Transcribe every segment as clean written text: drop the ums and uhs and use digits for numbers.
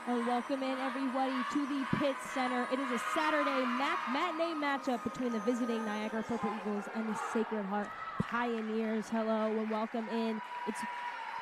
And welcome in everybody to the Pitt Center. It is a Saturday matinee matchup between the visiting Niagara Purple Eagles and the Sacred Heart Pioneers. Hello and welcome in.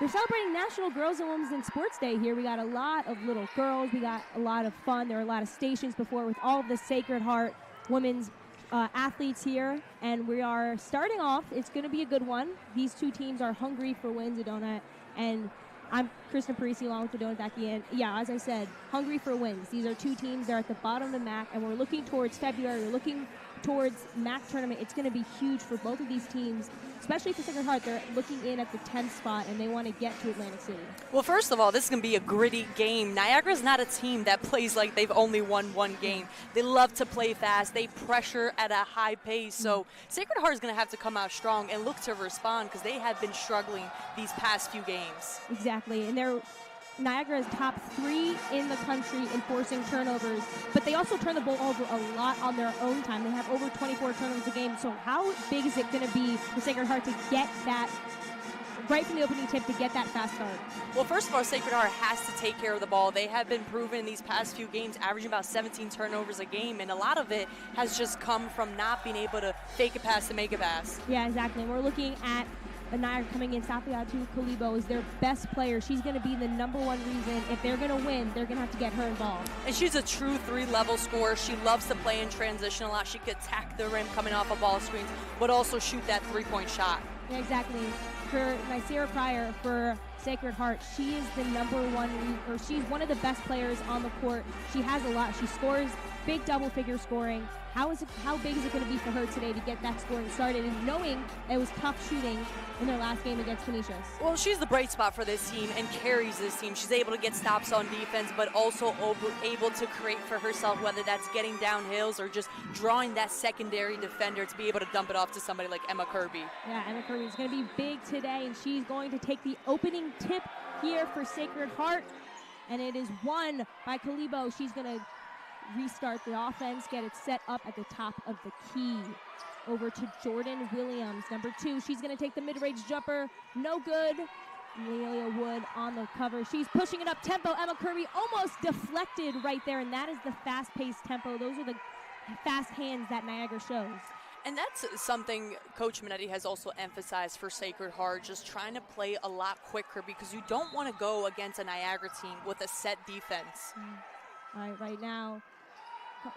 They're celebrating National Girls and Women's in Sports Day here. We got a lot of little girls. We got a lot of fun. There are a lot of stations before with all of the Sacred Heart women's athletes here. And we are starting off. It's going to be a good one. These two teams are hungry for wins, Adona, and I'm Kristen Parisi along with Adona Daki. And yeah, as I said, hungry for wins. These are two teams. They're at the bottom of the MAC, and we're looking towards February. We're looking towards MAC tournament. It's going to be huge for both of these teams, especially for Sacred Heart. They're looking in at the 10th spot, and they want to get to Atlantic City. Well, first of all, this is going to be a gritty game. Niagara's not a team that plays like they've only won one game. They love to play fast. They pressure at a high pace. So Sacred Heart is going to have to come out strong and look to respond because they have been struggling these past few games. Exactly, and Niagara is top 3 in the country in forcing turnovers, but they also turn the ball over a lot on their own time. They have over 24 turnovers a game, so how big is it going to be for Sacred Heart to get that right from the opening tip, to get that fast start? Well, first of all, Sacred Heart has to take care of the ball. They have been proven these past few games, averaging about 17 turnovers a game, and a lot of it has just come from not being able to fake a pass to make a pass. Yeah, exactly. And we're looking at Niagara coming in. Safiatou Kalibo is their best player. She's going to be the number one reason. If they're going to win, they're going to have to get her involved. And she's a true 3-level scorer. She loves to play in transition a lot. She could attack the rim coming off of ball screens, but also shoot that 3-point shot. Yeah, exactly. For Nicera Pryor, for Sacred Heart, she is the she's one of the best players on the court. She has a lot. She scores big double-figure scoring. How big is it going to be for her today to get that scoring started, and knowing it was tough shooting in their last game against Canisius? Well, she's the bright spot for this team and carries this team. She's able to get stops on defense, but also able to create for herself, whether that's getting down hills or just drawing that secondary defender to be able to dump it off to somebody like Emma Kirby. Yeah, Emma Kirby is going to be big today, and she's going to take the opening tip here for Sacred Heart, and it is won by Kalibo. She's going to restart the offense, get it set up at the top of the key. Over to Jordan Williams, number 2. She's going to take the mid-range jumper. No good. Amelia Wood on the cover. She's pushing it up tempo. Emma Kirby almost deflected right there, and that is the fast-paced tempo. Those are the fast hands that Niagara shows. And that's something Coach Minetti has also emphasized for Sacred Heart, just trying to play a lot quicker because you don't want to go against a Niagara team with a set defense. All right now,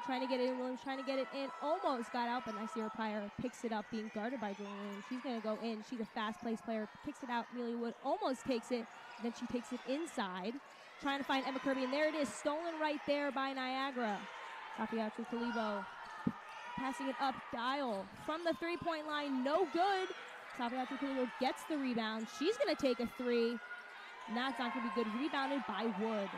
trying to get it in. Williams trying to get it in. Almost got out, but Nicera Pryor picks it up, being guarded by Jordan Williams. She's going to go in. She's a fast-paced player. Kicks it out. Amelia Wood almost takes it. Then she takes it inside. Trying to find Emma Kirby, and there it is. Stolen right there by Niagara. Safiatou Kalibo passing it up. Dial from the three-point line. No good. Safiatou Kalibo gets the rebound. She's going to take a 3. And that's not going to be good. Rebounded by Wood.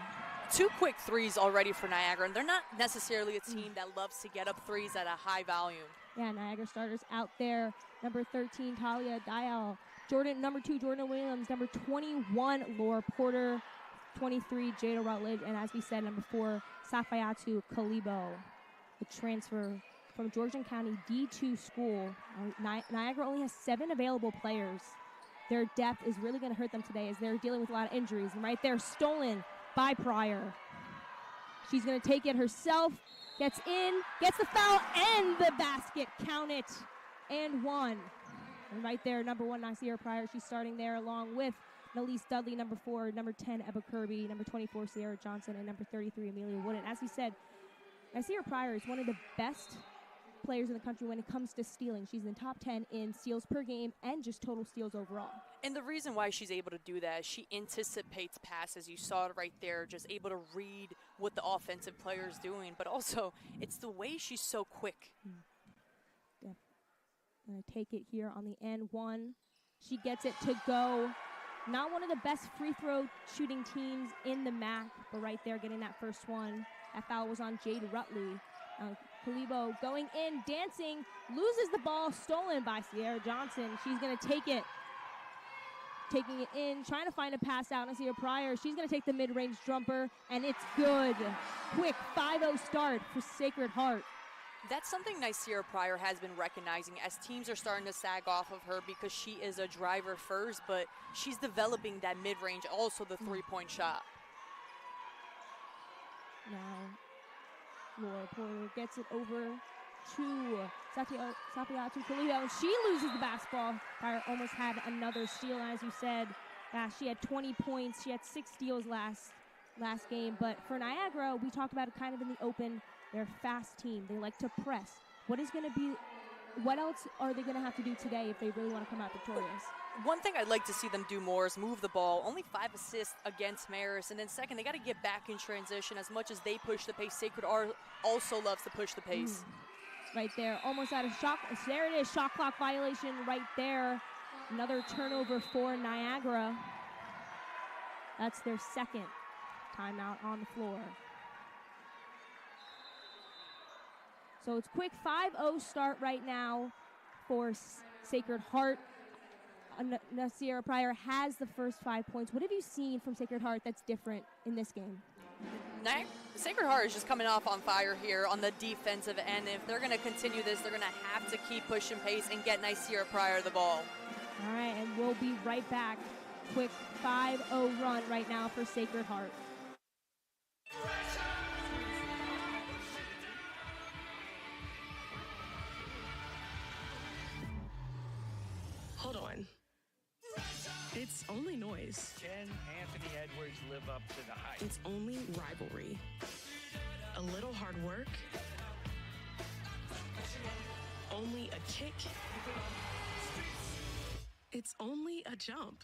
2 quick threes already for Niagara, and they're not necessarily a team that loves to get up threes at a high volume. Yeah, Niagara starters out there. Number 13, Talia Dial. Number 2, Jordan Williams. Number 21, Laura Porter. 23, Jada Rutledge. And as we said, number 4, Safiatou Kalibo. The transfer from Georgian County D2 school. Niagara only has 7 available players. Their depth is really going to hurt them today as they're dealing with a lot of injuries. And right there, stolen by Pryor. She's going to take it herself, gets in, gets the foul, and the basket. Count it, and 1. And right there, number 1, Nicera Pryor. She's starting there along with Nalise Dudley, number 4, number 10, Emma Kirby, number 24, Sierra Johnson, and number 33, Amelia Wood. And as we said, Nicera Pryor is one of the best players in the country when it comes to stealing. She's in the top 10 in steals per game and just total steals overall. And the reason why she's able to do that is she anticipates passes. You saw it right there, just able to read what the offensive player is doing. But also, it's the way she's so quick. Going to take it here on the end. 1. She gets it to go. Not one of the best free throw shooting teams in the MAC, but right there getting that first one. That foul was on Jade Rutley. Kalibo going in, dancing, loses the ball, stolen by Sierra Johnson. She's going to take it. Taking it in, trying to find a pass out. Nicera Pryor. She's going to take the mid-range jumper, and it's good. Quick 5-0 start for Sacred Heart. That's something Nicera Pryor has been recognizing as teams are starting to sag off of her because she is a driver first, but she's developing that mid-range, also the three-point shot. Now, Laura Porter gets it over to Safiatou Kalibo, and she loses the basketball. Fire almost had another steal, as you said. She had 20 points. She had 6 steals last game. But for Niagara, we talked about it kind of in the open. They're a fast team. They like to press. What else are they going to have to do today if they really want to come out victorious? One thing I'd like to see them do more is move the ball. Only 5 assists against Marist. And then second, they got to get back in transition. As much as they push the pace, Sacred Heart also loves to push the pace. Right there, almost out of shot. There it is, shot clock violation right there. Another turnover for Niagara. That's their second timeout on the floor. So it's quick 5-0 start right now for Sacred Heart. Nasir Pryor has the first 5 points. What have you seen from Sacred Heart that's different in this game? Sacred Heart is just coming off on fire here on the defensive end. If they're going to continue this, they're going to have to keep pushing pace and get Nasir Pryor the ball. All right, and we'll be right back. Quick 5-0 run right now for Sacred Heart. Hold on. It's only noise. Can Anthony Edwards live up to the hype? It's only rivalry. A little hard work. Only a kick. It's only a jump.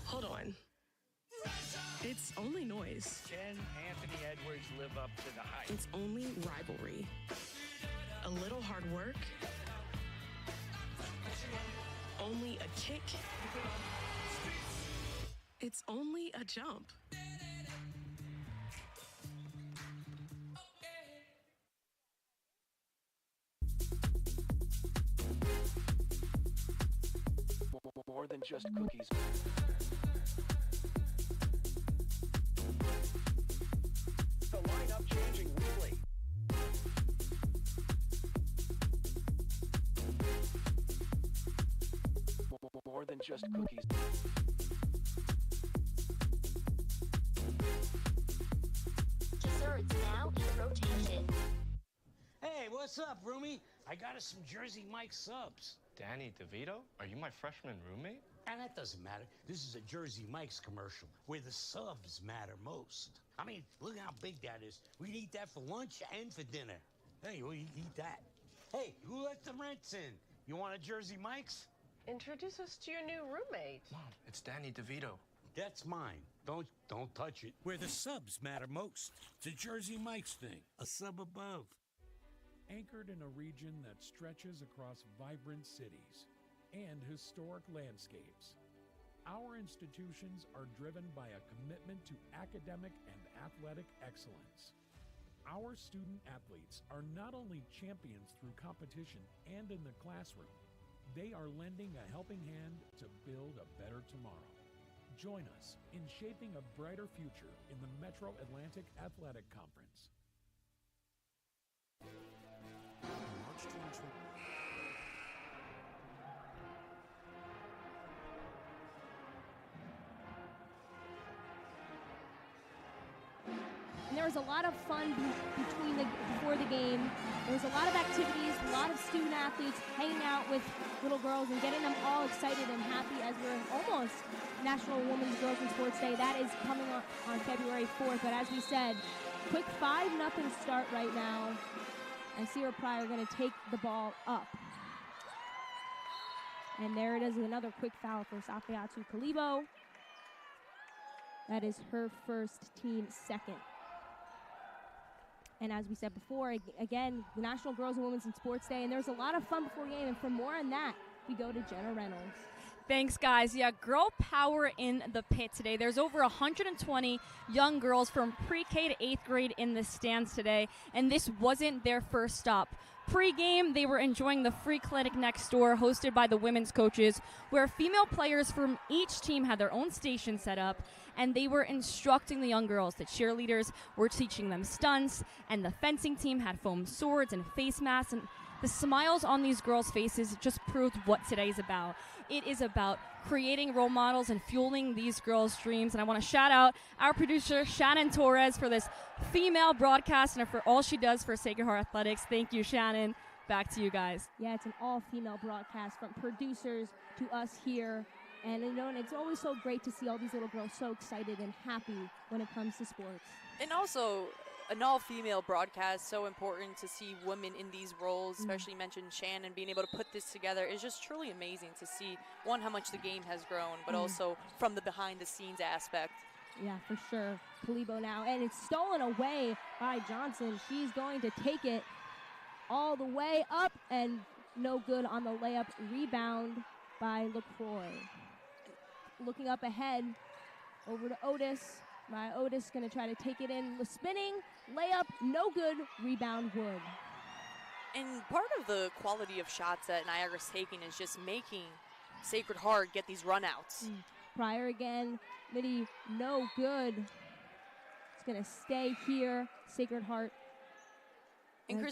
Hold on. It's only noise. Can Anthony Edwards live up to the hype? It's only rivalry. A little hard work. Only a kick. It's only a jump. More than just cookies. The lineup changing weekly. More than just cookies. Desserts now in rotation. Hey, what's up, roomie? I got us some Jersey Mike subs. Danny DeVito? Are you my freshman roommate? And that doesn't matter. This is a Jersey Mike's commercial where the subs matter most. I mean, look how big that is. We'd eat that for lunch and for dinner. Hey, we eat that. Hey, who let the rents in? You want a Jersey Mike's? Introduce us to your new roommate. Mom, it's Danny DeVito. That's mine. Don't touch it. Where the subs matter most. It's a Jersey Mike's thing. A sub above. Anchored in a region that stretches across vibrant cities and historic landscapes. Our institutions are driven by a commitment to academic and athletic excellence. Our student athletes are not only champions through competition and in the classroom, they are lending a helping hand to build a better tomorrow. Join us in shaping a brighter future in the Metro Atlantic Athletic Conference. March 2020. And there was a lot of fun before the game. There was a lot of activities, a lot of student athletes hanging out with little girls and getting them all excited and happy as we're almost National Women's Girls in Sports Day. That is coming up on February 4th. But as we said, quick 5-0 start right now. And Sierra Pryor going to take the ball up. And there it is, another quick foul for Safiatou Kalibo. That is her first, team second. And as we said before, again, the National Girls and Women's in Sports Day, and there's a lot of fun before game. And for more on that, we go to Jenna Reynolds. Thanks, guys. Yeah, girl power in the pit today. There's over 120 young girls from pre-K to 8th grade in the stands today, and this wasn't their first stop. Pre-game, they were enjoying the free clinic next door hosted by the women's coaches, where female players from each team had their own station set up, and they were instructing the young girls. The cheerleaders were teaching them stunts, and the fencing team had foam swords and face masks, and the smiles on these girls' faces just proved what today's about. It is about creating role models and fueling these girls' dreams. And I want to shout out our producer, Shannon Torres, for this female broadcast and for all she does for Sacred Heart Athletics. Thank you, Shannon. Back to you guys. Yeah, it's an all-female broadcast from producers to us here. And, and it's always so great to see all these little girls so excited and happy when it comes to sports. And also, an all-female broadcast, so important to see women in these roles, especially mentioned Shannon being able to put this together is just truly amazing to see, one, how much the game has grown, but also from the behind-the-scenes aspect. Yeah, for sure. Kalibo now, and it's stolen away by Johnson. She's going to take it all the way up, and no good on the layup. Rebound by LaCroix. Looking up ahead, over to Otis. Otis going to try to take it in. The spinning, layup, no good. Rebound, Wood. And part of the quality of shots that Niagara's taking is just making Sacred Heart get these runouts. Pryor again. Midi, no good. It's going to stay here. Sacred Heart. And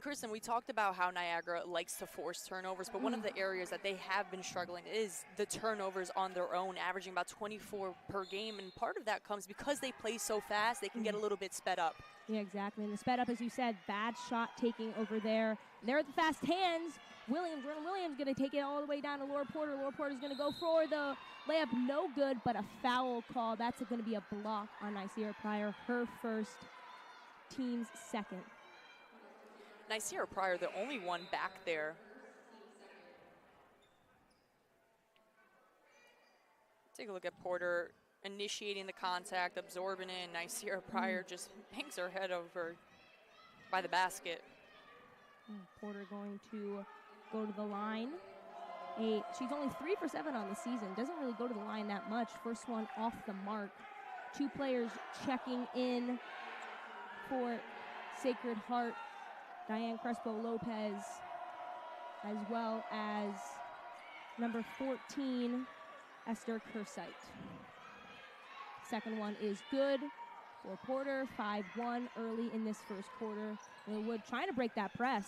Kristen, we talked about how Niagara likes to force turnovers, but one of the areas that they have been struggling is the turnovers on their own, averaging about 24 per game. And part of that comes because they play so fast, they can get a little bit sped up. Yeah, exactly. And the sped up, as you said, bad shot taking over there. They're at the fast hands. Jordan Williams going to take it all the way down to Laura Porter. Laura Porter's going to go for the layup, no good, but a foul call. That's going to be a block on Nicira Pryor, her first, team's second. Nicira Pryor, the only one back there. Take a look at Porter initiating the contact, absorbing it, and Nicira Pryor just bangs her head over by the basket. Porter going to go to the line. She's only 3 for 7 on the season. Doesn't really go to the line that much. First one off the mark. 2 players checking in for Sacred Heart. Diane Crespo-Lopez, as well as number 14, Esther Kersite. Second one is good for Porter, 5-1 early in this first quarter. Wood trying to break that press.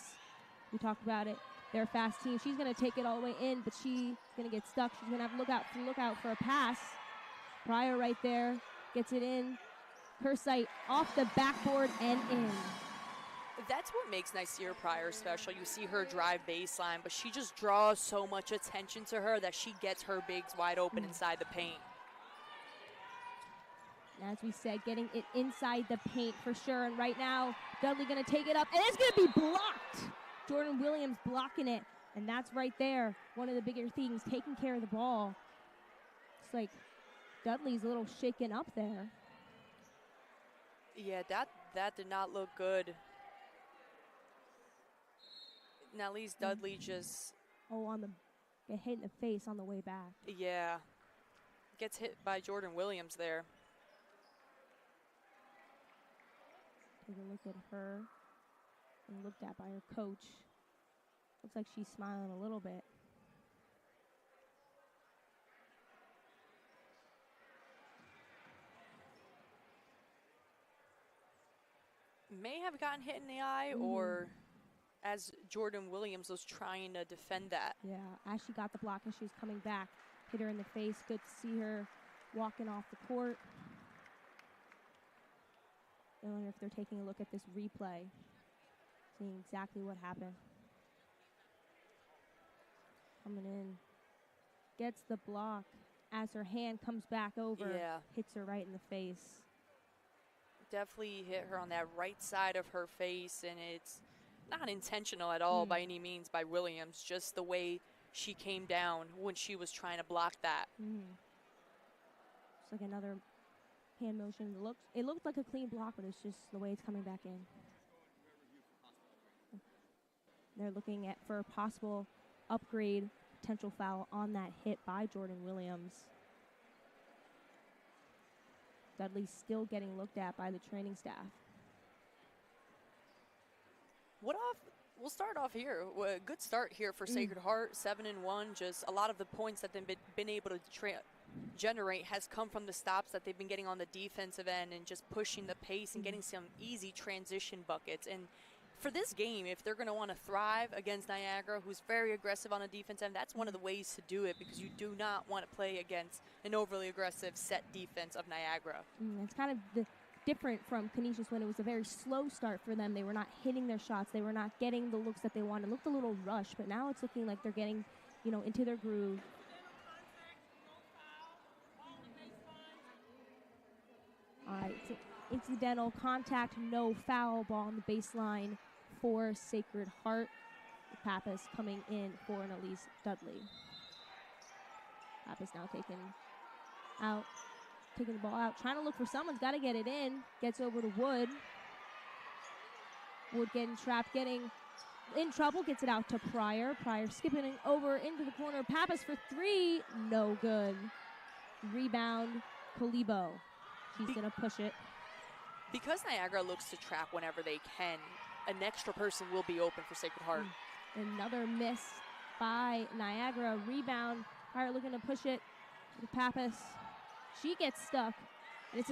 We talked about it. They're a fast team. She's going to take it all the way in, but she's going to get stuck. She's going to have to look out for a pass. Pryor right there gets it in. Kersite off the backboard and in. That's what makes Nicira Pryor special. You see her drive baseline, but she just draws so much attention to her that she gets her bigs wide open inside the paint. As we said, getting it inside the paint for sure. And right now, Dudley going to take it up, and it's going to be blocked. Jordan Williams blocking it, and that's right there. One of the bigger things, taking care of the ball. It's like Dudley's a little shaken up there. Yeah, that did not look good. Now, Lise Dudley just... get hit in the face on the way back. Yeah. Gets hit by Jordan Williams there. Take a look at her and looked at by her coach. Looks like she's smiling a little bit. May have gotten hit in the eye, or as Jordan Williams was trying to defend that. Yeah, as she got the block as she was coming back, hit her in the face. Good to see her walking off the court. I wonder if they're taking a look at this replay, seeing exactly what happened. Coming in, gets the block as her hand comes back over, hits her right in the face. Definitely hit her on that right side of her face, and it's not intentional at all by any means by Williams, just the way she came down when she was trying to block that. It's like another hand motion. It looked like a clean block, but it's just the way it's coming back in. They're looking for a possible upgrade potential foul on that hit by Jordan Williams. Dudley still getting looked at by the training staff. We'll start off here. Good start here for Sacred Heart, 7-1. Just a lot of the points that they've been able to generate has come from the stops that they've been getting on the defensive end and just pushing the pace and getting some easy transition buckets. And for this game, if they're going to want to thrive against Niagara, who's very aggressive on the defense end, that's one of the ways to do it, because you do not want to play against an overly aggressive set defense of Niagara. It's kind of different from Canisius when it was a very slow start for them. They were not hitting their shots. They were not getting the looks that they wanted. It looked a little rushed, but now it's looking like they're getting, into their groove. All right, so incidental contact, no foul, ball on the baseline for Sacred Heart. Pappas coming in for an Elise Dudley. Pappas now taking the ball out, trying to look for someone's got to get it in. Gets over to Wood. Wood getting trapped, getting in trouble, gets it out to Pryor. Pryor skipping over into the corner. Pappas for three, no good. Rebound, Kalibo. He's going to push it. Because Niagara looks to trap whenever they can, an extra person will be open for Sacred Heart. Another miss by Niagara. Rebound. Pryor looking to push it to Pappas. She gets stuck, and it's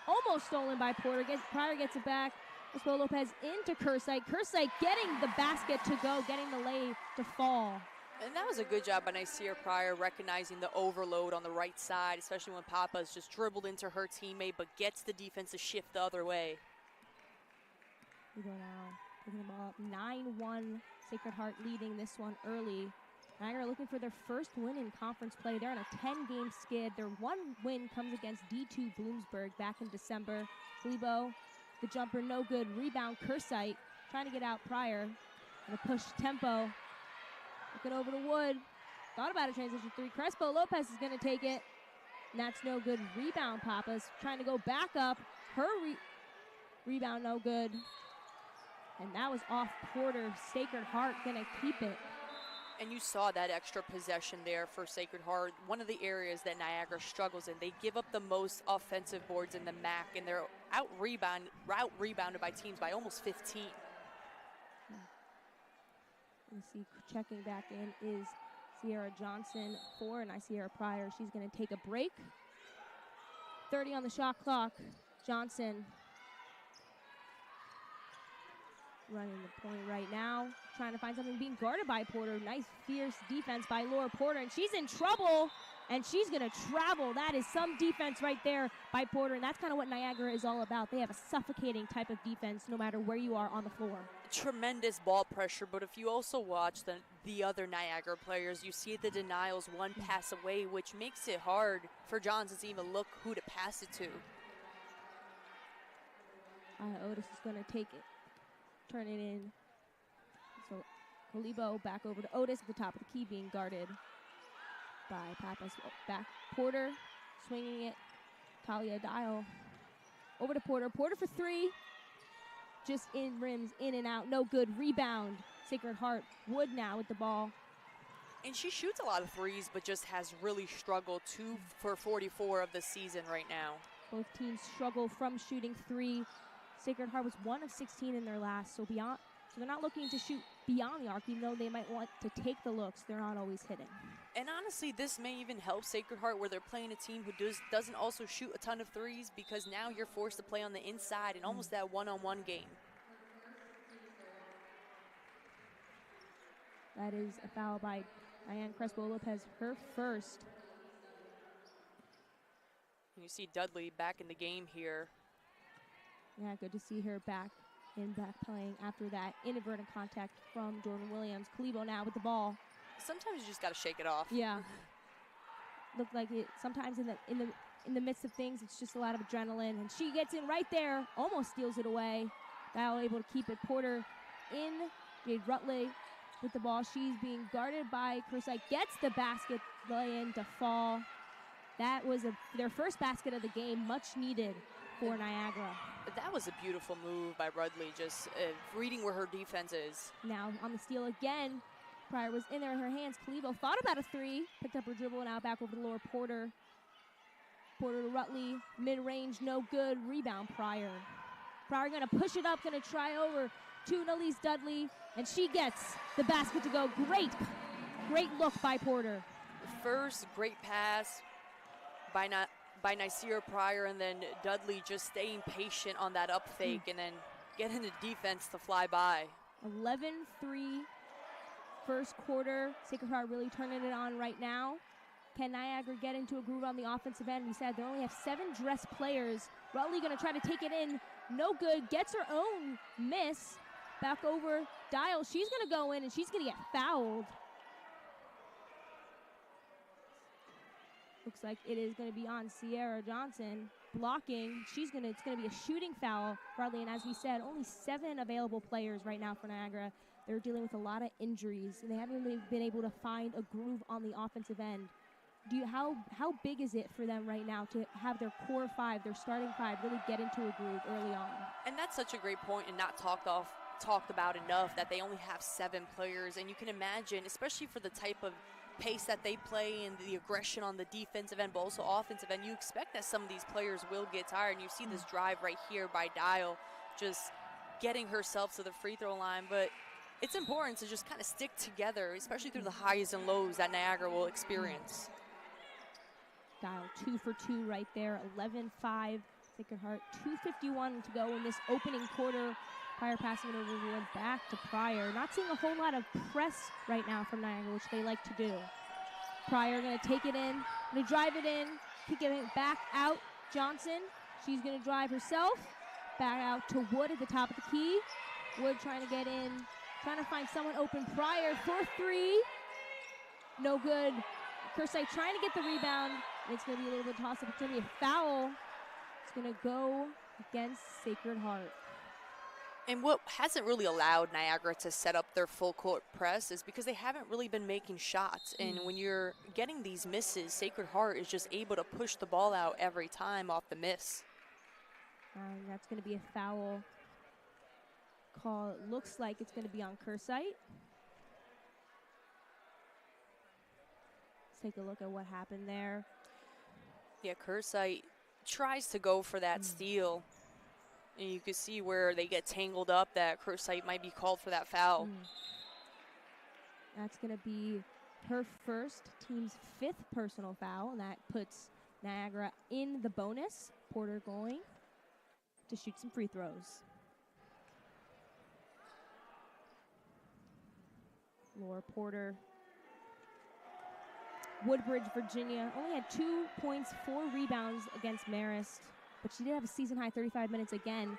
almost stolen by Porter. Pryor gets it back. Espo Lopez into Kersite. Kersite getting the basket to go, getting the lay to fall. And that was a good job by Nysia Pryor, recognizing the overload on the right side, especially when Pappas just dribbled into her teammate, but gets the defense to shift the other way. We go now, picking the ball up. 9-1, Sacred Heart leading this one early. Niagara looking for their first win in conference play. They're on a 10-game skid. Their one win comes against D2 Bloomsburg back in December. Glebo, the jumper, no good. Rebound, Kersite, trying to get out Pryor. And a push tempo. Looking over to Wood. Thought about a transition three. Crespo Lopez is going to take it. And that's no good. Rebound, Pappas. Trying to go back up. Her rebound, no good. And that was off Porter. Sacred Heart going to keep it. And you saw that extra possession there for Sacred Heart. One of the areas that Niagara struggles in. They give up the most offensive boards in the MAC, and they're out-rebounded by teams by almost 15. You see, checking back in is Sierra Johnson for Nysia Pryor. She's going to take a break. 30 on the shot clock. Johnson running the point right now, trying to find something, being guarded by Porter. Nice, fierce defense by Laura Porter, and she's in trouble, and she's going to travel. That is some defense right there by Porter, and that's kind of what Niagara is all about. They have a suffocating type of defense no matter where you are on the floor. Tremendous ball pressure, but if you also watch the other Niagara players, you see the denials one pass away, which makes it hard for Johnson to even look who to pass it to. Otis is going to take it. Turn it in. So Kalibo back over to Otis at the top of the key, being guarded by Pappas. Back Porter, swinging it. Talia Dial over to Porter. Porter for three. Just in rims, in and out. No good. Rebound. Sacred Heart. Wood now with the ball. And she shoots a lot of threes, but just has really struggled 2 for 44 of the season right now. Both teams struggle from shooting three. Sacred Heart was 1 of 16 in their last, so they're not looking to shoot beyond the arc, even though they might want to take the looks. They're not always hitting. And honestly, this may even help Sacred Heart, where they're playing a team who doesn't also shoot a ton of threes, because now you're forced to play on the inside in almost that one-on-one game. That is a foul by Diane Crespo Lopez, her first. And you see Dudley back in the game here. Yeah, good to see her back playing after that inadvertent contact from Jordan Williams. Kalibo now with the ball. Sometimes you just got to shake it off. Yeah. Looked like it sometimes in the midst of things, it's just a lot of adrenaline, and she gets in right there, almost steals it away. Dial able to keep it. Porter in. Jade Rutley with the ball. She's being guarded by Kersite. Gets the basket lay-in to fall. That was their first basket of the game, much needed for Niagara. That was a beautiful move by Rudley, just reading where her defense is. Now on the steal again, Pryor was in there with her hands. Kalibo thought about a three, picked up her dribble, and out back over to Laura Porter. Porter to Rutley, mid-range, no good. Rebound, Pryor. Pryor going to push it up, going to try over to Nalise Dudley, and she gets the basket to go. Great look by Porter. First, great pass by Nicera Pryor, and then Dudley just staying patient on that up fake and then getting the defense to fly by. 11-3 first quarter. Sacred Heart really turning it on right now. Can Niagara get into a groove on the offensive end? We said they only have 7 dressed players. Rutley going to try to take it in. No good. Gets her own miss. Back over Dial. She's going to go in and she's going to get fouled. Looks like it is going to be on Sierra Johnson blocking. It's going to be a shooting foul, Rutley. And as we said, only 7 available players right now for Niagara. They're dealing with a lot of injuries, and they haven't really been able to find a groove on the offensive end. How big is it for them right now to have their core 5, their starting 5, really get into a groove early on? And that's such a great point and not talked about enough, that they only have 7 players. And you can imagine, especially for the type of pace that they play and the aggression on the defensive end, but also offensive end, you expect that some of these players will get tired. And you see this drive right here by Dial, just getting herself to the free throw line. But it's important to just kind of stick together, especially through the highs and lows that Niagara will experience. Dial 2 for 2 right there, 11-5. Sacred Heart, 2:51 to go in this opening quarter. Pryor passing it over back to Pryor. Not seeing a whole lot of press right now from Niagara, which they like to do. Pryor going to take it in, going to drive it in, kicking it back out. Johnson, she's going to drive herself. Back out to Wood at the top of the key. Wood trying to get in, trying to find someone open. Pryor for 3. No good. Kersey trying to get the rebound. It's going to be a little bit toss-up. It's going to be a foul. It's going to go against Sacred Heart. And what hasn't really allowed Niagara to set up their full court press is because they haven't really been making shots. And when you're getting these misses, Sacred Heart is just able to push the ball out every time off the miss. That's going to be a foul call. It looks like it's going to be on Kersey. Let's take a look at what happened there. Yeah, Kersey tries to go for that steal. And you can see where they get tangled up that Kersey might be called for that foul. That's going to be her first, team's 5th personal foul, and that puts Niagara in the bonus. Porter going to shoot some free throws. Laura Porter. Woodbridge, Virginia, only had 2 points, 4 rebounds against Marist, but she did have a season-high 35 minutes again.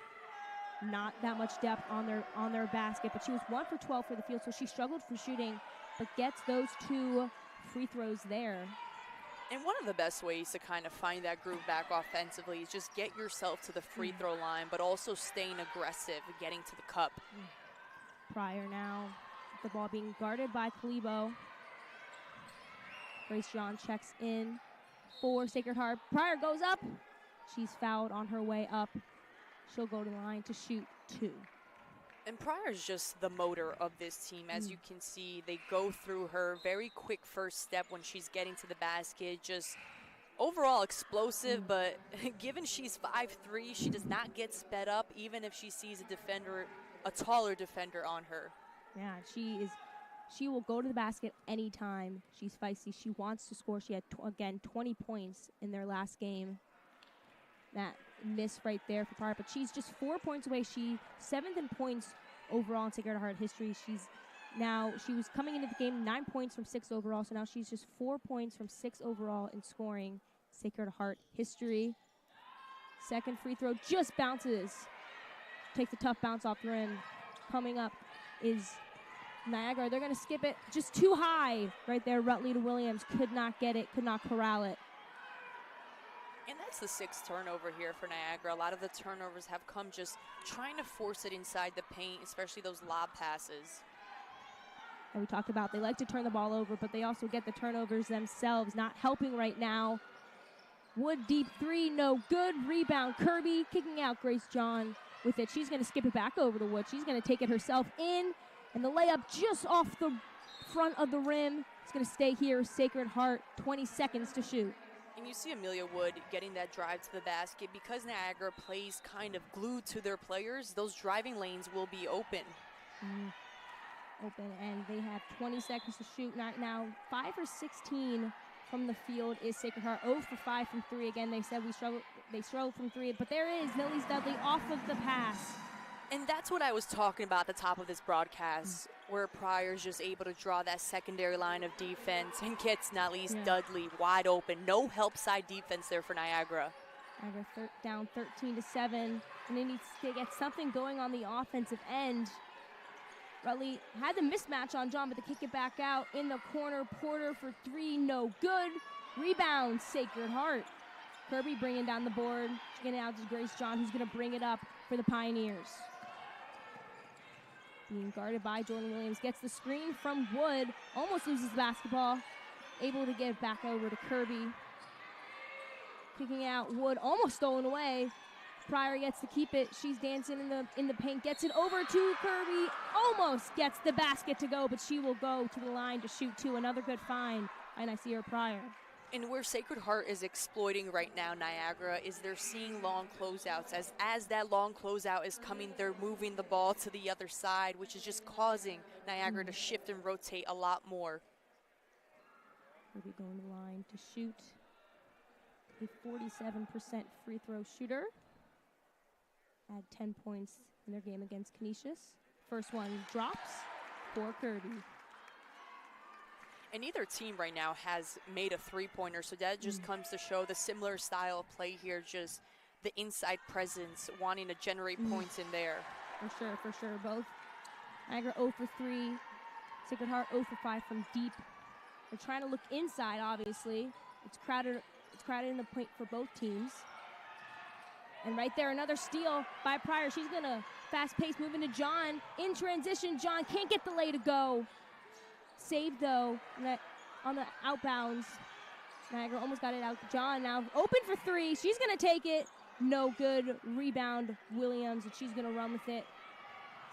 Not that much depth on their basket, but she was 1 for 12 for the field, so she struggled for shooting, but gets those 2 free throws there. And one of the best ways to kind of find that groove back offensively is just get yourself to the free throw line, but also staying aggressive and getting to the cup. Pryor now, the ball being guarded by Kalibo. Grace John checks in for Sacred Heart. Pryor goes up. She's fouled on her way up. She'll go to the line to shoot 2. And Pryor's just the motor of this team. As you can see, they go through her. Very quick first step when she's getting to the basket. Just overall explosive, but given she's 5'3", she does not get sped up even if she sees a taller defender on her. Yeah, she will go to the basket anytime. She's feisty. She wants to score. She had, again, 20 points in their last game. That miss right there for Pryor, but she's just 4 points away. She 7th in points overall in Sacred Heart history. She was coming into the game 9 points from 6 overall, so now she's just 4 points from 6 overall in scoring Sacred Heart history. Second free throw just bounces. Takes a tough bounce off the rim. Coming up is Niagara. They're going to skip it just too high right there. Rutley to Williams could not get it, could not corral it. And that's the 6th turnover here for Niagara. A lot of the turnovers have come just trying to force it inside the paint, especially those lob passes. And we talked about they like to turn the ball over, but they also get the turnovers themselves, not helping right now. Wood deep 3, no good. Rebound, Kirby kicking out Grace John with it. She's going to skip it back over to Wood. She's going to take it herself in, and the layup just off the front of the rim. It's going to stay here. Sacred Heart, 20 seconds to shoot. And you see Amelia Wood getting that drive to the basket. Because Niagara plays kind of glued to their players, those driving lanes will be open. Open, and they have 20 seconds to shoot. Now 5 for 16 from the field is Sacred Heart. 0 for 5 from 3. Again, they said they struggled from 3, but there is Nilly's Dudley off of the pass. And that's what I was talking about at the top of this broadcast, where Pryor's just able to draw that secondary line of defense and gets Nilly's Dudley wide open. No help side defense there for Niagara. Niagara down 13-7, and they need to get something going on the offensive end. Rutley had the mismatch on John, but they kick it back out in the corner. Porter for 3, no good. Rebound, Sacred Heart. Kirby bringing down the board. She's getting out to Grace John, who's going to bring it up for the Pioneers. Being guarded by Jordan Williams. Gets the screen from Wood. Almost loses the basketball. Able to get it back over to Kirby. Kicking out Wood. Almost stolen away. Pryor gets to keep it. She's dancing in the paint. Gets it over to Kirby. Almost gets the basket to go, but she will go to the line to shoot 2. Another good find by Nycera Pryor. And where Sacred Heart is exploiting right now, Niagara, is they're seeing long closeouts. As that long closeout is coming, they're moving the ball to the other side, which is just causing Niagara to shift and rotate a lot more. Kirby going to the line to shoot. A 47% free throw shooter. Had 10 points in their game against Canisius. First one drops for Kirby. And neither team right now has made a three-pointer, so that just comes to show the similar style of play here, just the inside presence, wanting to generate points in there. For sure. Both Niagara 0 for 3, Sacred Heart 0 for 5 from deep. They're trying to look inside, obviously. It's crowded in the paint for both teams. And right there, another steal by Pryor. She's going to fast pace, moving to John. In transition, John can't get the lay to go. Saved, though, on the outbounds. Niagara almost got it out. John now open for 3. She's going to take it. No good. Rebound, Williams, and she's going to run with it.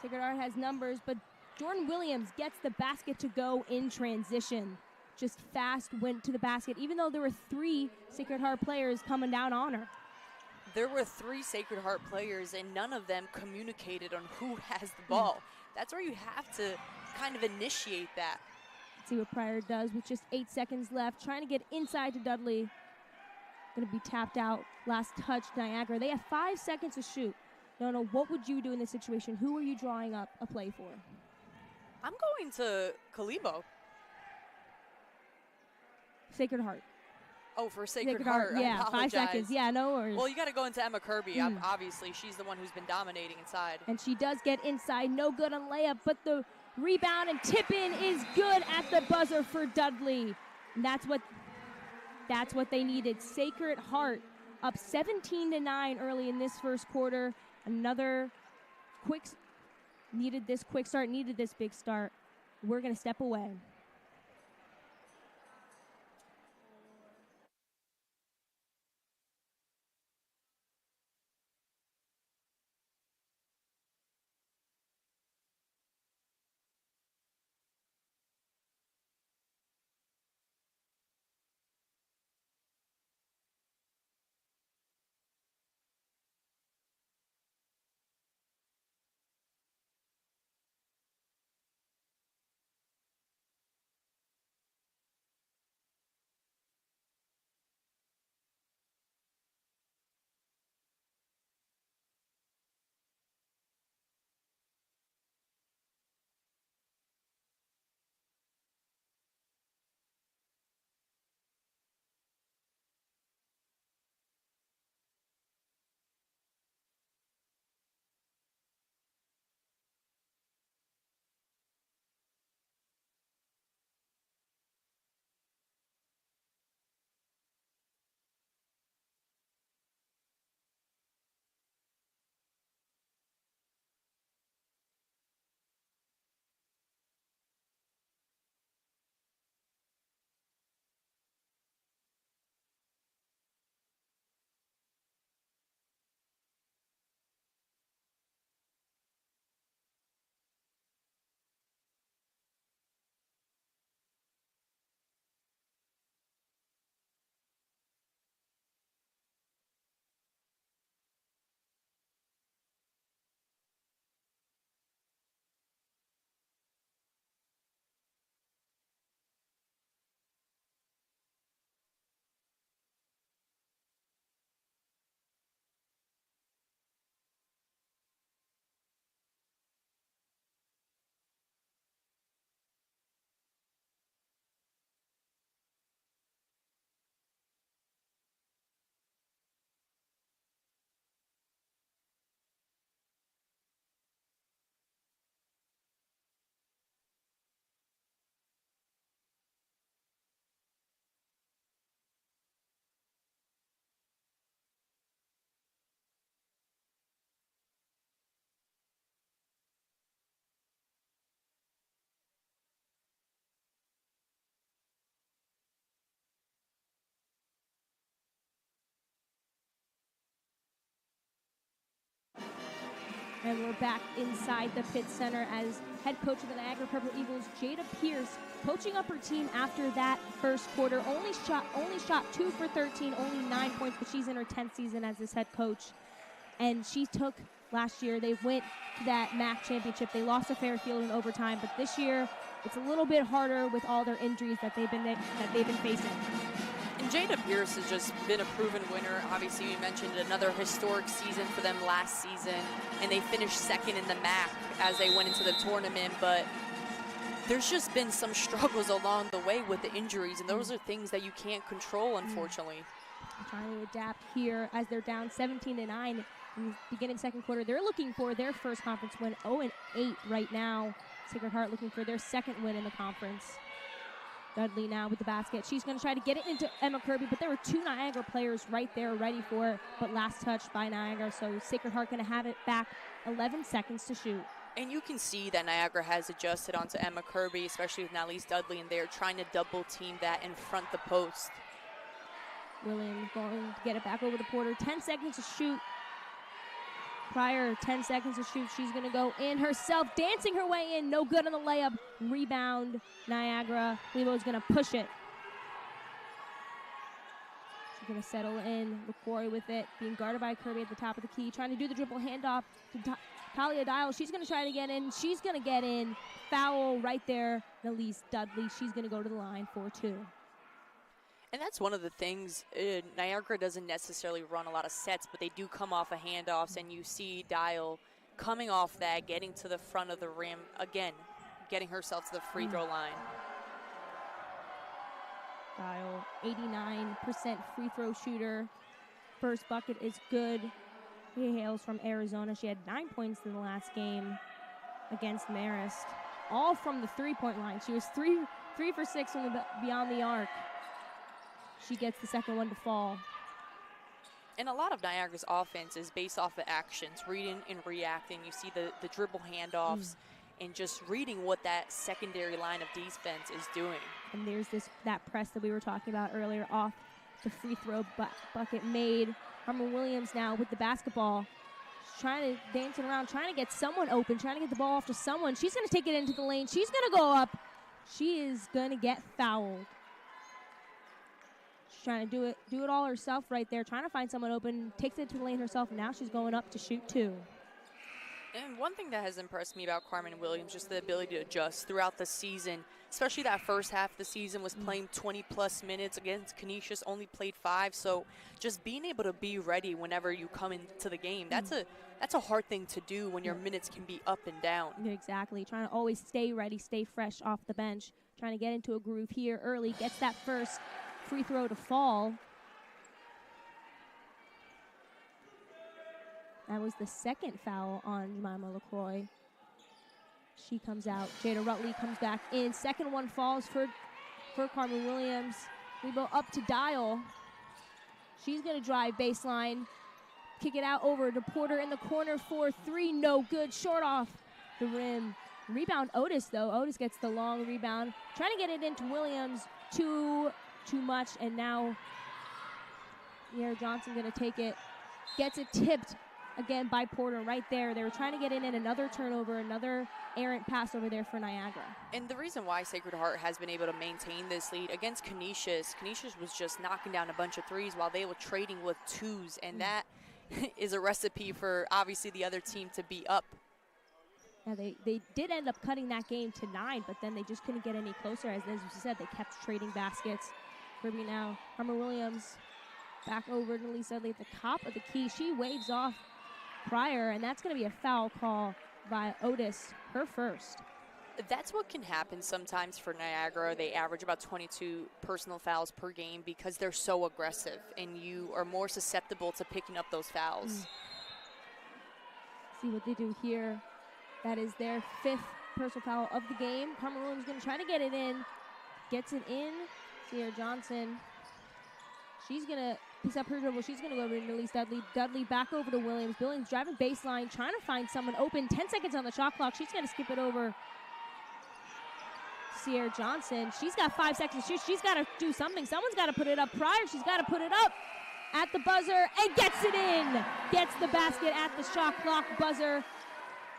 Sacred Heart has numbers, but Jordan Williams gets the basket to go in transition. Just fast went to the basket, even though there were 3 Sacred Heart players coming down on her. There were 3 Sacred Heart players, and none of them communicated on who has the ball. That's where you have to kind of initiate that. See what Pryor does with just 8 seconds left. Trying to get inside to Dudley. Going to be tapped out. Last touch, Niagara. They have 5 seconds to shoot. No, what would you do in this situation? Who are you drawing up a play for? I'm going to Kalibo. Sacred Heart. Oh, for Sacred Heart. Yeah, 5 seconds. Yeah, no worries. Well, you got to go into Emma Kirby. Obviously, she's the one who's been dominating inside. And she does get inside. No good on layup, but the rebound and tip-in is good at the buzzer for Dudley. And that's what they needed. Sacred Heart up 17-9 early in this first quarter. Another needed this big start. We're going to step away. And we're back inside the Pitt Center as head coach of the Niagara Purple Eagles, Jada Pierce, coaching up her team after that first quarter. Only shot 2 for 13, only 9 points, but she's in her 10th season as this head coach. And she took last year, they went to that MAC championship. They lost to Fairfield in overtime, but this year it's a little bit harder with all their injuries that they've been facing. And Jada Pierce has just been a proven winner. Obviously, we mentioned another historic season for them last season, and they finished second in the MAC as they went into the tournament. But there's just been some struggles along the way with the injuries, and those are things that you can't control, unfortunately. Trying to adapt here as they're down 17-9 in the beginning second quarter. They're looking for their first conference win, 0-8 right now. Sacred Heart looking for their second win in the conference. Dudley now with the basket. She's going to try to get it into Emma Kirby, but there were 2 Niagara players right there ready for it, but last touch by Niagara, so Sacred Heart going to have it back, 11 seconds to shoot. And you can see that Niagara has adjusted onto Emma Kirby, especially with Nalise Dudley, and they're trying to double team that in front the post. Williams going to get it back over to Porter. 10 seconds to shoot. Pryor, 10 seconds to shoot. She's going to go in herself, dancing her way in. No good on the layup. Rebound, Niagara. Levo's going to push it. She's going to settle in. LaCroix with it, being guarded by Kirby at the top of the key. Trying to do the dribble handoff to Talia Dial. She's going to try to get in. She's going to get in. Foul right there. Nalise Dudley. She's going to go to the line for 2. And that's one of the things, Niagara doesn't necessarily run a lot of sets, but they do come off of handoffs, and you see Dial coming off that, getting to the front of the rim, again, getting herself to the free throw line. Dial, 89% free throw shooter. First bucket is good. He hails from Arizona. She had 9 points in the last game against Marist. All from the three-point line. She was 3 for 6 from the beyond the arc. She gets the second one to fall. And a lot of Niagara's offense is based off of actions, reading and reacting. You see the dribble handoffs and just reading what that secondary line of defense is doing. And there's that press that we were talking about earlier off the free throw bucket made. Harmon Williams now with the basketball. She's trying to dance it around, trying to get someone open, trying to get the ball off to someone. She's going to take it into the lane. She's going to go up. She is going to get fouled. Trying to do it all herself right there, trying to find someone open, takes it to the lane herself, and now she's going up to shoot 2. And one thing that has impressed me about Carmen Williams, just the ability to adjust throughout the season, especially that first half of the season, was playing 20-plus minutes against Canisius, only played 5. So just being able to be ready whenever you come into the game, that's a hard thing to do when your minutes can be up and down. Exactly, trying to always stay ready, stay fresh off the bench, trying to get into a groove here early, gets that first free throw to fall. That was the second foul on Jemima LaCroix. She comes out. Jada Rutley comes back in. Second one falls for Carmen Williams. We go up to Dial. She's going to drive baseline. Kick it out over to Porter in the corner for 3. No good. Short off the rim. Rebound Otis, though. Otis gets the long rebound. Trying to get it into Williams. Too much, and now Sierra Johnson going to take it. Gets it tipped again by Porter right there. They were trying to get in another turnover, another errant pass over there for Niagara. And the reason why Sacred Heart has been able to maintain this lead against Canisius was just knocking down a bunch of 3s while they were trading with 2s, and that is a recipe for obviously the other team to be up. Yeah, they did end up cutting that game to 9, but then they just couldn't get any closer. As you said, they kept trading baskets. Kirby now, Harmon Williams back over to Nalise Dudley at the top of the key. She waves off Pryor, and that's going to be a foul call by Otis, her first. That's what can happen sometimes for Niagara. They average about 22 personal fouls per game because they're so aggressive, and you are more susceptible to picking up those fouls. See what they do here. That is their 5th personal foul of the game. Carmen Williams going to try to get it in. Gets it in. Sierra Johnson. She's going to piece up her dribble. She's going to go over to Nalise Dudley. Dudley back over to Williams. Williams driving baseline, trying to find someone open. 10 seconds on the shot clock. She's going to skip it over Sierra Johnson. She's got 5 seconds to shoot. She's got to do something. Someone's got to put it up. Pryor, she's got to put it up at the buzzer and gets it in. Gets the basket at the shot clock buzzer.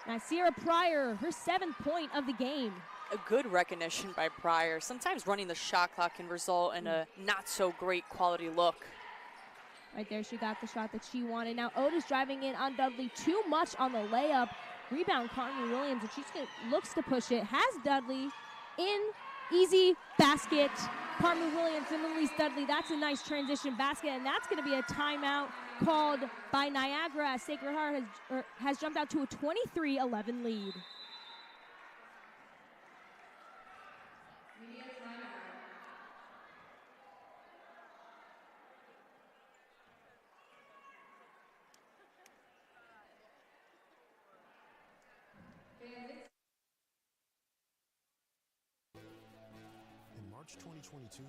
Now Sierra Pryor, her 7th point of the game. A good recognition by Pryor. Sometimes running the shot clock can result in a not so great quality look. Right there, she got the shot that she wanted. Now Otis driving in on Dudley too much on the layup. Rebound, Carmen Williams, and looks to push it. Has Dudley in, easy basket. Carmen Williams and Elise Dudley. That's a nice transition basket, and that's going to be a timeout called by Niagara as Sacred Heart has jumped out to a 23-11 lead. In March 2022,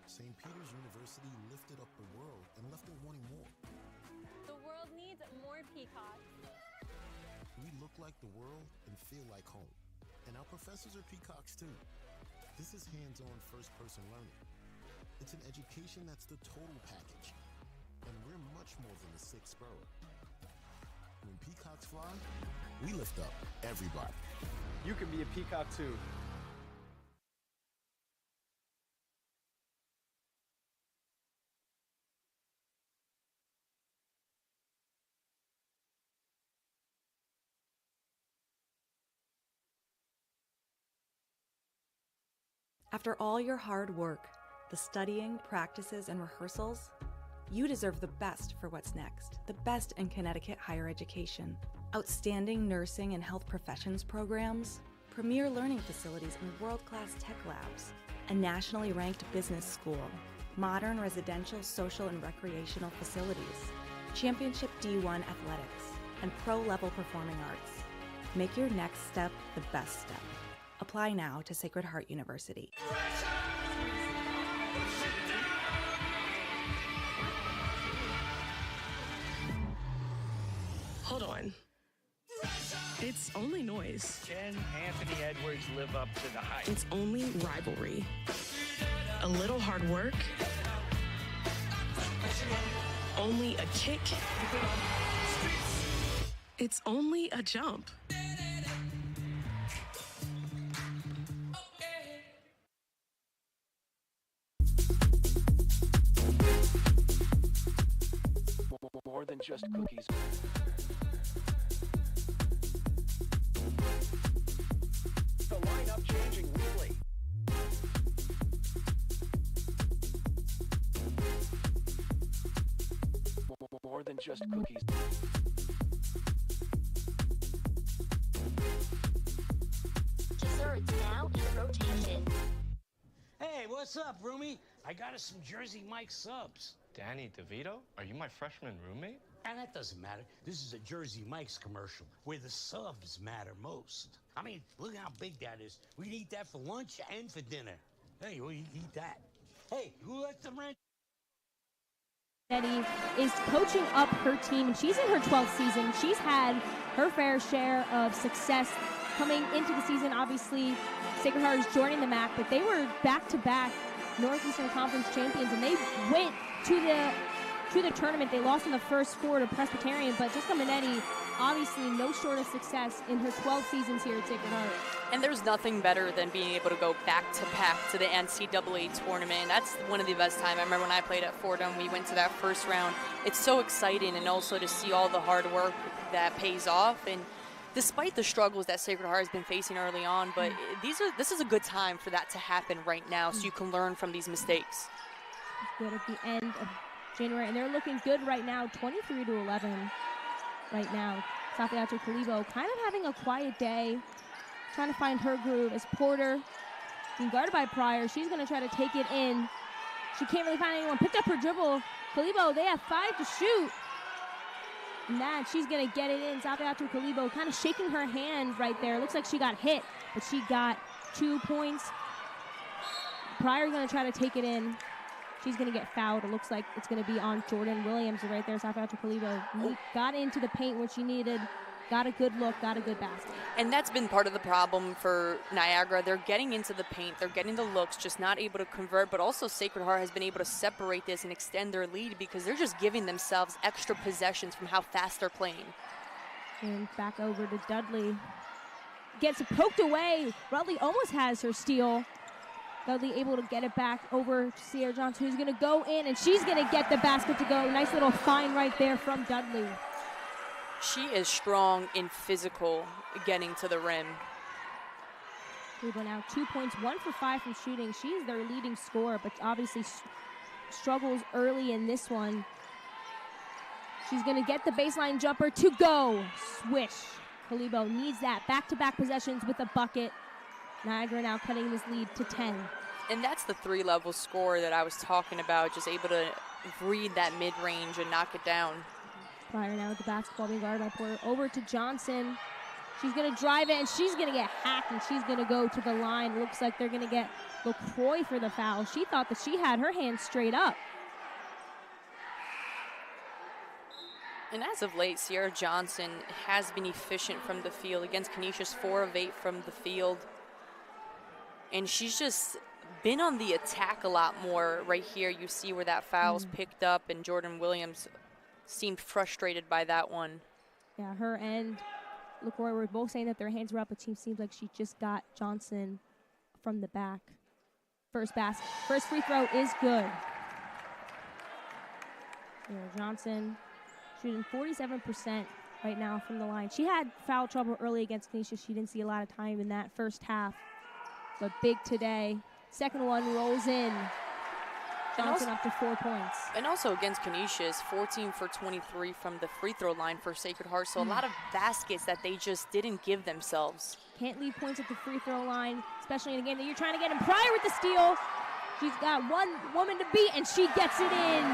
St. Peter's University lifted up the world and left it wanting more. The world needs more peacocks. We look like the world and feel like home. And our professors are peacocks too. This is hands-on first-person learning. It's an education that's the total package. And we're much more than the sixth sparrow. When peacocks fly, we lift up everybody. You can be a peacock too. After all your hard work, the studying, practices, and rehearsals, you deserve the best for what's next. The best in Connecticut higher education. Outstanding nursing and health professions programs, premier learning facilities and world-class tech labs, a nationally ranked business school, modern residential, social, and recreational facilities, championship D1 athletics, and pro-level performing arts. Make your next step the best step. Apply now to Sacred Heart University. Hold on. It's only noise. Can Anthony Edwards live up to the hype? It's only rivalry. A little hard work. Only a kick. It's only a jump. More than just cookies. The lineup changing weekly. More than just cookies. Desserts now in rotation. Hey, what's up, roomie? I got us some Jersey Mike subs. Danny DeVito? Are you my freshman roommate? And that doesn't matter. This is a Jersey Mike's commercial where the subs matter most. I mean, look how big that is. We'd eat that for lunch and for dinner. Hey, we'll eat that. Hey, who let them rent? Eddie is coaching up her team, and she's in her 12th season. She's had her fair share of success coming into the season. Obviously, Sacred Heart is joining the MAC, but they were back-to-back Northeastern Conference champions, and they went to the tournament. They lost in the first four to Presbyterian, but Jessica Minetti, obviously no short of success in her 12 seasons here at Sacred Heart. And there's nothing better than being able to go back-to-back to the NCAA tournament. That's one of the best times. I remember when I played at Fordham, we went to that first round. It's so exciting, and also to see all the hard work that pays off. And despite the struggles that Sacred Heart has been facing early on, but this is a good time for that to happen right now, so you can learn from these mistakes. Good at the end of January, and they're looking good right now, 23-11 right now. Safiato Kalibo kind of having a quiet day, trying to find her groove as Porter being guarded by Pryor. She's going to try to take it in. She can't really find anyone. Picked up her dribble. Kalibo, they have 5 to shoot. And that, she's going to get it in. Safiato Kalibo kind of shaking her hand right there. Looks like she got hit, but she got 2 points. Pryor going to try to take it in. She's going to get fouled. It looks like it's going to be on Jordan Williams right there. Safiato Kalibo got into the paint when she needed, got a good look, got a good basket. And that's been part of the problem for Niagara. They're getting into the paint, they're getting the looks, just not able to convert, but also Sacred Heart has been able to separate this and extend their lead because they're just giving themselves extra possessions from how fast they're playing. And back over to Dudley. Gets poked away. Rudley almost has her steal. Dudley able to get it back over to Sierra Johnson, who's going to go in, and she's going to get the basket to go. Nice little find right there from Dudley. She is strong and physical getting to the rim. Cleveland now 2 points, 1 for 5 from shooting. She's their leading scorer, but obviously struggles early in this one. She's going to get the baseline jumper to go. Swish. Kalibo needs that. Back-to-back possessions with a bucket. Niagara now cutting this lead to 10. And that's the three-level score that I was talking about, just able to read that mid-range and knock it down. Pryor now with the basketball being guarded by Porter. Over to Johnson. She's going to drive it, and she's going to get hacked, and she's going to go to the line. Looks like they're going to get LaCroix for the foul. She thought that she had her hands straight up. And as of late, Sierra Johnson has been efficient from the field. Against Canisius, 4 of 8 from the field. And she's just been on the attack a lot more. Right here, you see where that foul's picked up, and Jordan Williams seemed frustrated by that one. Yeah, her and LaCroix were both saying that their hands were up. It seems like she just got Johnson from the back. First free throw is good. Sierra Johnson shooting 47% right now from the line. She had foul trouble early against Canisius. She didn't see a lot of time in that first half. But big today. Second one rolls in. Johnson up to 4 points. And also against Canisius, 14 for 23 from the free throw line for Sacred Heart. So a lot of baskets that they just didn't give themselves. Can't leave points at the free throw line, especially in a game that you're trying to get in. Pryor with the steal. She's got one woman to beat, and she gets it in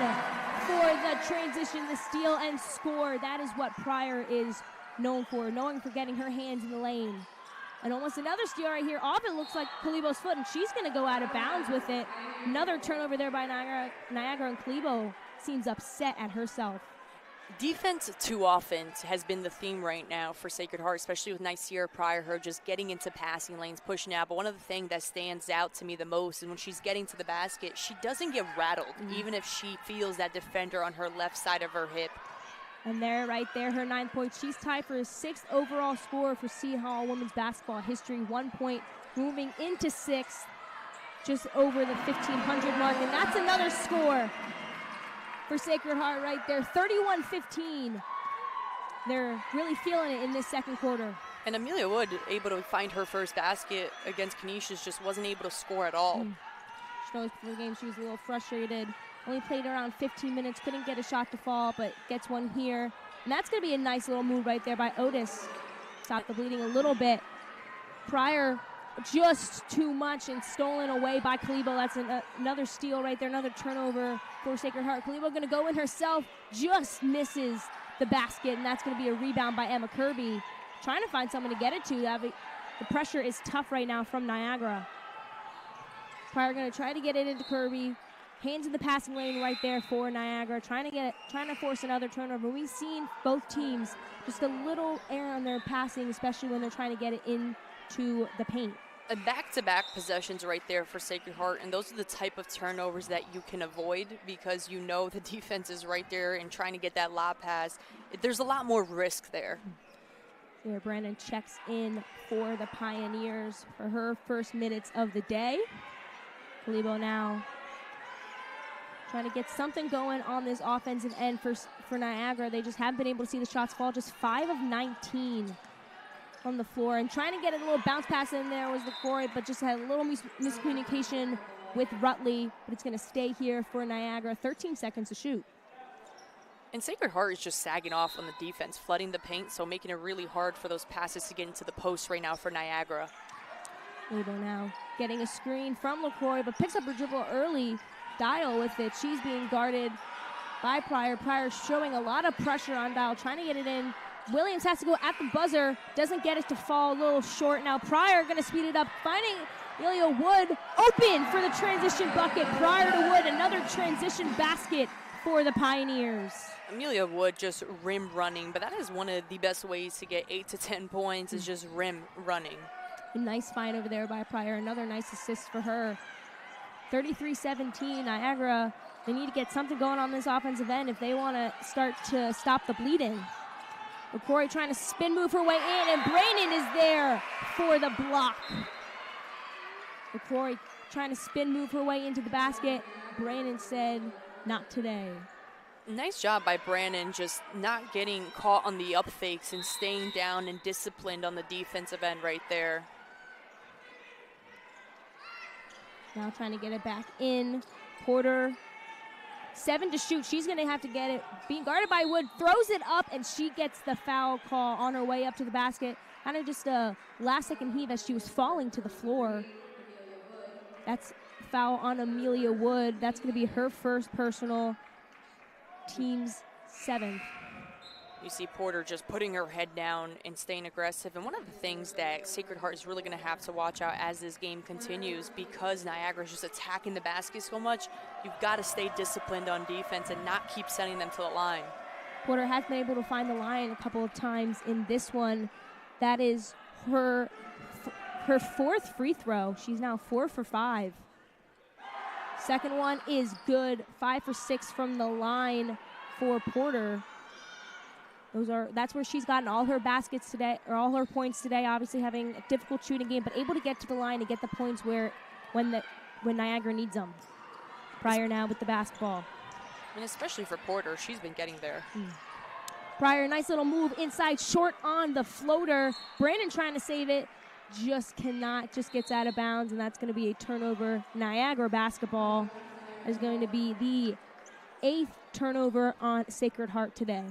for the transition, the steal, and score. That is what Pryor is known for, knowing for getting her hands in the lane. And almost another steal right here. Off it looks like Kalibo's foot, and she's going to go out of bounds with it. Another turnover there by Niagara, and Kalibo seems upset at herself. Defense to offense has been the theme right now for Sacred Heart, especially with Nicere Pryor, her just getting into passing lanes, pushing out. But one of the things that stands out to me the most is when she's getting to the basket, she doesn't get rattled, even if she feels that defender on her left side of her hip. And there, right there, her 9 points. She's tied for a 6th overall score for Seton Hall women's basketball history. 1 point, moving into 6th, just over the 1,500 mark. And that's another score for Sacred Heart right there, 31-15. They're really feeling it in this second quarter. And Amelia Wood, able to find her first basket against Canisius, just wasn't able to score at all. She knows before the game she was a little frustrated. Only played around 15 minutes, couldn't get a shot to fall, but gets one here. And that's going to be a nice little move right there by Otis. Stop the bleeding a little bit. Pryor just too much and stolen away by Kalibo. That's another steal right there, another turnover for Sacred Heart. Kalibo going to go in herself, just misses the basket, and that's going to be a rebound by Emma Kirby. Trying to find someone to get it to. The pressure is tough right now from Niagara. Pryor going to try to get it into Kirby. Hands in the passing lane right there for Niagara, trying to force another turnover. We've seen both teams just a little error on their passing, especially when they're trying to get it into the paint. And back-to-back possessions right there for Sacred Heart, and those are the type of turnovers that you can avoid because you know the defense is right there and trying to get that lob pass. There's a lot more risk there. There, Brandon checks in for the Pioneers for her first minutes of the day. Kalibo now trying to get something going on this offensive end for Niagara. They just haven't been able to see the shots fall. Just 5 of 19 from the floor. And trying to get a little bounce pass in there was LaCroix, but just had a little miscommunication with Rutley. But it's going to stay here for Niagara. 13 seconds to shoot. And Sacred Heart is just sagging off on the defense, flooding the paint, so making it really hard for those passes to get into the post right now for Niagara. Lebo now getting a screen from LaCroix, but picks up her dribble early. Dial with it. She's being guarded by Pryor. Pryor showing a lot of pressure on Dial, trying to get it in. Williams has to go at the buzzer. Doesn't get it to fall, a little short. Now Pryor going to speed it up, finding Ilya Wood open for the transition bucket. Pryor to Wood, another transition basket for the Pioneers. Amelia Wood just rim running, but that is one of the best ways to get 8 to 10 points is just rim running. A nice find over there by Pryor. Another nice assist for her. 33-17, Niagara, they need to get something going on this offensive end if they want to start to stop the bleeding. McCrory trying to spin move her way in, and Brandon is there for the block. McCrory trying to spin move her way into the basket. Brandon said, not today. Nice job by Brandon, just not getting caught on the up fakes and staying down and disciplined on the defensive end right there. Now trying to get it back in. Porter, 7 to shoot. She's going to have to get it. Being guarded by Wood, throws it up, and she gets the foul call on her way up to the basket. Kind of just a last-second heave as she was falling to the floor. That's foul on Amelia Wood. That's going to be her first personal, team's 7th. You see Porter just putting her head down and staying aggressive. And one of the things that Sacred Heart is really going to have to watch out as this game continues, because Niagara is just attacking the basket so much, you've got to stay disciplined on defense and not keep sending them to the line. Porter has been able to find the line a couple of times in this one. That is her 4th free throw. She's now 4 for 5. Second one is good. 5 for 6 from the line for Porter. That's where she's gotten all her baskets today, or all her points today. Obviously having a difficult shooting game, but able to get to the line and get the points when Niagara needs them. Pryor now with the basketball. And especially for Porter, she's been getting there. Pryor, nice little move inside, short on the floater. Brandon trying to save it, just cannot, just gets out of bounds, and that's going to be a turnover. Niagara basketball is going to be the 8th turnover on Sacred Heart today.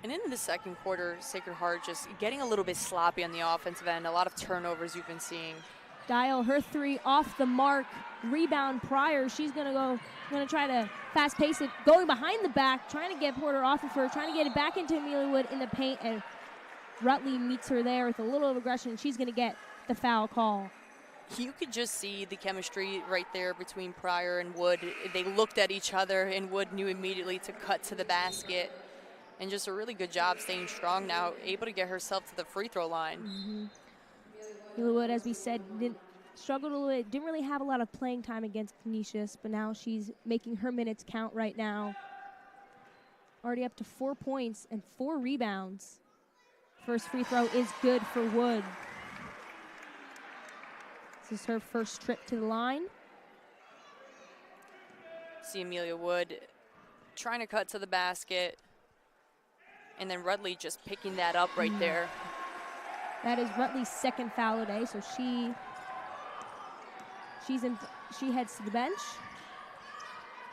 And in the second quarter, Sacred Heart just getting a little bit sloppy on the offensive end. A lot of turnovers you've been seeing. Dial, her 3 off the mark. Rebound Pryor. She's going to try to fast pace it. Going behind the back, trying to get Porter off of her, trying to get it back into Amelia Wood in the paint, and Rutley meets her there with a little of aggression. She's going to get the foul call. You could just see the chemistry right there between Pryor and Wood. They looked at each other, and Wood knew immediately to cut to the basket. And just a really good job staying strong now, able to get herself to the free throw line. Amelia Wood, as we said, struggled a little bit, didn't really have a lot of playing time against Canisius, but now she's making her minutes count right now. Already up to 4 points and 4 rebounds. First free throw is good for Wood. This is her first trip to the line. See Amelia Wood trying to cut to the basket. And then Rutley just picking that up right there. That is Rutley's 2nd foul today, so she heads to the bench.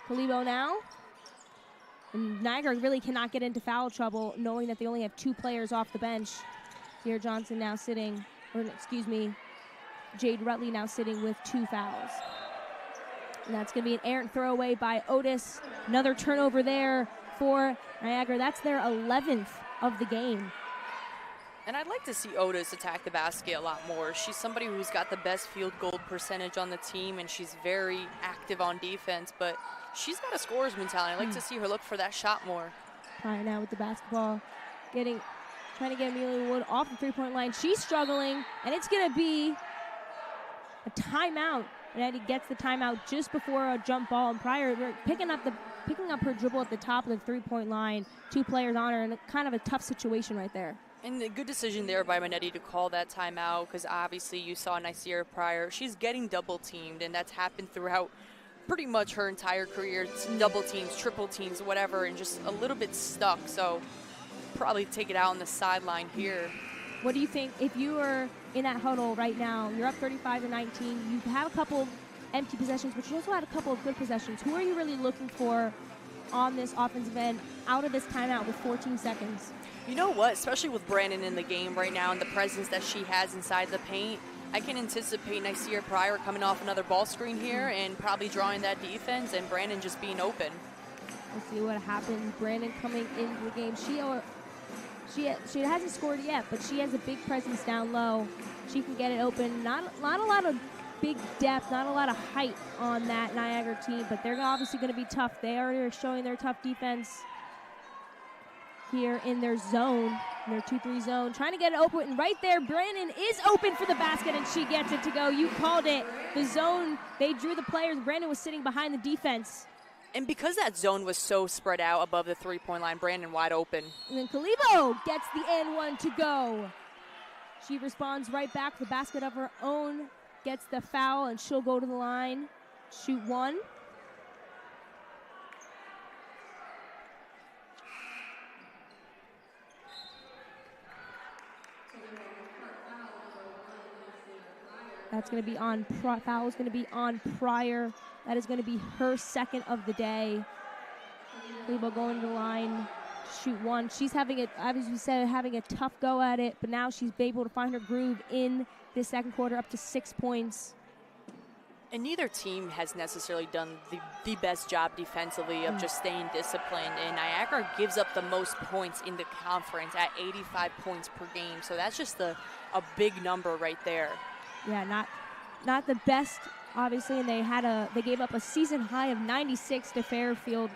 Kalibo now. And Niagara really cannot get into foul trouble, knowing that they only have 2 players off the bench. Sierra Johnson now sitting, Jade Rutley now sitting with 2 fouls. And that's going to be an errant throwaway by Otis. Another turnover there for Niagara. That's their 11th of the game. And I'd like to see Otis attack the basket a lot more. She's somebody who's got the best field goal percentage on the team, and she's very active on defense, but she's got a scorer's mentality. I'd like to see her look for that shot more. Pryor now with the basketball, trying to get Amelia Wood off the three-point line. She's struggling, and it's going to be a timeout. And Eddie gets the timeout just before a jump ball, and Pryor picking up her dribble at the top of the three-point line. 2 players on her, and kind of a tough situation right there. And a good decision there by Manetti to call that timeout, because obviously you saw Nicera Pryor. She's getting double-teamed, and that's happened throughout pretty much her entire career. It's double teams, triple teams, whatever, and just a little bit stuck. So probably take it out on the sideline here. What do you think if you were in that huddle right now? You're up 35-19. You've had a couple of empty possessions, but you also had a couple of good possessions. Who are you really looking for on this offensive end out of this timeout with 14 seconds? You know what? Especially with Brandon in the game right now and the presence that she has inside the paint, I can anticipate Nicera Pryor coming off another ball screen here and probably drawing that defense, and Brandon just being open. We'll see what happens. Brandon coming into the game. She hasn't scored yet, but she has a big presence down low. She can get it open. Not a lot of big depth, not a lot of height on that Niagara team, but they're obviously going to be tough. They are showing their tough defense here in their zone, in their 2-3 zone, trying to get it open, and right there, Brandon is open for the basket, and she gets it to go. You called it. The zone, they drew the players. Brandon was sitting behind the defense. And because that zone was so spread out above the three-point line, Brandon wide open. And then Kalibo gets the and one to go. She responds right back with a basket of her own, gets the foul, and she'll go to the line, shoot one. That's going to be on, foul is going to be on Pryor. That is going to be her second of the day. Kalibo going to the line, shoot one. She's having it, as we said, having a tough go at it, but now she's able to find her groove in this second quarter, up to 6 points. And neither team has necessarily done the best job defensively of just staying disciplined. And Niagara gives up the most points in the conference at 85 points per game. So that's just a big number right there. Yeah, not the best, obviously, and they gave up a season high of 96 to Fairfield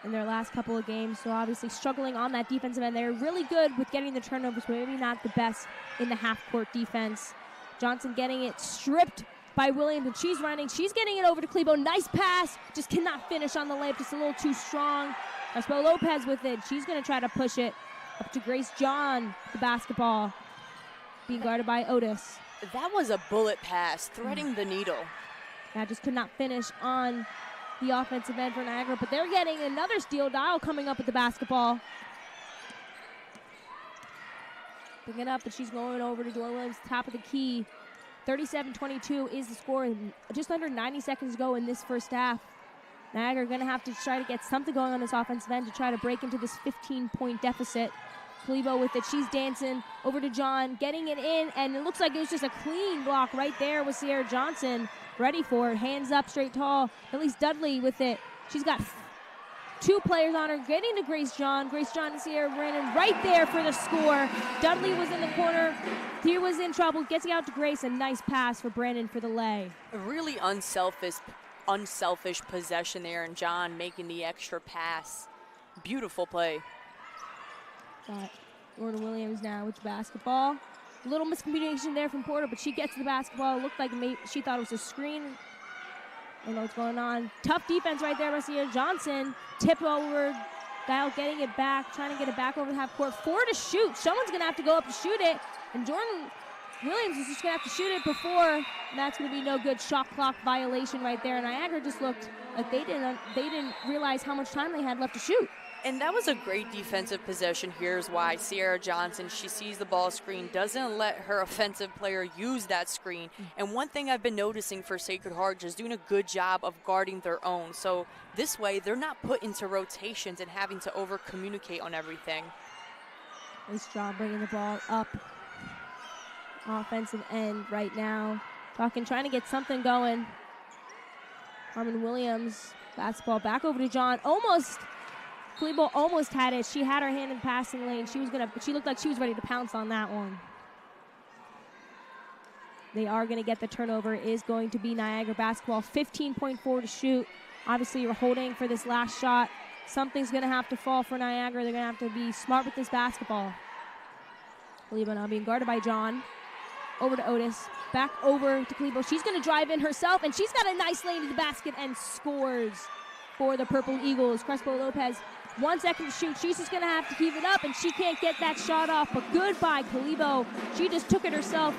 in their last couple of games. So obviously struggling on that defensive end. They're really good with getting the turnovers, but maybe not the best in the half-court defense. Johnson getting it stripped by Williams, and she's running. She's getting it over to Kalibo. Nice pass, just cannot finish on the layup, just a little too strong. Crespo Lopez with it. She's going to try to push it up to Grace John, the basketball, being guarded by Otis. That was a bullet pass, threading the needle. That just could not finish on the offensive end for Niagara, but they're getting another steal. Dial coming up with the basketball. Picking it up, but she's going over to Jordan Williams, top of the key. 37-22 is the score. Just under 90 seconds to go in this first half. Niagara going to have to try to get something going on this offensive end to try to break into this 15-point deficit. Kalibo with it. She's dancing over to John, getting it in, and it looks like it was just a clean block right there with Sierra Johnson ready for it. Hands up, straight tall. Elise Dudley with it. She's got 2 players on her, getting to Grace John. Grace John and Sierra Brandon right there for the score. Dudley was in the corner. He was in trouble. Gets it out to Grace. A nice pass for Brandon for the lay. A really unselfish possession there, and John making the extra pass. Beautiful play. Got Jordan Williams now with the basketball. A little miscommunication there from Porter, but she gets the basketball. It looked like she thought it was a screen. I don't know what's going on. Tough defense right there by Sierra Johnson. Tip over. Dial getting it back, trying to get it back over the half court. 4 to shoot. Someone's going to have to go up to shoot it. And Jordan Williams is just going to have to shoot it before. And that's going to be no good. Shot clock violation right there. And Niagara just looked like they didn't realize how much time they had left to shoot. And that was a great defensive possession. Here's why. Sierra Johnson, she sees the ball screen, doesn't let her offensive player use that screen. And one thing I've been noticing for Sacred Heart is doing a good job of guarding their own. So this way, they're not put into rotations and having to over-communicate on everything. Nice job bringing the ball up. Offensive end right now. Trying to get something going. Harmon Williams, basketball back over to John. Kalibo almost had it. She had her hand in the passing lane. She looked like she was ready to pounce on that one. They are going to get the turnover. It is going to be Niagara basketball. 15.4 to shoot. Obviously, you're holding for this last shot. Something's going to have to fall for Niagara. They're going to have to be smart with this basketball. Kalibo now being guarded by John. Over to Otis. Back over to Kalibo. She's going to drive in herself, and she's got a nice lane to the basket and scores for the Purple Eagles. Crespo Lopez, 1 second to shoot. She's just going to have to keep it up, and she can't get that shot off. But goodbye, Kalibo. She just took it herself.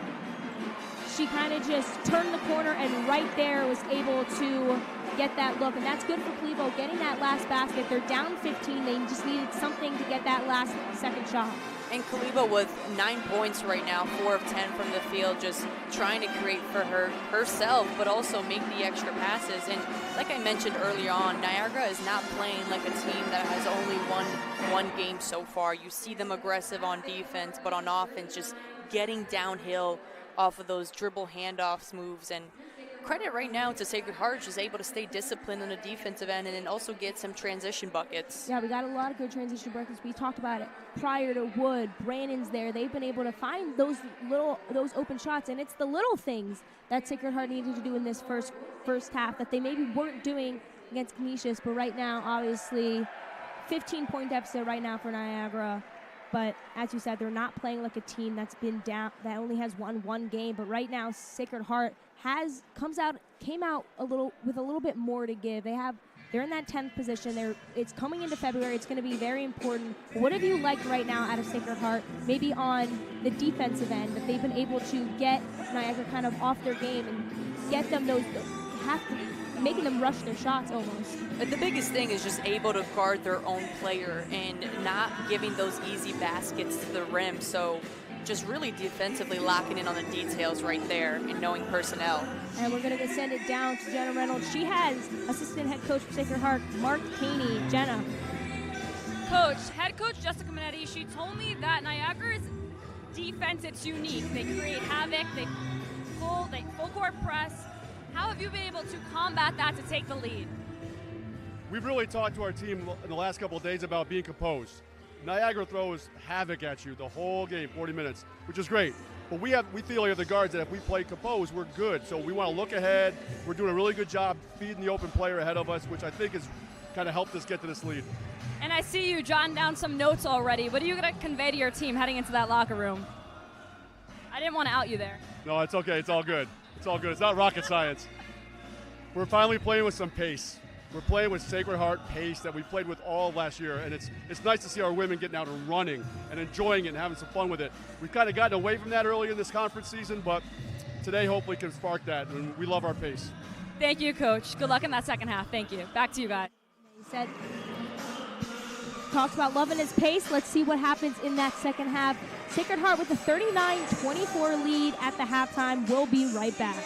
She kind of just turned the corner and right there was able to get that look. And that's good for Kalibo, getting that last basket. They're down 15. They just needed something to get that last second shot. And Kalibo with 9 points right now, 4 of 10 from the field, just trying to create for herself, but also make the extra passes. And like I mentioned earlier on, Niagara is not playing like a team that has only won one game so far. You see them aggressive on defense, but on offense, just getting downhill off of those dribble handoffs moves. And credit right now to Sacred Heart, just able to stay disciplined on the defensive end and then also get some transition buckets. Yeah, we got a lot of good transition buckets. We talked about it prior to Wood. Brandon's there. They've been able to find those open shots, and it's the little things that Sacred Heart needed to do in this first half that they maybe weren't doing against Canisius. But right now, obviously, 15-point deficit right now for Niagara. But as you said, they're not playing like a team that's been down, that only has won one game. But right now, Sacred Heart came out with a little bit more to give. They have They're in that 10th position. It's coming into February. It's going to be very important. What have you liked right now out of Sacred Heart, maybe on the defensive end, that they've been able to get Niagara kind of off their game and get them making them rush their shots almost? But the biggest thing is just able to guard their own player and not giving those easy baskets to the rim. So just really defensively locking in on the details right there and knowing personnel. And we're going to send it down to Jenna Reynolds. She has assistant head coach for Sacred Heart, Mark Caney. Jenna. Coach, head coach Jessica Minetti, she told me that Niagara's defense, it's unique. They create havoc, they full court press. How have you been able to combat that to take the lead? We've really talked to our team in the last couple of days about being composed. Niagara throws havoc at you the whole game, 40 minutes, which is great. But we feel like the guards that if we play composed, we're good. So we want to look ahead. We're doing a really good job feeding the open player ahead of us, which I think has kind of helped us get to this lead. And I see you jotting down some notes already. What are you going to convey to your team heading into that locker room? I didn't want to out you there. No, it's okay. It's all good. It's all good. It's not rocket science. We're finally playing with some pace. We're playing with Sacred Heart pace that we played with all last year, and it's nice to see our women getting out and running and enjoying it and having some fun with it. We've kind of gotten away from that early in this conference season, but today hopefully can spark that, and we love our pace. Thank you, Coach. Good luck in that second half. Thank you. Back to you guys. He talks about loving his pace. Let's see what happens in that second half. Sacred Heart with a 39-24 lead at the halftime. We'll be right back.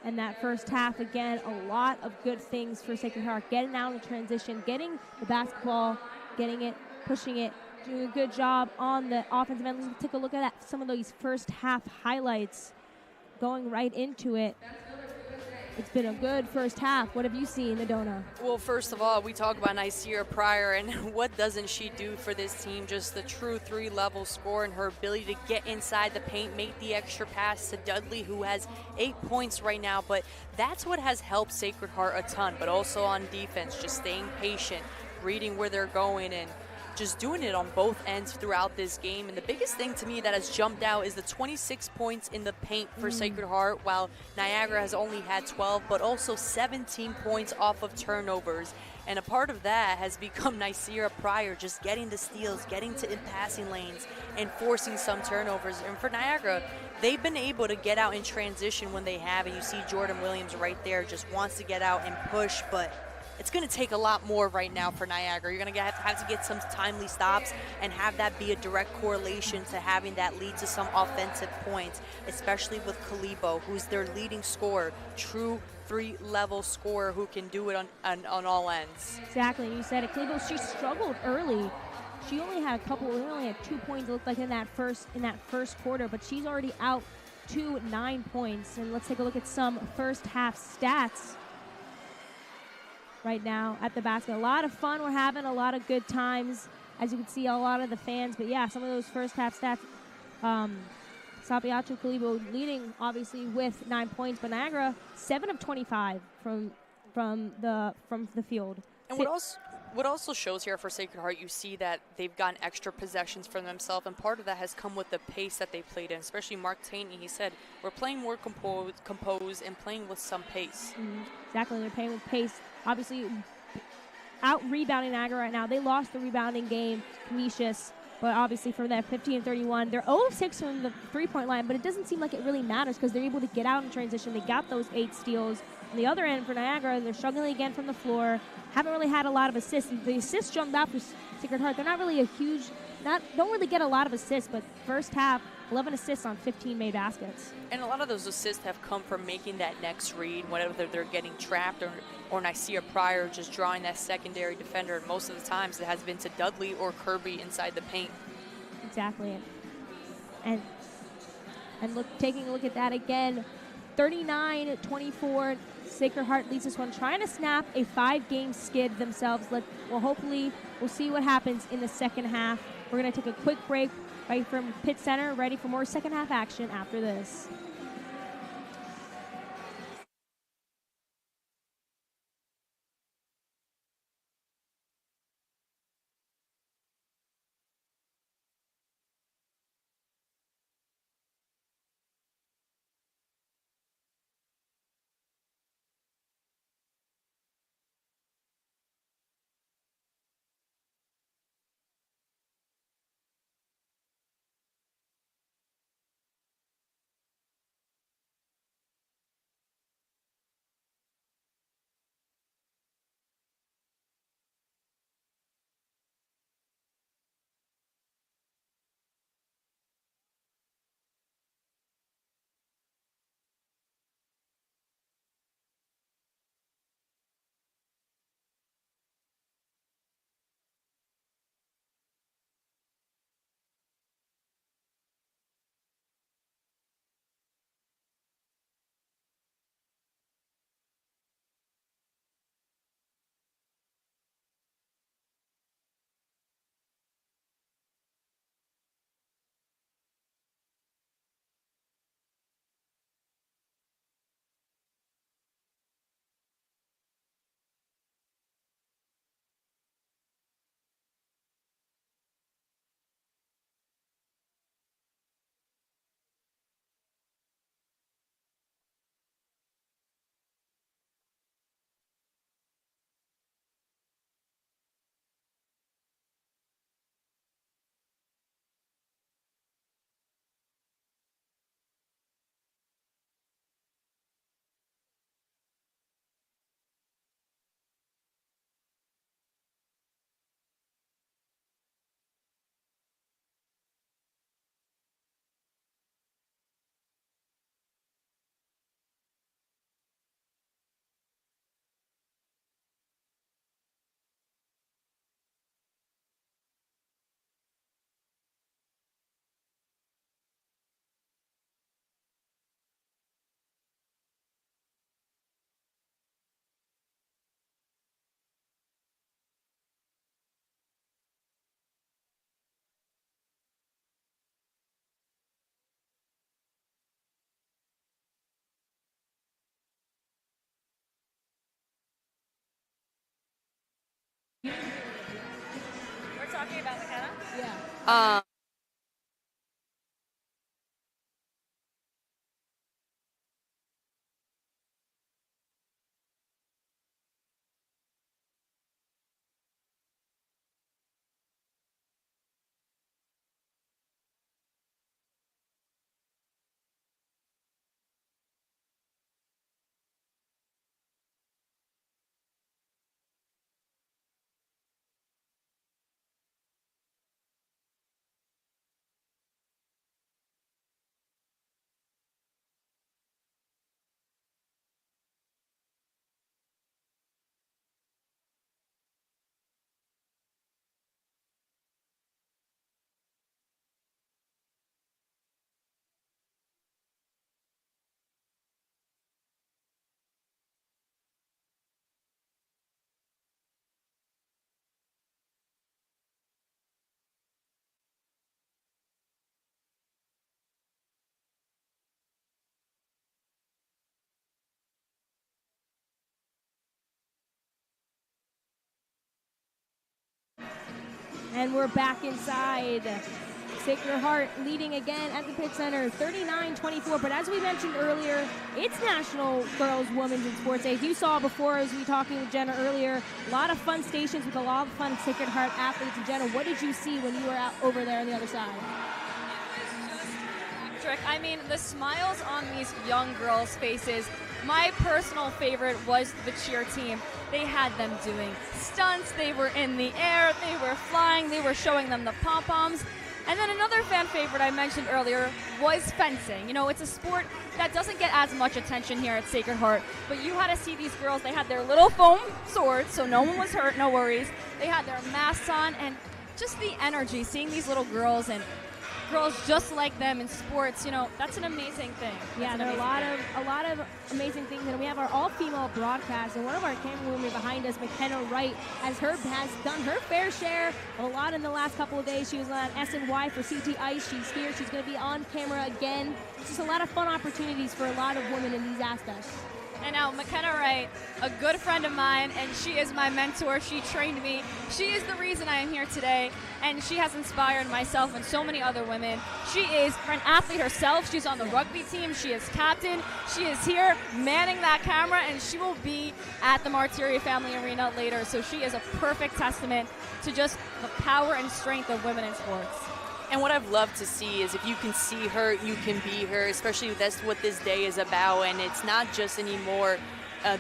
And that first half, again, a lot of good things for Sacred Heart. Getting out in transition, getting the basketball, getting it, pushing it, doing a good job on the offensive end. Let's take a look at some of those first half highlights going right into it. It's been a good first half. What have you seen, Adona? Well, first of all, we talk about Nicira Pryor, and what doesn't she do for this team? Just the true three-level score and her ability to get inside the paint, make the extra pass to Dudley, who has 8 points right now. But that's what has helped Sacred Heart a ton, but also on defense, just staying patient, reading where they're going, and just doing it on both ends throughout this game. And the biggest thing to me that has jumped out is the 26 points in the paint for Sacred Heart, while Niagara has only had 12, but also 17 points off of turnovers. And a part of that has become Nicira Pryor just getting the steals, getting to in passing lanes, and forcing some turnovers. And for Niagara, they've been able to get out in transition when they have, and you see Jordan Williams right there just wants to get out and push, but it's going to take a lot more right now for Niagara. You're going to have to get some timely stops and have that be a direct correlation to having that lead to some offensive points, especially with Kalibo, who's their leading scorer, true three-level scorer who can do it on all ends. Exactly, you said it. Kalibo, she struggled early. She only had 2 points, it looked like, in that first quarter, but she's already out to 9 points. And let's take a look at some first half stats right now at the basket. A lot of fun we're having, a lot of good times, as you can see, a lot of the fans. But yeah, some of those first half stats, Sabiacho Kalibo leading obviously with 9 points, but Niagara 7 of 25 from the field. And what also shows here for Sacred Heart, you see that they've gotten extra possessions for themselves, and part of that has come with the pace that they played in, especially Mark Taney. He said, we're playing more composed and playing with some pace. Exactly, they're playing with pace. Obviously, out-rebounding Niagara right now. They lost the rebounding game, Canisius, but obviously for that 15-31, they're 0-6 from the three-point line, but it doesn't seem like it really matters because they're able to get out in transition. They got those 8 steals. On the other end for Niagara, they're struggling again from the floor. Haven't really had a lot of assists. The assists jumped out for Sacred Heart. They're not really don't really get a lot of assists, but first half, 11 assists on 15 made baskets. And a lot of those assists have come from making that next read, whether they're getting trapped or Nicira Pryor just drawing that secondary defender. And most of the times it has been to Dudley or Kirby inside the paint. Exactly. And taking a look at that again, 39-24, Sacred Heart leads this one, trying to snap a 5-game skid themselves. Hopefully we'll see what happens in the second half. We're going to take a quick break right from Pitt Center, ready for more second half action after this. talking about McKenna? Yeah. And we're back inside. Sacred Heart leading again at the Pitt Center, 39-24. But as we mentioned earlier, it's National Girls Women's in Sports Day. As you saw before, as we were talking with Jenna earlier, a lot of fun stations with a lot of fun Sacred Heart athletes. And Jenna, what did you see when you were out over there on the other side? I mean, the smiles on these young girls' faces. My personal favorite was the cheer team. They had them doing stunts. They were in the air. They were flying. They were showing them the pom-poms. And then another fan favorite I mentioned earlier was fencing. You know, it's a sport that doesn't get as much attention here at Sacred Heart, but you had to see these girls. They had their little foam swords, so no one was hurt, no worries. They had their masks on, and just the energy, seeing these little girls and girls just like them in sports, you know, that's an amazing thing. Yeah, there are a lot of amazing things, and we have our all-female broadcast, and one of our camerawomen behind us, McKenna Wright, has done her fair share of a lot in the last couple of days. She was on SNY for CT Ice. She's here. She's going to be on camera again. It's just a lot of fun opportunities for a lot of women in these aspects. And now McKenna Wright, a good friend of mine, and she is my mentor. She trained me. She is the reason I am here today, and she has inspired myself and so many other women. She is an athlete herself. She's on the rugby team. She is captain. She is here manning that camera, and she will be at the Martyria Family Arena later. So she is a perfect testament to just the power and strength of women in sports. And what I've loved to see is if you can see her, you can be her, especially that's what this day is about. And it's not just anymore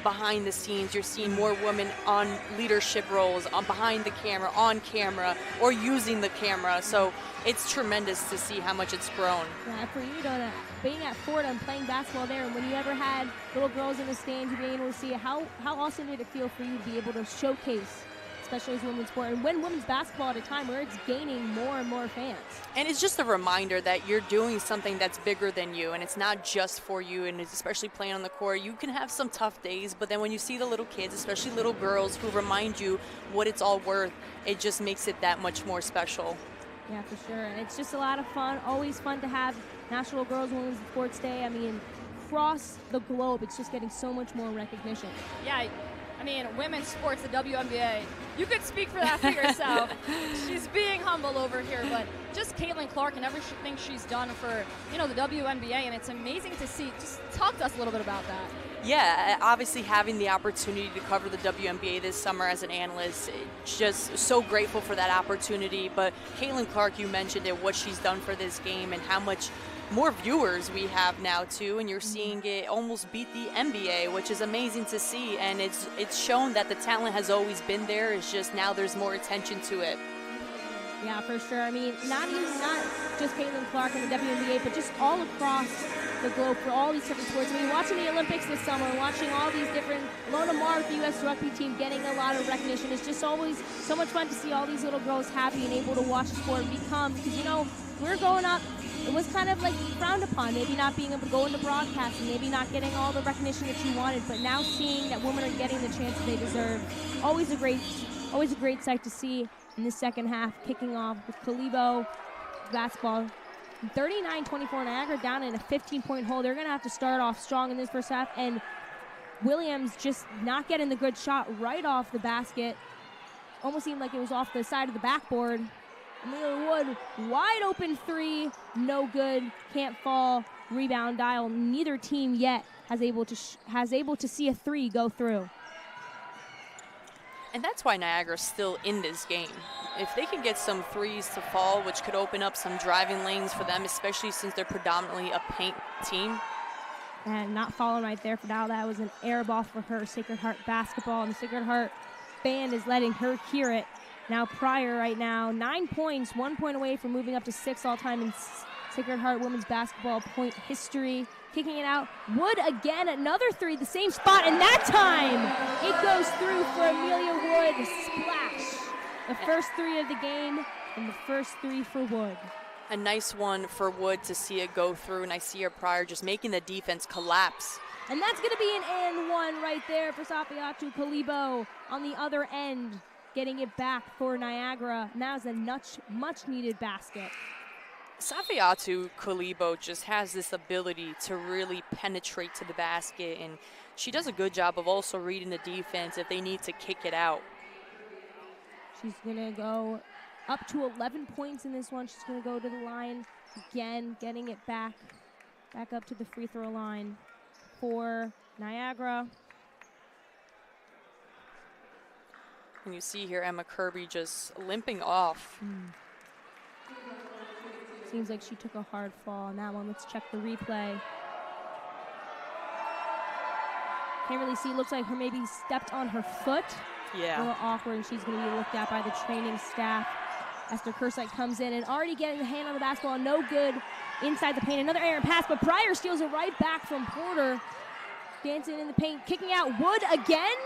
behind the scenes. You're seeing more women on leadership roles, behind the camera, on camera, or using the camera. So it's tremendous to see how much it's grown. Yeah, for you, Donna, being at Fordham, playing basketball there, and when you ever had little girls in the stands, you being able to see it, how awesome did it feel for you to be able to showcase, especially as women's sport, and win women's basketball at a time where it's gaining more and more fans. And it's just a reminder that you're doing something that's bigger than you, and it's not just for you, and it's especially playing on the court. You can have some tough days, but then when you see the little kids, especially little girls, who remind you what it's all worth, it just makes it that much more special. Yeah, for sure. And it's just a lot of fun. Always fun to have National Girls Women's Sports Day. I mean, across the globe, it's just getting so much more recognition. Yeah, I mean, women's sports, the WNBA, you could speak for that for yourself. She's being humble over here, but just Caitlin Clark and everything she's done for, you know, the WNBA, and it's amazing to see. Just talk to us a little bit about that. Yeah, obviously having the opportunity to cover the WNBA this summer as an analyst, just so grateful for that opportunity. But Caitlin Clark, you mentioned it, what she's done for this game and how much more viewers we have now too, and you're seeing it almost beat the NBA, which is amazing to see. And it's shown that the talent has always been there. It's just now there's more attention to it. Yeah, for sure. I mean, not just Caitlin Clark in the WNBA, but just all across the globe for all these different sports. I mean, watching the Olympics this summer, watching all these different, Lona Mar with the U.S. rugby team getting a lot of recognition. It's just always so much fun to see all these little girls happy and able to watch the sport become, because, you know, we're growing up, it was kind of like frowned upon, maybe not being able to go into broadcasting, maybe not getting all the recognition that you wanted, but now seeing that women are getting the chance that they deserve, always a great sight to see in the second half, kicking off with Kalibo basketball. 39-24, Niagara down in a 15-point hole. They're going to have to start off strong in this first half, and Williams just not getting the good shot right off the basket. almost seemed like it was off the side of the backboard. Amelia Wood, wide open three, no good, can't fall. Rebound Dial. Neither team yet has able to see a three go through. And that's why Niagara's still in this game. If they can get some threes to fall, which could open up some driving lanes for them, especially since they're predominantly a paint team. And not falling right there for Dial. That was an air ball for her. Sacred Heart basketball, and the Sacred Heart band is letting her hear it. Now Pryor right now, 9 points, 1 point away from moving up to 6 all-time in Sacred Heart women's basketball point history. Kicking it out. Wood again, another three, the same spot, and that time it goes through for Amelia Wood. Splash. The first three of the game and the first three for Wood. A nice one for Wood to see it go through, and I see her Pryor just making the defense collapse. And that's going to be an and one right there for Safiatu Kalibo on the other end, getting it back for Niagara. Now is a much needed basket. Safiatu Kalibo just has this ability to really penetrate to the basket, and she does a good job of also reading the defense if they need to kick it out. She's going to go up to 11 points in this one. She's going to go to the line again, getting it back up to the free throw line for Niagara. And you see here Emma Kirby just limping off. Seems like she took a hard fall on that one. Let's check the replay. Can't really see. Looks like her maybe stepped on her foot. Yeah. A little awkward, and she's going to be looked at by the training staff. Esther Kersite comes in and already getting a hand on the basketball. No good inside the paint. Another errant pass, but Pryor steals it right back from Porter. Dancing in the paint, kicking out. Wood again.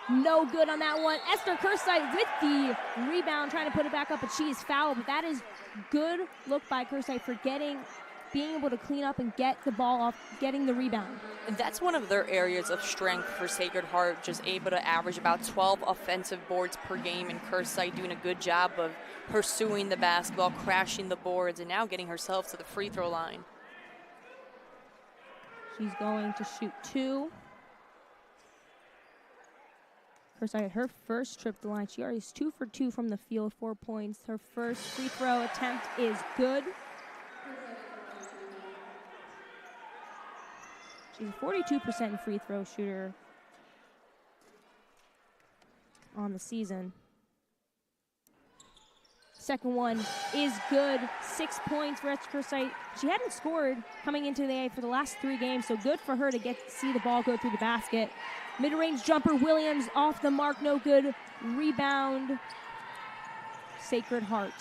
No good on that one. Esther Kersite with the rebound, trying to put it back up, but she is fouled. But that is good look by Kersite for being able to clean up and get the ball off, getting the rebound. And that's one of their areas of strength for Sacred Heart, just able to average about 12 offensive boards per game, and Kersite doing a good job of pursuing the basketball, crashing the boards, and now getting herself to the free throw line. She's going to shoot two. Kersite, her first trip to the line, she already is 2 for 2 from the field, 4 points. Her first free throw attempt is good. She's a 42% free throw shooter on the season. Second one is good. 6 points for Esther Kersite. She hadn't scored coming into the for the last 3 games, so good for her to see the ball go through the basket. Mid-range jumper, Williams off the mark, no good. Rebound, Sacred Heart.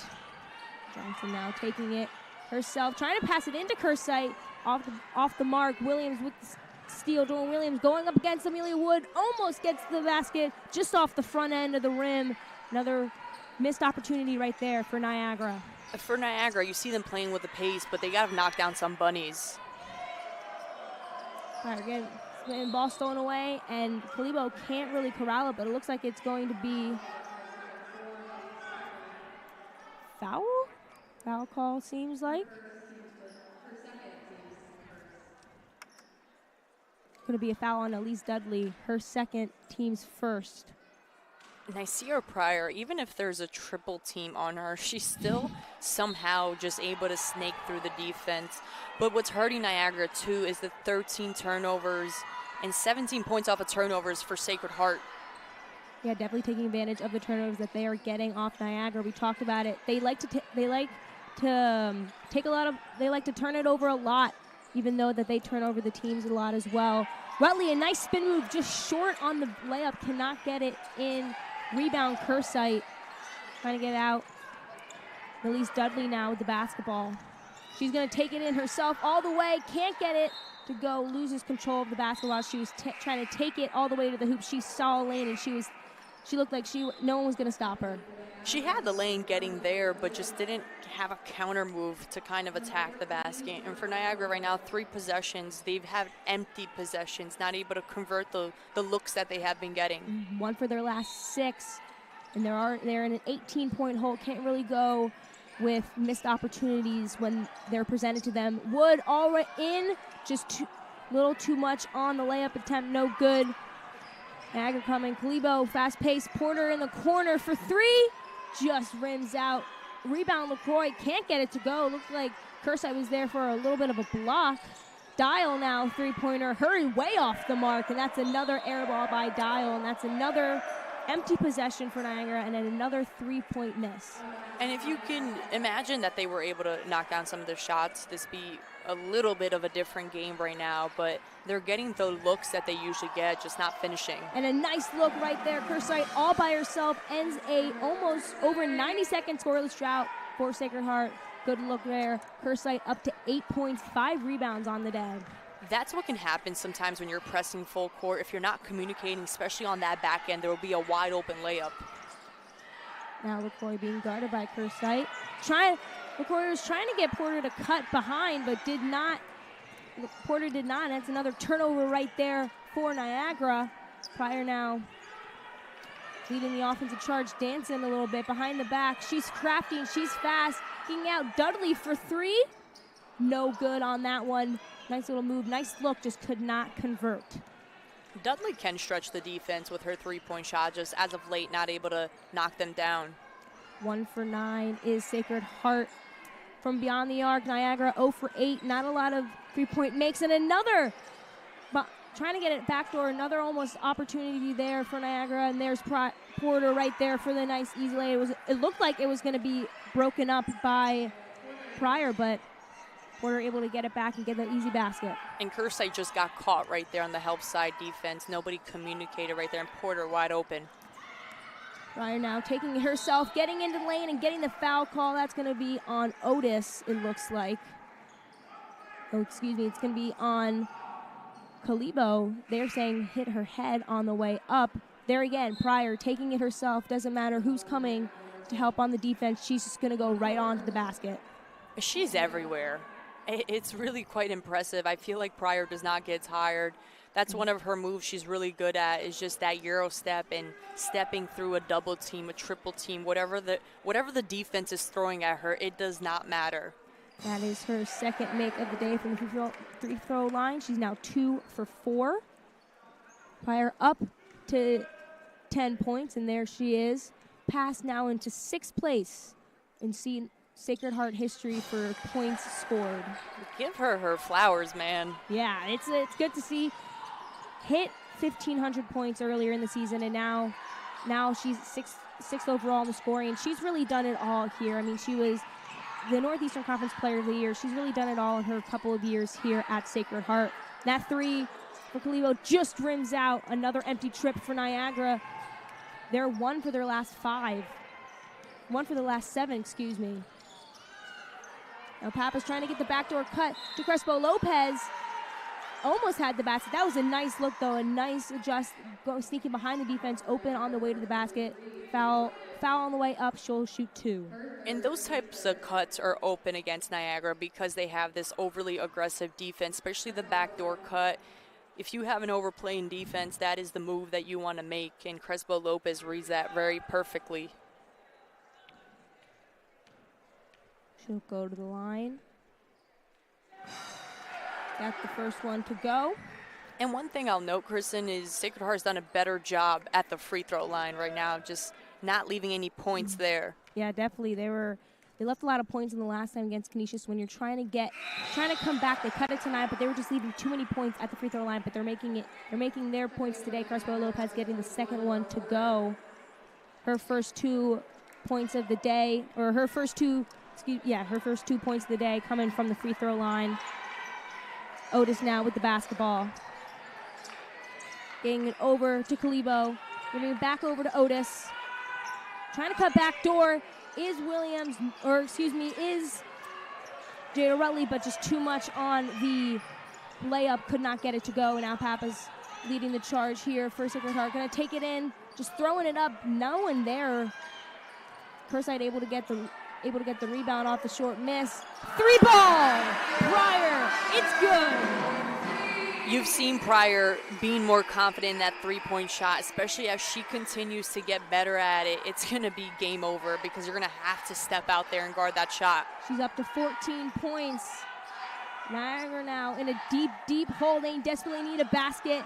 Johnson now taking it herself, trying to pass it into Kersite. Off the mark, Williams with the steal. Jordan Williams going up against Amelia Wood, almost gets the basket, just off the front end of the rim. Another missed opportunity right there for Niagara. For Niagara, you see them playing with the pace, but they got to knock down some bunnies. All right, again, ball stolen away, and Kalibo can't really corral it, but it looks like it's going to be foul? Foul call, seems like. Going to be a foul on Elise Dudley, her second, team's first. And I see her Pryor, even if there's a triple team on her, she's still somehow just able to snake through the defense. But what's hurting Niagara too is the 13 turnovers and 17 points off of turnovers for Sacred Heart. Yeah, definitely taking advantage of the turnovers that they are getting off Niagara. We talked about it. They like to turn it over a lot, even though that they turn over the teams a lot as well. Rutley, a nice spin move, just short on the layup, cannot get it in. Rebound, Kersite, trying to get out. Elise Dudley now with the basketball. She's going to take it in herself all the way, can't get it to go, loses control of the basketball. She was trying to take it all the way to the hoop. She saw a lane, and she looked like no one was going to stop her. She had the lane getting there, but just didn't have a counter move to kind of attack the basket. And for Niagara right now, 3 possessions. They've had empty possessions, not able to convert the looks that they have been getting. 1 for their last 6, and they're in an 18-point hole. Can't really go with missed opportunities when they're presented to them. Wood all right in, just little too much on the layup attempt, no good. Niagara coming. Kalibo, fast-paced. Porter in the corner for three. Just rims out. Rebound, LaCroix can't get it to go. Looks like Kersite was there for a little bit of a block. Dial now, three-pointer. Hurry way off the mark, and that's another air ball by Dial, and that's another empty possession for Niagara, and then another three-point miss. And if you can imagine that they were able to knock down some of their shots, this be a little bit of a different game right now, but they're getting the looks that they usually get, just not finishing. And a nice look right there. Kersite all by herself ends a almost over 90-second scoreless drought for Sacred Heart. Good look there. Kersite up to 8 points, 5 rebounds on the day. That's what can happen sometimes when you're pressing full court. If you're not communicating, especially on that back end, there will be a wide open layup. Now LaCroix being guarded by Kersite. LaCroix was trying to get Porter to cut behind, but did not. Porter did not. That's another turnover right there for Niagara. Pryor now leading the offensive charge, dancing a little bit behind the back. She's crafty and she's fast. Kicking out Dudley for three. No good on that one. Nice little move, nice look, just could not convert. Dudley can stretch the defense with her three-point shot, just as of late not able to knock them down. 1 for 9 is Sacred Heart. From beyond the arc, Niagara 0 for 8. Not a lot of three-point makes, and another, but trying to get it backdoor, another almost opportunity there for Niagara, and there's Porter right there for the nice easy lay. It looked like it was going to be broken up by Pryor, but Porter able to get it back and get the easy basket. And Kersite just got caught right there on the help side defense. Nobody communicated right there, and Porter wide open. Pryor now taking it herself, getting into the lane and getting the foul call. That's going to be on Otis, it looks like. Oh, excuse me, it's going to be on Kalibo. They're saying hit her head on the way up. There again, Pryor taking it herself. Doesn't matter who's coming to help on the defense. She's just going to go right onto the basket. She's everywhere. It's really quite impressive. I feel like Pryor does not get tired. That's one of her moves she's really good at, is just that Euro step and stepping through a double team, a triple team, whatever the defense is throwing at her, it does not matter. That is her second make of the day from the free throw line. She's now 2 for 4. Pryor up to 10 points, and there she is. Passed now into 6th place in Sacred Heart history for points scored. Give her flowers, man. Yeah, it's good to see. Hit 1,500 points earlier in the season, and now she's sixth overall in the scoring. And she's really done it all here. I mean, she was the Northeastern Conference Player of the Year. She's really done it all in her couple of years here at Sacred Heart. That three for Kalibo just rims out. Another empty trip for Niagara. They're 1 for their last 5. 1 for the last 7, excuse me. Now Pappas trying to get the backdoor cut to Crespo Lopez. Almost had the basket. That was a nice look, though. A nice adjust, sneaking behind the defense, open on the way to the basket. Foul on the way up. She'll shoot 2. And those types of cuts are open against Niagara because they have this overly aggressive defense, especially the backdoor cut. If you have an overplaying defense, that is the move that you want to make, and Crespo Lopez reads that very perfectly. She'll go to the line. Got the first one to go. And one thing I'll note, Kristen, is Sacred Heart's done a better job at the free throw line right now, just not leaving any points there. Yeah, definitely. They left a lot of points in the last time against Canisius. When you're trying to come back, they cut it tonight, but they were just leaving too many points at the free throw line. But they're making their points today. Crespo Lopez getting the second one to go. Her first 2 points of the day, or her first 2 points of the day coming from the free throw line. Otis now with the basketball. Getting it over to Kalibo. Giving it back over to Otis. Trying to cut back door is Jada Rutley, but just too much on the layup. Could not get it to go. And now Pappas leading the charge here for Sacred Heart. Going to take it in. Just throwing it up. No one there. Kersite able to get the rebound off the short miss. 3-ball! Pryor, it's good! You've seen Pryor being more confident in that three-point shot, especially as she continues to get better at it. It's going to be game over because you're going to have to step out there and guard that shot. She's up to 14 points. Niagara now in a deep, deep hole. They desperately need a basket.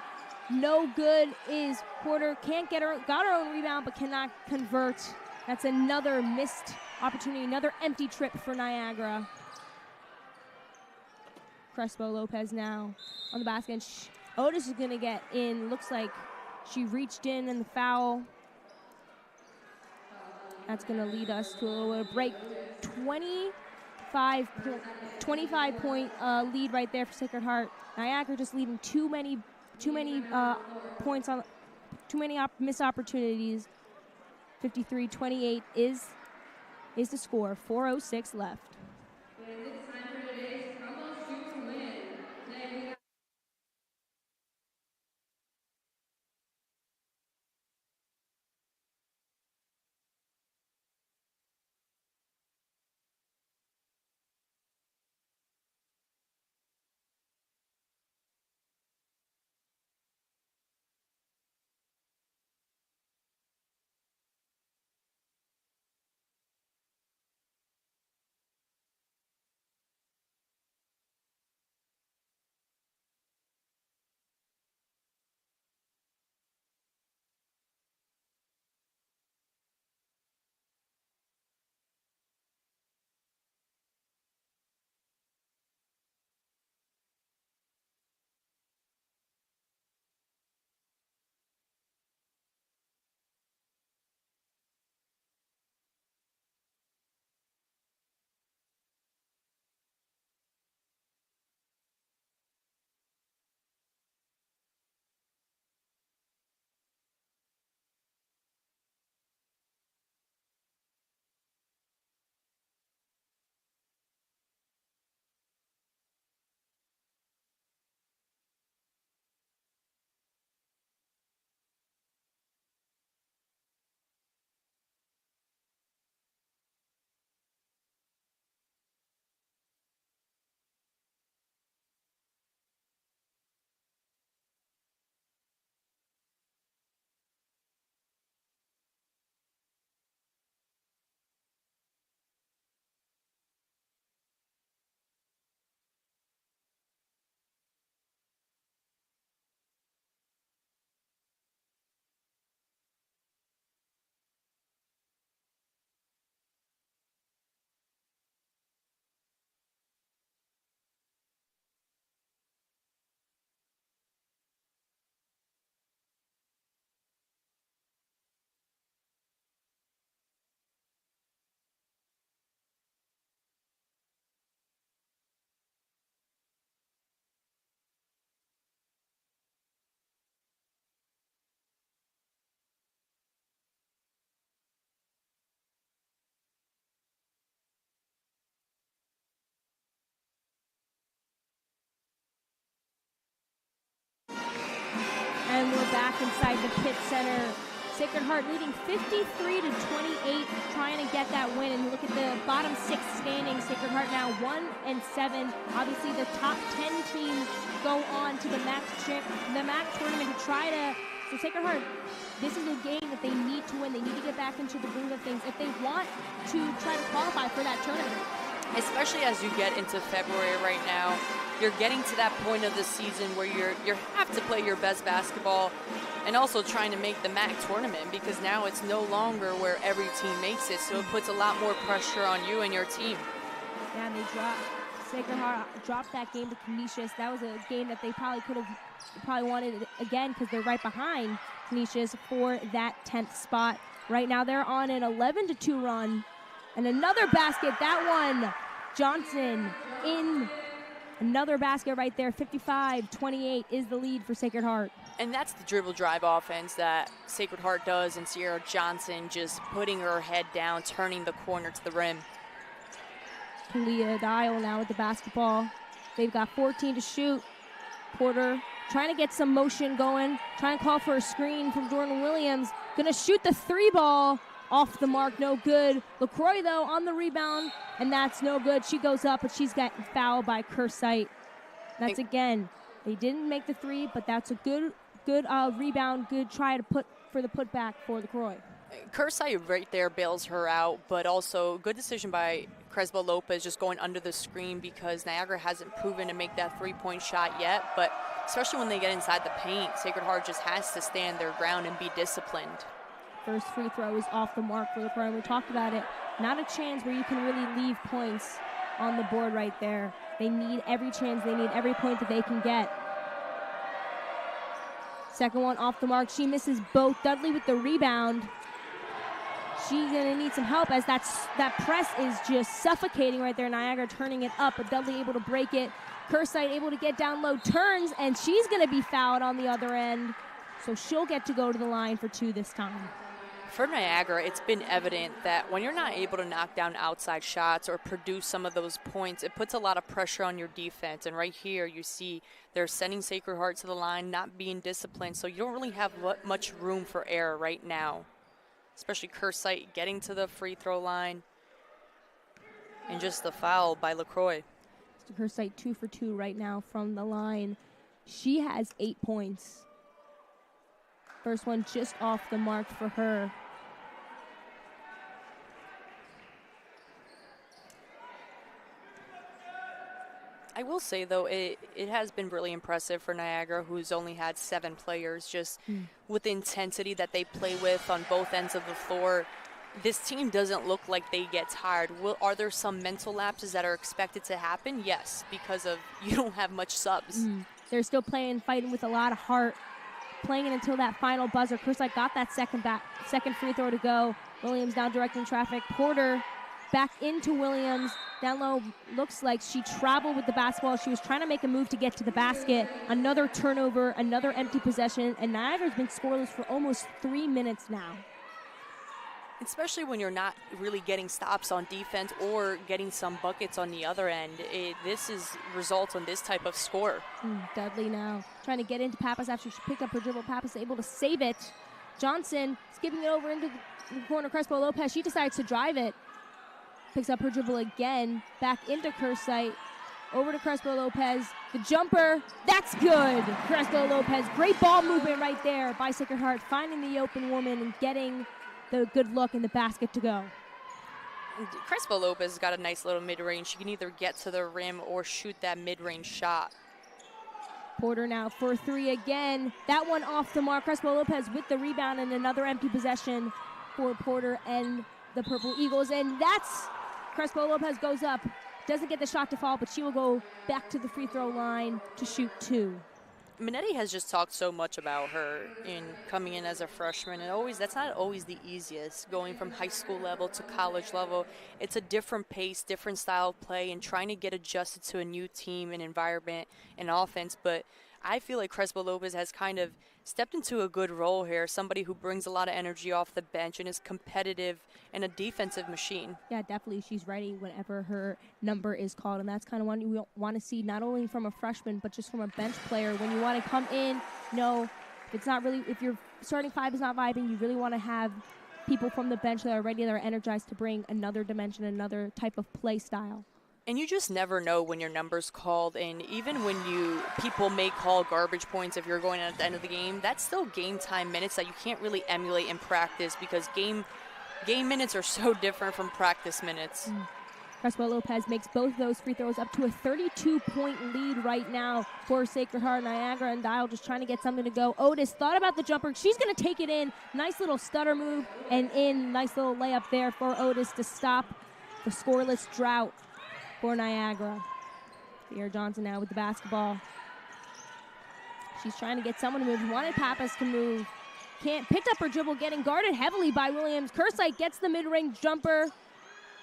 No good is Porter. Got her own rebound, but cannot convert. That's another missed opportunity, another empty trip for Niagara. Crespo Lopez now on the basket. Otis is going to get in. Looks like she reached in the foul. That's going to lead us to a little bit of break. 25-point lead right there for Sacred Heart. Niagara just leaving too many points on, too many missed opportunities. 53-28 is the score. 4:06 left. And we're back inside the Pitt Center. Sacred Heart leading 53-28, trying to get that win. And look at the bottom six standings. Sacred Heart now 1-7. Obviously, the top 10 teams go on to the MAC tournament to try to. So Sacred Heart, this is a game that they need to win. They need to get back into the groove of things if they want to try to qualify for that tournament. Especially as you get into February right now, you're getting to that point of the season where you have to play your best basketball, and also trying to make the MAC tournament, because now it's no longer where every team makes it, so it puts a lot more pressure on you and your team. Yeah, and Sacred Heart dropped that game to Canisius. That was a game that they probably wanted it again, because they're right behind Canisius for that 10th spot. Right now they're on an 11-2 run. And another basket, that one, Johnson in another basket right there. 55-28 is the lead for Sacred Heart. And that's the dribble drive offense that Sacred Heart does, and Sierra Johnson just putting her head down, turning the corner to the rim. Kalia Dial now with the basketball. They've got 14 to shoot. Porter trying to get some motion going, trying to call for a screen from Jordan Williams. Gonna shoot the three ball. Off the mark, no good. LaCroix, though, on the rebound, and that's no good. She goes up, but she's gotten fouled by Kersite. That's, again, they didn't make the three, but that's a good rebound, good try to put for the putback for LaCroix. Kersite right there bails her out, but also good decision by Crespo Lopez just going under the screen, because Niagara hasn't proven to make that three-point shot yet, but especially when they get inside the paint. Sacred Heart just has to stand their ground and be disciplined. First free throw is off the mark for the program. We talked about it. Not a chance where you can really leave points on the board right there. They need every chance. They need every point that they can get. Second one off the mark. She misses both. Dudley with the rebound. She's going to need some help as that press is just suffocating right there. Niagara turning it up, but Dudley able to break it. Kersite able to get down low, turns, and she's going to be fouled on the other end. So she'll get to go to the line for 2 this time. For Niagara, it's been evident that when you're not able to knock down outside shots or produce some of those points, it puts a lot of pressure on your defense. And right here, you see they're sending Sacred Heart to the line, not being disciplined. So you don't really have much room for error right now, especially Kersite getting to the free throw line. And just the foul by LaCroix. Kersite 2 for 2 right now from the line. She has 8 points. First one just off the mark for her. I will say, though, it has been really impressive for Niagara, who's only had 7 players, just with the intensity that they play with on both ends of the floor. This team doesn't look like they get tired. Are there some mental lapses that are expected to happen? Yes, because of you don't have much subs. They're still playing, fighting with a lot of heart, playing it until that final buzzer. Kersite got that second free throw to go. Williams now directing traffic. Porter back into Williams. Down low, looks like she traveled with the basketball. She was trying to make a move to get to the basket. Another turnover, another empty possession, and Niagara's been scoreless for almost 3 minutes now. Especially when you're not really getting stops on defense or getting some buckets on the other end. This results on this type of score. Dudley now trying to get into Pappas after she picked up her dribble. Pappas able to save it. Johnson skipping it over into the corner. Crespo Lopez, she decides to drive it. Picks up her dribble again. Back into Kersite. Over to Crespo Lopez. The jumper, that's good. Crespo Lopez, great ball movement right there by Sacred Heart, finding the open woman and getting the good look in the basket to go. Crespo Lopez has got a nice little mid-range. She can either get to the rim or shoot that mid-range shot. Porter now for 3 again. That one off the mark. Crespo Lopez with the rebound and another empty possession for Porter and the Purple Eagles. And that's Crespo Lopez goes up. Doesn't get the shot to fall, but she will go back to the free throw line to shoot 2. Minetti has just talked so much about her in coming in as a freshman, and that's not always the easiest, going from high school level to college level. It's a different pace, different style of play, and trying to get adjusted to a new team and environment and offense. But I feel like Crespo Lopez has kind of stepped into a good role here, somebody who brings a lot of energy off the bench and is competitive and a defensive machine. Yeah, definitely. She's ready whenever her number is called, and that's kind of what you want to see not only from a freshman but just from a bench player. When you want to come in, if your starting 5 is not vibing, you really want to have people from the bench that are ready, that are energized to bring another dimension, another type of play style. And you just never know when your number's called, and even when people may call garbage points if you're going at the end of the game, that's still game time minutes that you can't really emulate in practice, because game minutes are so different from practice minutes. Crespo Lopez makes both those free throws, up to a 32-point lead right now for Sacred Heart. Niagara and Dial just trying to get something to go. Otis thought about the jumper. She's going to take it in. Nice little stutter move and in. Nice little layup there for Otis to stop the scoreless drought for Niagara. Sierra Johnson now with the basketball. She's trying to get someone to move. Wanted Pappas to move. Picked up her dribble, getting guarded heavily by Williams. Kersite gets the mid-range jumper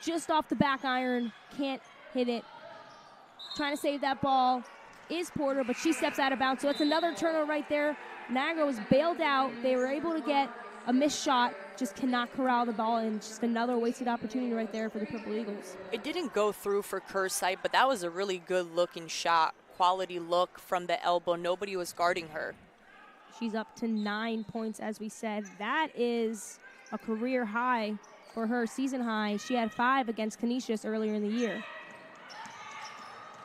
just off the back iron. Can't hit it. Trying to save that ball is Porter, but she steps out of bounds. So it's another turnover right there. Niagara was bailed out. They were able to get a missed shot, just cannot corral the ball, and just another wasted opportunity right there for the Purple Eagles. It didn't go through for Kersite, but that was a really good-looking shot. Quality look from the elbow. Nobody was guarding her. She's up to 9 points, as we said. That is a career high for her, season high. She had 5 against Canisius earlier in the year.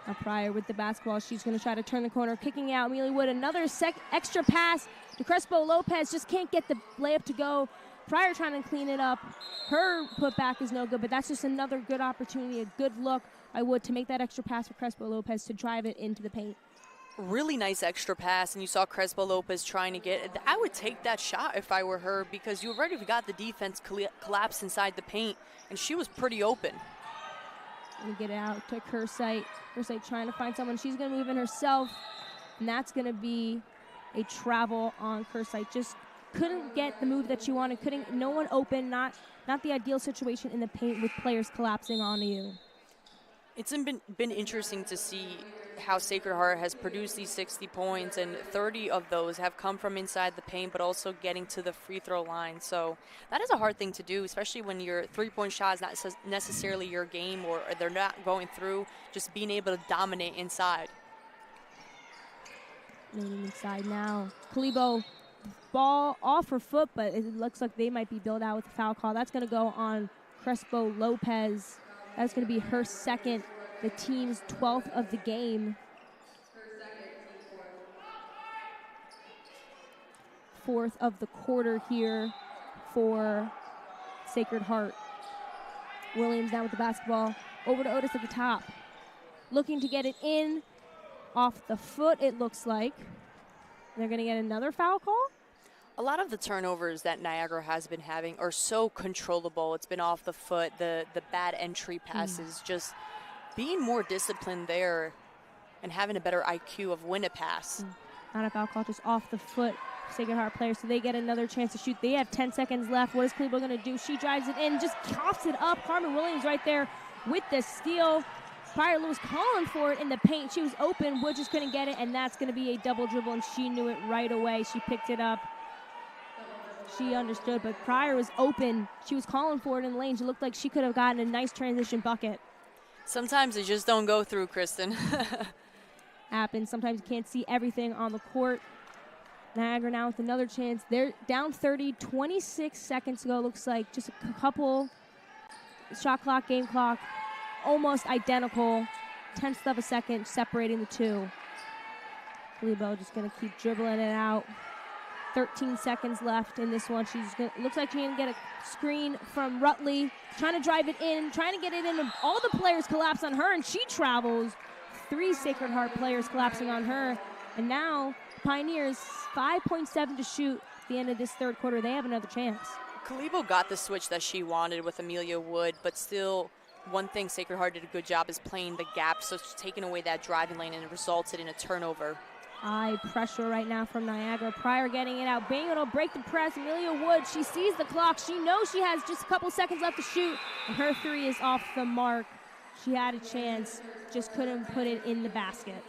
Now Pryor with the basketball. She's going to try to turn the corner, kicking out Amelia Wood. Another extra pass to Crespo Lopez. Just can't get the layup to go. Pryor trying to clean it up. Her putback is no good, but that's just another good opportunity, a good look by Wood to make that extra pass for Crespo Lopez to drive it into the paint. Really nice extra pass, and you saw Crespo Lopez trying to get it. I would take that shot if I were her, because you already got the defense collapse inside the paint, and she was pretty open. Gonna get it out to Kersite. Kersite trying to find someone. She's gonna move in herself, and that's gonna be a travel on Kersite. Just couldn't get the move that she wanted. No one open. Not the ideal situation in the paint with players collapsing onto you. It's been interesting to see how Sacred Heart has produced these 60 points, and 30 of those have come from inside the paint, but also getting to the free throw line. So that is a hard thing to do, especially when your three-point shot is not necessarily your game, or they're not going through. Just being able to dominate inside. Moving inside now. Kalibo, ball off her foot, but it looks like they might be billed out with a foul call. That's going to go on Crespo Lopez. That's going to be her second, the team's 12th of the game. Fourth of the quarter here for Sacred Heart. Williams now with the basketball. Over to Otis at the top. Looking to get it in. Off the foot, it looks like. They're going to get another foul call? A lot of the turnovers that Niagara has been having are so controllable. It's been off the foot, the bad entry passes, just being more disciplined there and having a better IQ of when to pass. Not a foul call, just off the foot. Sacred Heart players, so they get another chance to shoot. They have 10 seconds left. What is Cleveland going to do? She drives it in, just coughs it up. Carmen Williams right there with the steal. Pryor Lewis calling for it in the paint. She was open, Wood just couldn't get it, and that's going to be a double dribble, and she knew it right away. She picked it up. She understood, but Pryor was open. She was calling for it in the lane. She looked like she could have gotten a nice transition bucket. Sometimes they just don't go through, Kristen. Happens. Sometimes you can't see everything on the court. Niagara now with another chance. They're down 30, 26 seconds to go. Looks like just a couple shot clock, game clock, almost identical. Tenth of a second separating the two. Lebo just going to keep dribbling it out. 13 seconds left in this one. Looks like she's going to get a screen from Rutley. Trying to drive it in, trying to get it in. All the players collapse on her, and she travels. 3 Sacred Heart players collapsing on her. And now, Pioneers, 5.7 to shoot at the end of this third quarter. They have another chance. Kalibo got the switch that she wanted with Amelia Wood, but still, one thing Sacred Heart did a good job is playing the gap, so it's taking away that driving lane, and it resulted in a turnover. High pressure right now from Niagara. Pryor getting it out. Being able to break the press. Amelia Wood, she sees the clock. She knows she has just a couple seconds left to shoot. And her three is off the mark. She had a chance, just couldn't put it in the basket.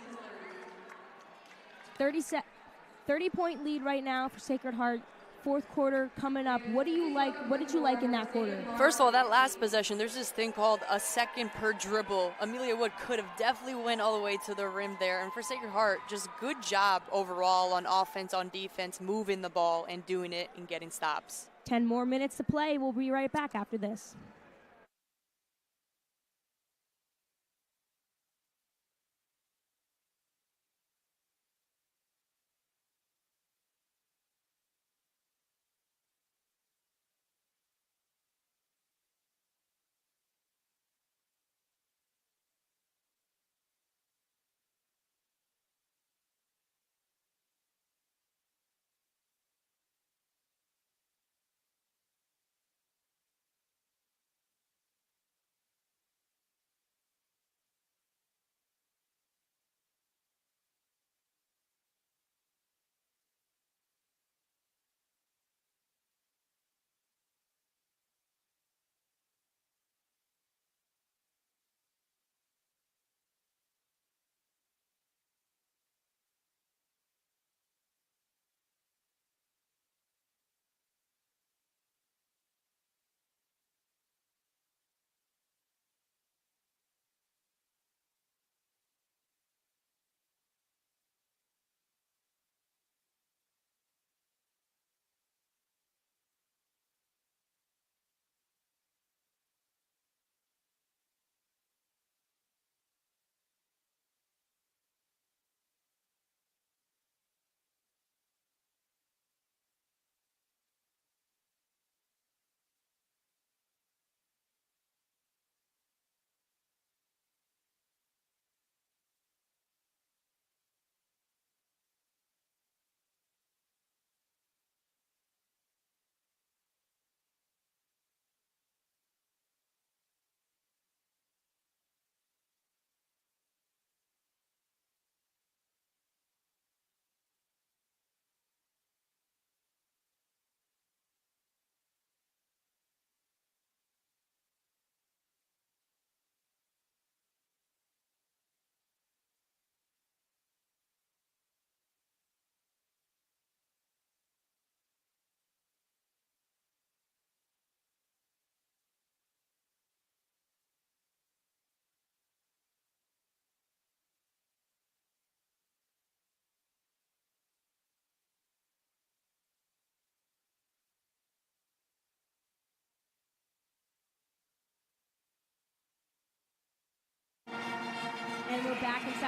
30-point lead right now for Sacred Heart. Fourth quarter coming up. What do you like? What did you like in that quarter? First of all, that last possession, there's this thing called a second per dribble. Amelia Wood could have definitely went all the way to the rim there. And for Sacred Heart, just good job overall on offense, on defense, moving the ball and doing it and getting stops. 10 more minutes to play. We'll be right back after this.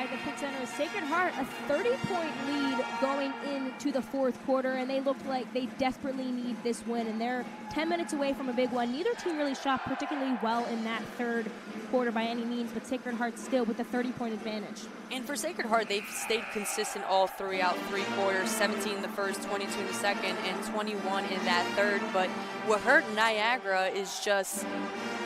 inside the Pitt Center. Sacred Heart, a 30-point lead going into the fourth quarter, and they look like they desperately need this win, and they're 10 minutes away from a big one. Neither team really shot particularly well in that third quarter by any means, but Sacred Heart still with a 30-point advantage. And for Sacred Heart, they've stayed consistent all throughout three quarters, 17 in the first, 22 in the second, and 21 in that third. But what hurt Niagara is just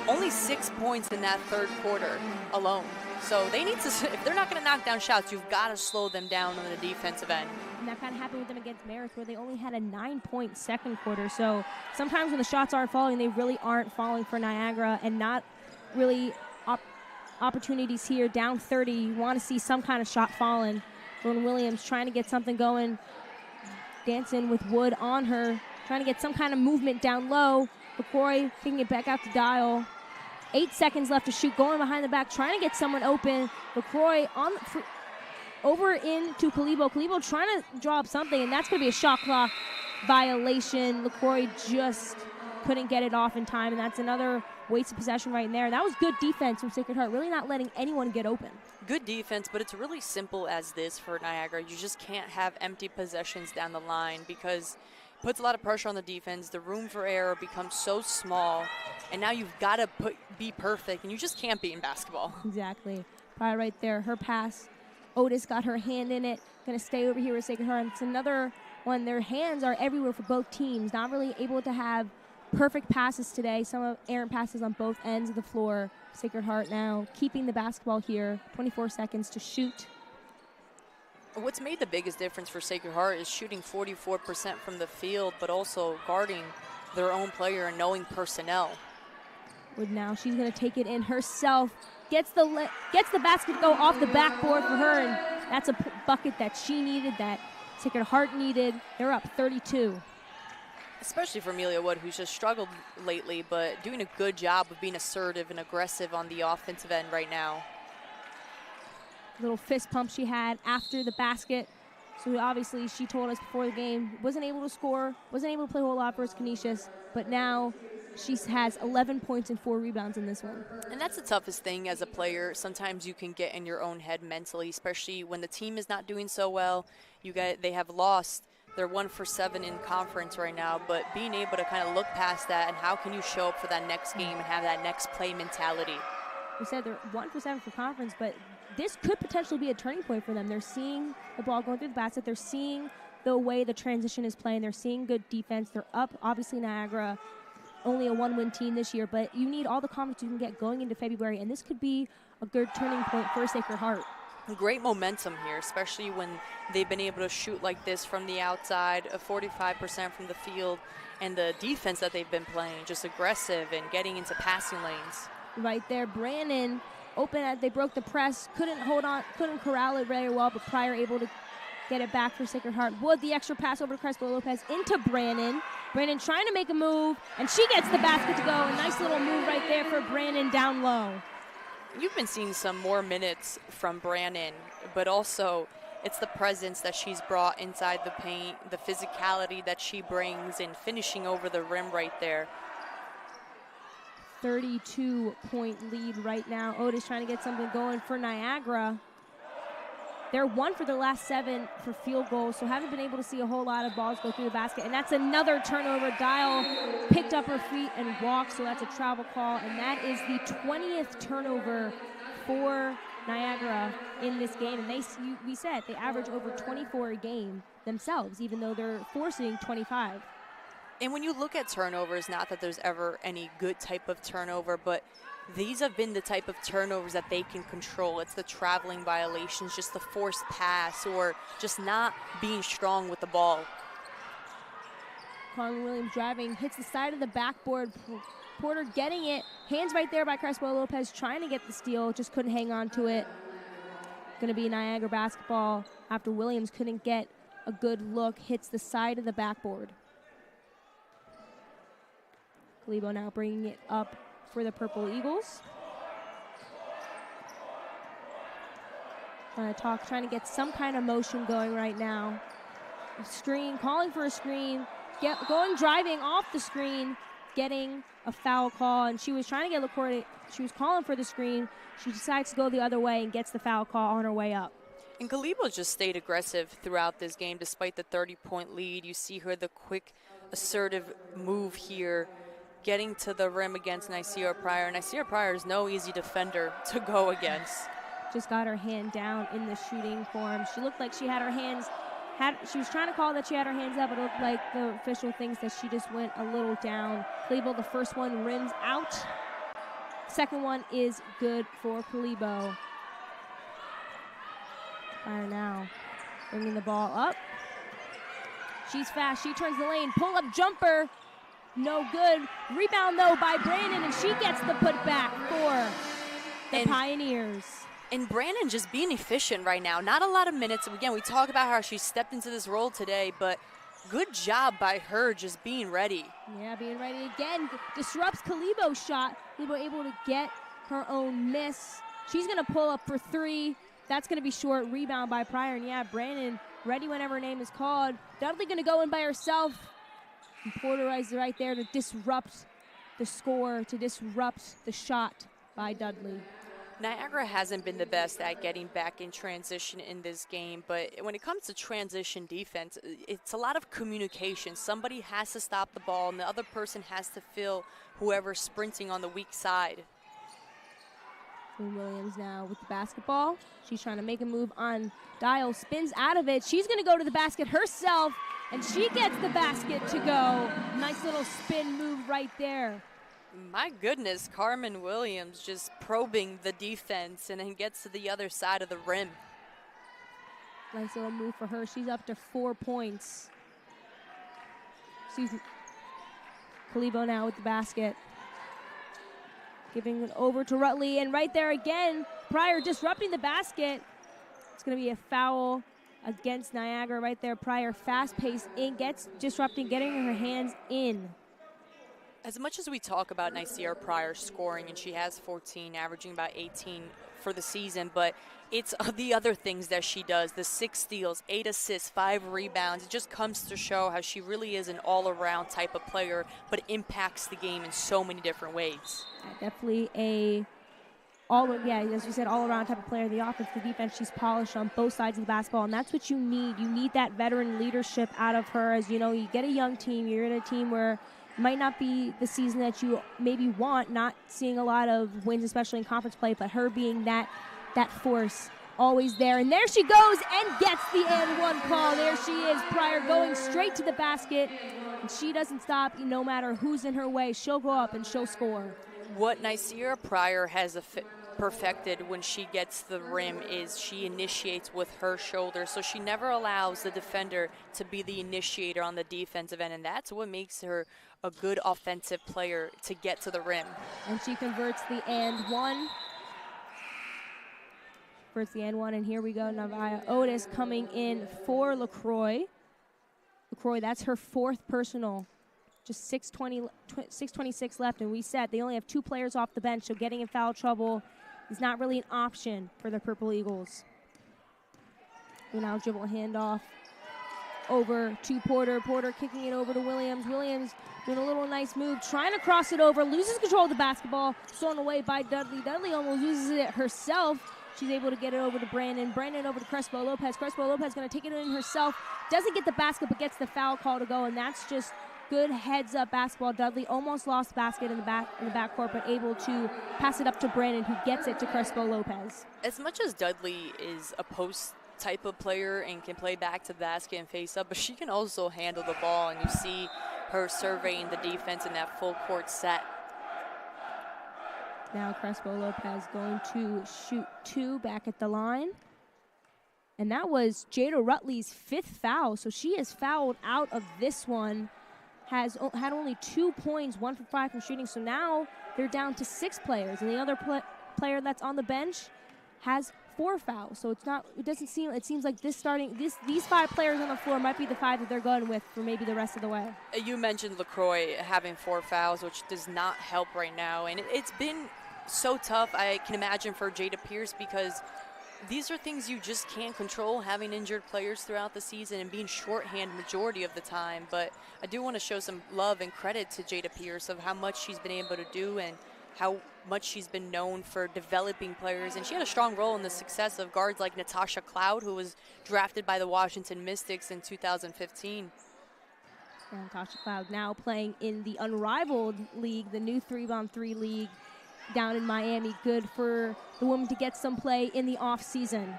only 6 points in that third quarter alone. So they need to, if they're not going to knock down shots, you've got to slow them down on the defensive end. And that kind of happened with them against Marist, where they only had a 9-point second quarter. So sometimes when the shots aren't falling, they really aren't falling for Niagara, and not really opportunities here. Down 30, you want to see some kind of shot falling. Jordan Williams trying to get something going, dancing with Wood on her, trying to get some kind of movement down low. LaCroix kicking it back out to Dial. 8 seconds left to shoot, going behind the back, trying to get someone open. LaCroix on over into Kalibo. Kalibo trying to draw up something, and that's going to be a shot clock violation. LaCroix just couldn't get it off in time, and that's another waste of possession right in there. That was good defense from Sacred Heart, really not letting anyone get open. Good defense, but it's really simple as this for Niagara. You just can't have empty possessions down the line, because it puts a lot of pressure on the defense. The room for error becomes so small, and now you've got to be perfect, and you just can't be in basketball. Exactly. Probably right there. Her pass. Otis got her hand in it. Going to stay over here with Sacred Heart. And it's another one. Their hands are everywhere for both teams. Not really able to have perfect passes today. Some errant passes on both ends of the floor. Sacred Heart now keeping the basketball here. 24 seconds to shoot. What's made the biggest difference for Sacred Heart is shooting 44% from the field, but also guarding their own player and knowing personnel. Wood now, she's going to take it in herself. Gets the basket to go off the backboard for her, and that's a bucket that she needed, that Sacred Heart needed. They're up 32. Especially for Amelia Wood, who's just struggled lately, but doing a good job of being assertive and aggressive on the offensive end right now. Little fist pump she had after the basket. So obviously she told us before the game, wasn't able to score, wasn't able to play a whole lot versus Canisius, but now she has 11 points and 4 rebounds in this one. And that's the toughest thing as a player. Sometimes you can get in your own head mentally, especially when the team is not doing so well. They have lost. They're 1 for 7 in conference right now, but being able to kind of look past that and how can you show up for that next game and have that next play mentality. We said they're 1 for 7 for conference, but this could potentially be a turning point for them. They're seeing the ball going through the basket. They're seeing the way the transition is playing. They're seeing good defense. They're up, obviously, Niagara. Only a 1-win team this year, but you need all the confidence you can get going into February, and this could be a good turning point for Sacred Heart. Great momentum here, especially when they've been able to shoot like this from the outside, 45% from the field, and the defense that they've been playing, just aggressive and getting into passing lanes. Right there, Brannon open as they broke the press, couldn't hold on, couldn't corral it very well, but Pryor able to get it back for Sacred Heart. Wood, the extra pass over to Crespo Lopez into Brannon. Brannon trying to make a move, and she gets the basket to go. A nice little move right there for Brannon down low. You've been seeing some more minutes from Brannon, but also it's the presence that she's brought inside the paint, the physicality that she brings, and finishing over the rim right there. 32-point lead right now. Otis trying to get something going for Niagara. They're 1 for their last 7 for field goals, so haven't been able to see a whole lot of balls go through the basket. And that's another turnover. Dial picked up her feet and walked, so that's a travel call. And that is the 20th turnover for Niagara in this game. And we said they average over 24 a game themselves, even though they're forcing 25. And when you look at turnovers, not that there's ever any good type of turnover, but these have been the type of turnovers that they can control. It's the traveling violations, just the forced pass, or just not being strong with the ball. Carmen Williams driving, hits the side of the backboard. Porter getting it. Hands right there by Crespo Lopez, trying to get the steal, just couldn't hang on to it. Going to be Niagara basketball after Williams couldn't get a good look. Hits the side of the backboard. Kalibo now bringing it up for the Purple Eagles. Trying to get some kind of motion going right now. Screen, calling for a screen, driving off the screen, getting a foul call, and she was trying to get LaCroix. She was calling for the screen. She decides to go the other way and gets the foul call on her way up. And Kalibo just stayed aggressive throughout this game despite the 30-point lead. You see her the quick, assertive move here, getting to the rim against Nysia Pryor. Nysia Pryor is no easy defender to go against. Just got her hand down in the shooting form. She looked like she had her hands, she was trying to call that she had her hands up, but it looked like the official thinks that she just went a little down. Kalibo, the first one rims out. Second one is good for Kalibo. Pryor now bringing the ball up. She's fast. She turns the lane. Pull-up jumper. No good. Rebound, though, by Brandon, and she gets the putback for the Pioneers. And Brandon just being efficient right now. Not a lot of minutes. Again, we talk about how she stepped into this role today, but good job by her just being ready. Yeah, being ready again. Disrupts Kalibo's shot. Kalibo able to get her own miss. She's going to pull up for three. That's going to be short. Rebound by Pryor. And yeah, Brandon ready whenever her name is called. Dudley going to go in by herself. And Porter is right there to disrupt the score, to disrupt the shot by Dudley. Niagara hasn't been the best at getting back in transition in this game, but when it comes to transition defense, it's a lot of communication. Somebody has to stop the ball, and the other person has to fill whoever's sprinting on the weak side. Williams now with the basketball. She's trying to make a move on Dial. Spins out of it. She's going to go to the basket herself, and she gets the basket to go. Nice little spin move right there. My goodness, Carmen Williams just probing the defense and then gets to the other side of the rim. Nice little move for her. She's up to 4 points. Kalibo now with the basket. Giving it over to Rutley, and right there again, Pryor disrupting the basket. It's going to be a foul against Niagara right there. Pryor fast-paced in, gets disrupting, getting her hands in. As much as we talk about Nysia Pryor scoring, and she has 14, averaging about 18 for the season, but it's the other things that she does, the 6 steals, 8 assists, 5 rebounds. It just comes to show how she really is an all-around type of player, but impacts the game in so many different ways. Definitely as you said, all-around type of player. The offense, the defense, she's polished on both sides of the basketball, and that's what you need. You need that veteran leadership out of her. As you know, you get a young team, you're in a team where might not be the season that you maybe want, not seeing a lot of wins, especially in conference play, but her being that force always there. And there she goes and gets the and one call. There she is, Pryor going straight to the basket. And she doesn't stop no matter who's in her way. She'll go up and she'll score. What Nysia Pryor has perfected when she gets the rim is she initiates with her shoulder, so she never allows the defender to be the initiator on the defensive end, and that's what makes her a good offensive player to get to the rim. And she converts the and one. And here we go. Navia Otis coming in for LaCroix. LaCroix, that's her 4th personal. Just 6:26 left, and we said they only have 2 players off the bench, so getting in foul trouble is not really an option for the Purple Eagles. We now dribble a handoff over to Porter. Porter kicking it over to Williams. Williams doing a little nice move, trying to cross it over, loses control of the basketball, stolen away by Dudley. Dudley almost loses it herself. She's able to get it over to Brandon. Brandon over to Crespo Lopez. Crespo Lopez going to take it in herself. Doesn't get the basket, but gets the foul call to go, and that's just good heads-up basketball. Dudley almost lost basket in the backcourt, but able to pass it up to Brandon, who gets it to Crespo Lopez. As much as Dudley is a post type of player and can play back to the basket and face up, but she can also handle the ball, and you see her surveying the defense in that full court set. Now Crespo Lopez going to shoot 2 back at the line. And that was Jada Rutley's 5th foul, so she is fouled out of this one. Has had only 2 points, 1 for 5 from shooting, so now they're down to 6 players, and the other player that's on the bench has 4 fouls. So it seems like these 5 players on the floor might be the 5 that they're going with for maybe the rest of the way. You mentioned LaCroix having 4 fouls, which does not help right now, and it's been so tough, I can imagine, for Jada Pierce, because these are things you just can't control, having injured players throughout the season and being shorthand majority of the time. But I do want to show some love and credit to Jada Pierce of how much she's been able to do and how much she's been known for developing players. And she had a strong role in the success of guards like Natasha Cloud, who was drafted by the Washington Mystics in 2015. And Natasha Cloud now playing in the Unrivaled League, the new 3x3 league down in Miami. Good for the woman to get some play in the off season.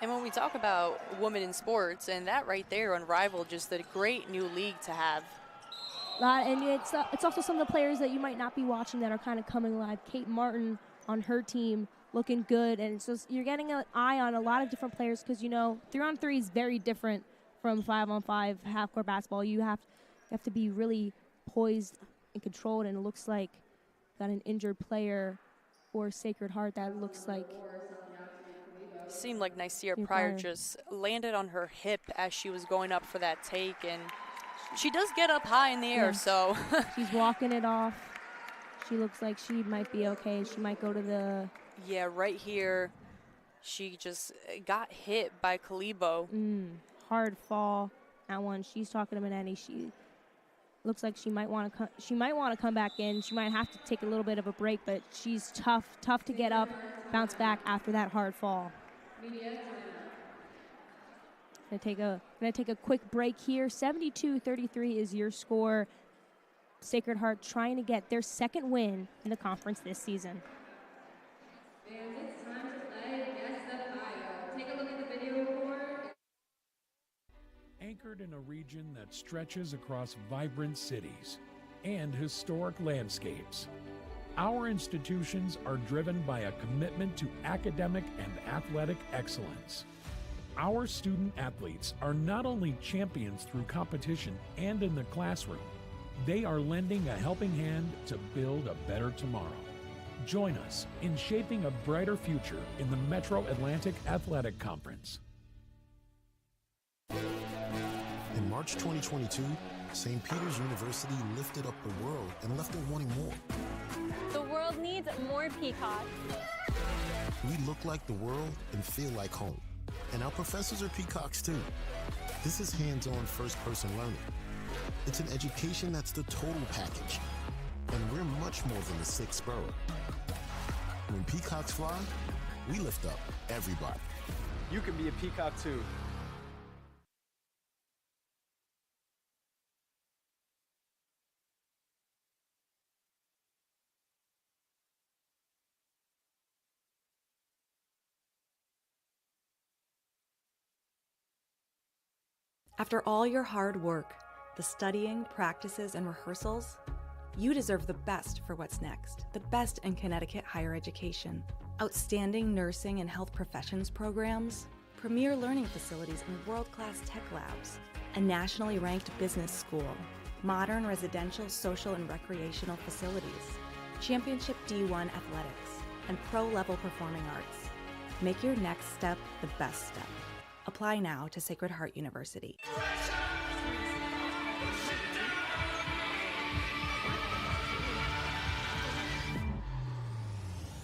And when we talk about women in sports, and that right there, Unrivaled, just a great new league to have. And it's also some of the players that you might not be watching that are kind of coming alive. Kate Martin on her team looking good, and so you're getting an eye on a lot of different players because, you know, 3-on-3 is very different from 5-on-5 half-court basketball. You have to be really poised and controlled, and it looks like got an injured player for Sacred Heart that looks like seemed like Nysia Pryor just landed on her hip as she was going up for that take, and she does get up high in the air, so. She's walking it off. She looks like she might be okay. She might go to the. Yeah, right here, she just got hit by Kalibo. Hard fall. That one, she's talking to Manetti. She looks like she might want to come back in. She might have to take a little bit of a break, but she's tough to get up, bounce back after that hard fall. Gonna take a quick break here. 72-33 is your score. Sacred Heart trying to get their second win in the conference this season. Anchored in a region that stretches across vibrant cities and historic landscapes, our institutions are driven by a commitment to academic and athletic excellence. Our student athletes are not only champions through competition and in the classroom, they are lending a helping hand to build a better tomorrow. Join us in shaping a brighter future in the Metro Atlantic Athletic Conference. In March 2022, St. Peter's University lifted up the world and left it wanting more. The world needs more peacocks. We look like the world and feel like home. And our professors are peacocks too. This is hands-on first-person learning. It's an education that's the total package. And we're much more than the sixth borough. When peacocks fly, we lift up everybody. You can be a peacock too. After all your hard work, the studying, practices, and rehearsals, you deserve the best for what's next. The best in Connecticut higher education. Outstanding nursing and health professions programs, premier learning facilities and world-class tech labs, a nationally ranked business school, modern residential, social, and recreational facilities, championship D1 athletics, and pro-level performing arts. Make your next step the best step. Apply now to Sacred Heart University.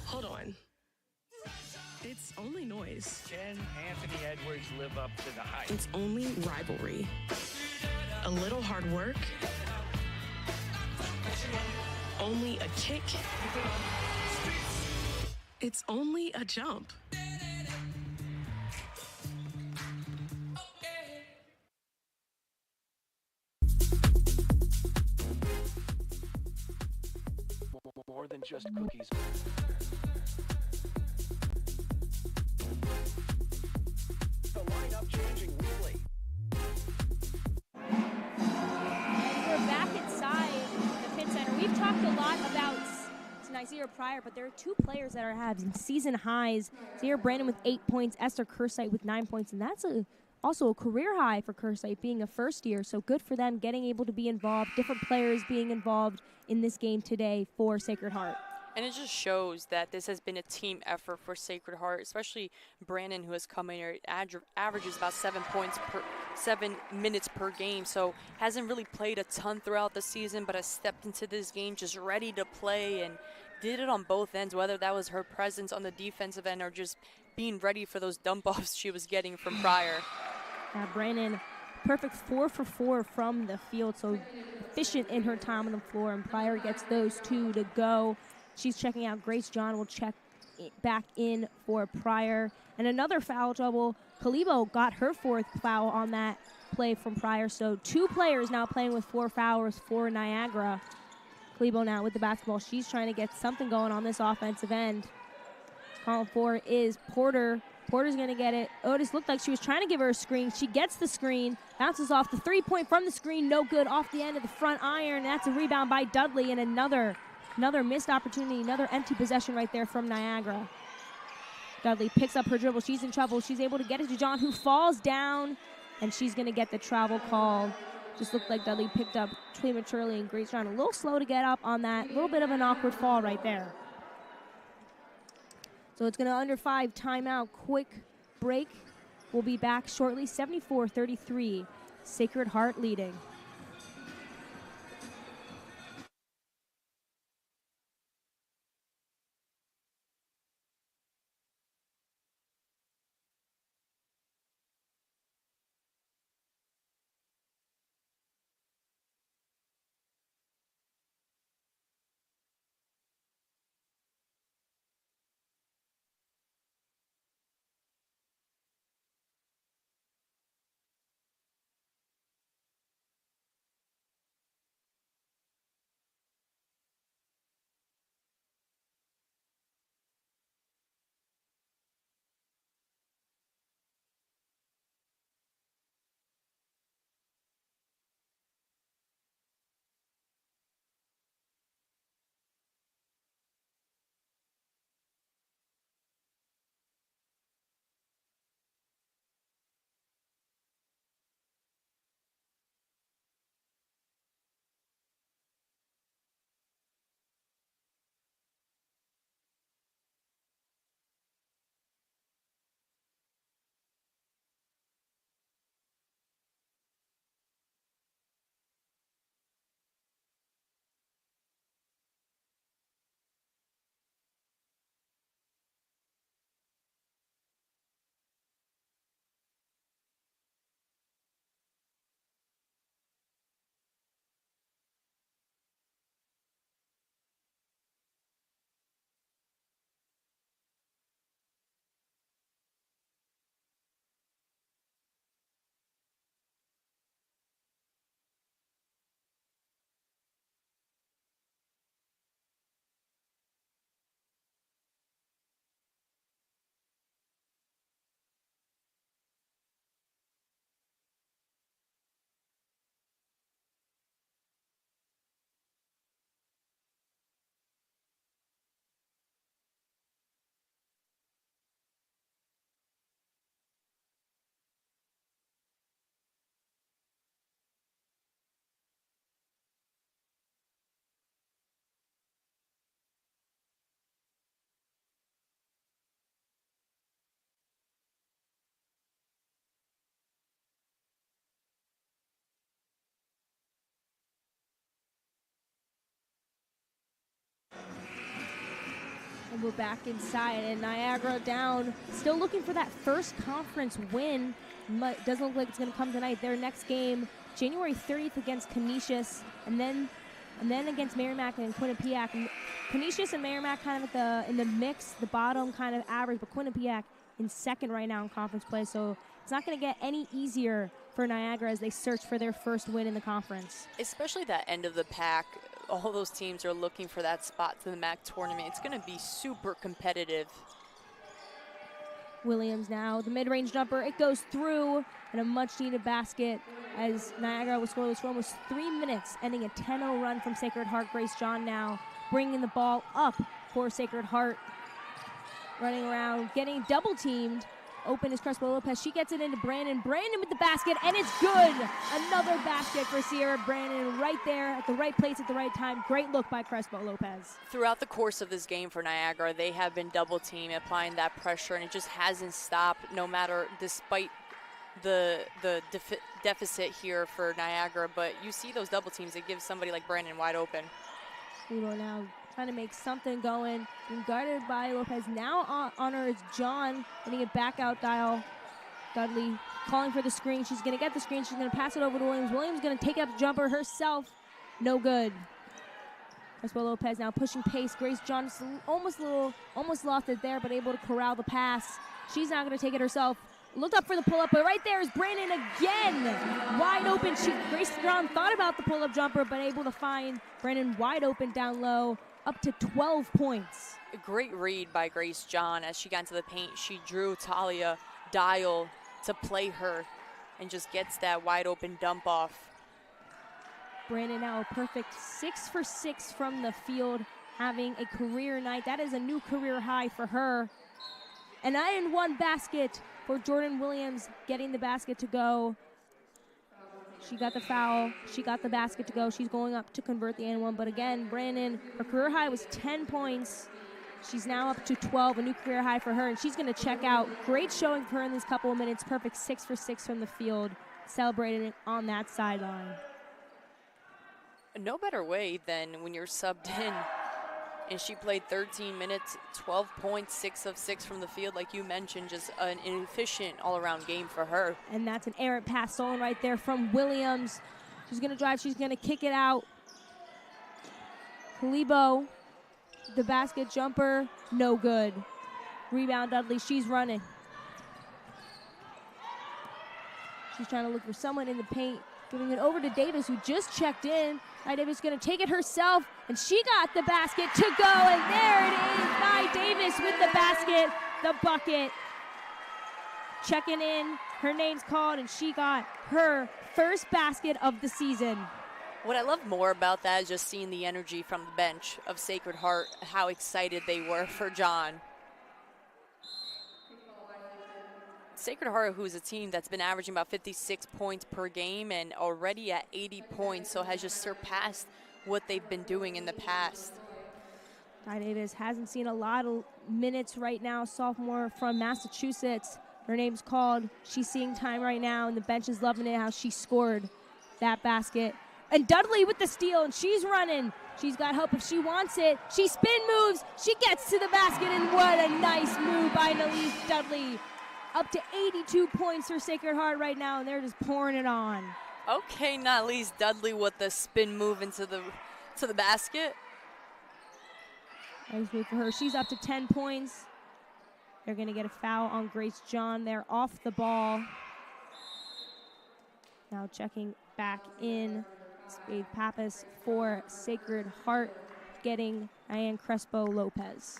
Hold on. It's only noise. Can Anthony Edwards live up to the hype? It's only rivalry. A little hard work. Only a kick. It's only a jump. More than just cookies. The lineup changing weekly. We're back inside the Pitt Center. We've talked a lot about Nysia Pryor, but there are two players that are having season highs. Zaire Brandon with 8 points, Esther Kersite with 9 points, and that's also a career high for Kersite being a first year. So good for them getting able to be involved, different players being involved in this game today for Sacred Heart. And it just shows that this has been a team effort for Sacred Heart, especially Brandon, who has come in here, averages about 7 minutes per game. So hasn't really played a ton throughout the season, but has stepped into this game just ready to play and did it on both ends, whether that was her presence on the defensive end or just being ready for those dump-offs she was getting from Pryor. Now Brandon, perfect 4 for 4 from the field, so efficient in her time on the floor, and Pryor gets those 2 to go. She's checking out. Grace John will check back in for Pryor. And another foul trouble. Kalibo got her 4th foul on that play from Pryor, so 2 players now playing with 4 fouls for Niagara. Kalibo now with the basketball. She's trying to get something going on this offensive end. Calling for is Porter. Porter's going to get it. Otis looked like she was trying to give her a screen. She gets the screen, bounces off the 3-point from the screen, no good, off the end of the front iron. That's a rebound by Dudley, and another missed opportunity, another empty possession right there from Niagara. Dudley picks up her dribble. She's in trouble. She's able to get it to John, who falls down, and she's going to get the travel call. Just looked like Dudley picked up prematurely, and Grace John a little slow to get up on that. A little bit of an awkward fall right there. So it's going to under 5 timeout, quick break. We'll be back shortly. 74-33, Sacred Heart leading. And we're back inside, and Niagara down, still looking for that first conference win. Doesn't look like it's going to come tonight. Their next game, January 30th against Canisius, and then against Merrimack and Quinnipiac. Canisius and Merrimack kind of in the mix, the bottom kind of average, but Quinnipiac in second right now in conference play. So it's not going to get any easier for Niagara as they search for their first win in the conference. Especially that end of the pack. All those teams are looking for that spot to the MAC tournament. It's going to be super competitive. Williams now, the mid-range jumper, it goes through, and a much-needed basket as Niagara was scoreless for almost 3 minutes, ending a 10-0 run from Sacred Heart. Grace John now bringing the ball up for Sacred Heart, running around, getting double-teamed. Open is Crespo Lopez. She gets it into Brandon. Brandon with the basket, and it's good. Another basket for Sierra Brandon right there at the right place at the right time. Great look by Crespo Lopez. Throughout the course of this game for Niagara, they have been double team, applying that pressure, and it just hasn't stopped despite the deficit here for Niagara. But you see those double teams, it gives somebody like Brandon wide open. Udo now trying to make something going. Being guarded by Lopez. Now on her is John, getting it back out dial. Dudley calling for the screen. She's going to get the screen. She's going to pass it over to Williams. Williams going to take up the jumper herself. No good. Crespo Lopez now pushing pace. Grace John just almost lost it there, but able to corral the pass. She's now going to take it herself. Looked up for the pull-up, but right there is Brandon again. Wide open. Grace John thought about the pull-up jumper, but able to find Brandon wide open down low, up to 12 points. A great read by Grace John as she got into the paint. She drew Talia Dial to play her and just gets that wide open dump off. Brandon now a perfect 6 for 6 from the field, having a career night. That is a new career high for her. An 9-1 basket for Jordan Williams, getting the basket to go. She got the foul. She got the basket to go. She's going up to convert the N1. But again, Brandon, her career high was 10 points. She's now up to 12, a new career high for her, and she's going to check out. Great showing for her in these couple of minutes. Perfect 6 for 6 from the field, celebrating on that sideline. No better way than when you're subbed in. And she played 13 minutes, 12 points, 6 of 6 from the field. Like you mentioned, just an efficient all-around game for her. And that's an errant pass stolen right there from Williams. She's going to drive. She's going to kick it out. Kalibo, the basket jumper, no good. Rebound Dudley. She's running. She's trying to look for someone in the paint. Giving it over to Davis, who just checked in. Ny Davis is going to take it herself, and she got the basket to go, and there it is. Ny Davis with the basket, the bucket. Checking in, her name's called, and she got her first basket of the season. What I love more about that is just seeing the energy from the bench of Sacred Heart, how excited they were for John. Sacred Heart, who's a team that's been averaging about 56 points per game and already at 80 points, so has just surpassed what they've been doing in the past. Ny Davis hasn't seen a lot of minutes right now, sophomore from Massachusetts. Her name's called. She's seeing time right now, and the bench is loving it, how she scored that basket. And Dudley with the steal, and she's running. She's got hope if she wants it. She spin moves. She gets to the basket, and what a nice move by Nalise Dudley. Up to 82 points for Sacred Heart right now, and they're just pouring it on. Okay, Nalise Dudley with the spin move into the basket. Nice move for her. She's up to 10 points. They're going to get a foul on Grace John. They're off the ball. Now checking back in. Spade Pappas for Sacred Heart, getting Diane Crespo Lopez.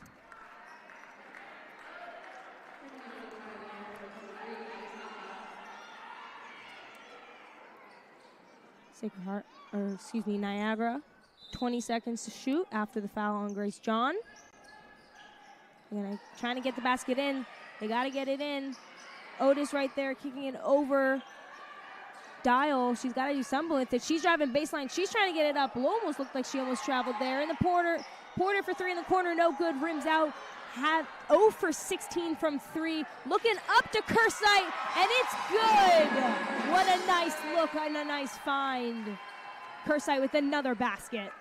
Sacred Heart, Niagara. 20 seconds to shoot after the foul on Grace John. They're trying to get the basket in. They got to get it in. Otis right there kicking it over. Dial, she's got to do something with it. She's driving baseline. She's trying to get it up. Almost looked like she almost traveled there. In the Porter for three in the corner, no good. Rims out. Have 0 for 16 from 3. Looking up to Kersite, and it's good. What a nice look and a nice find. Kersite with another basket.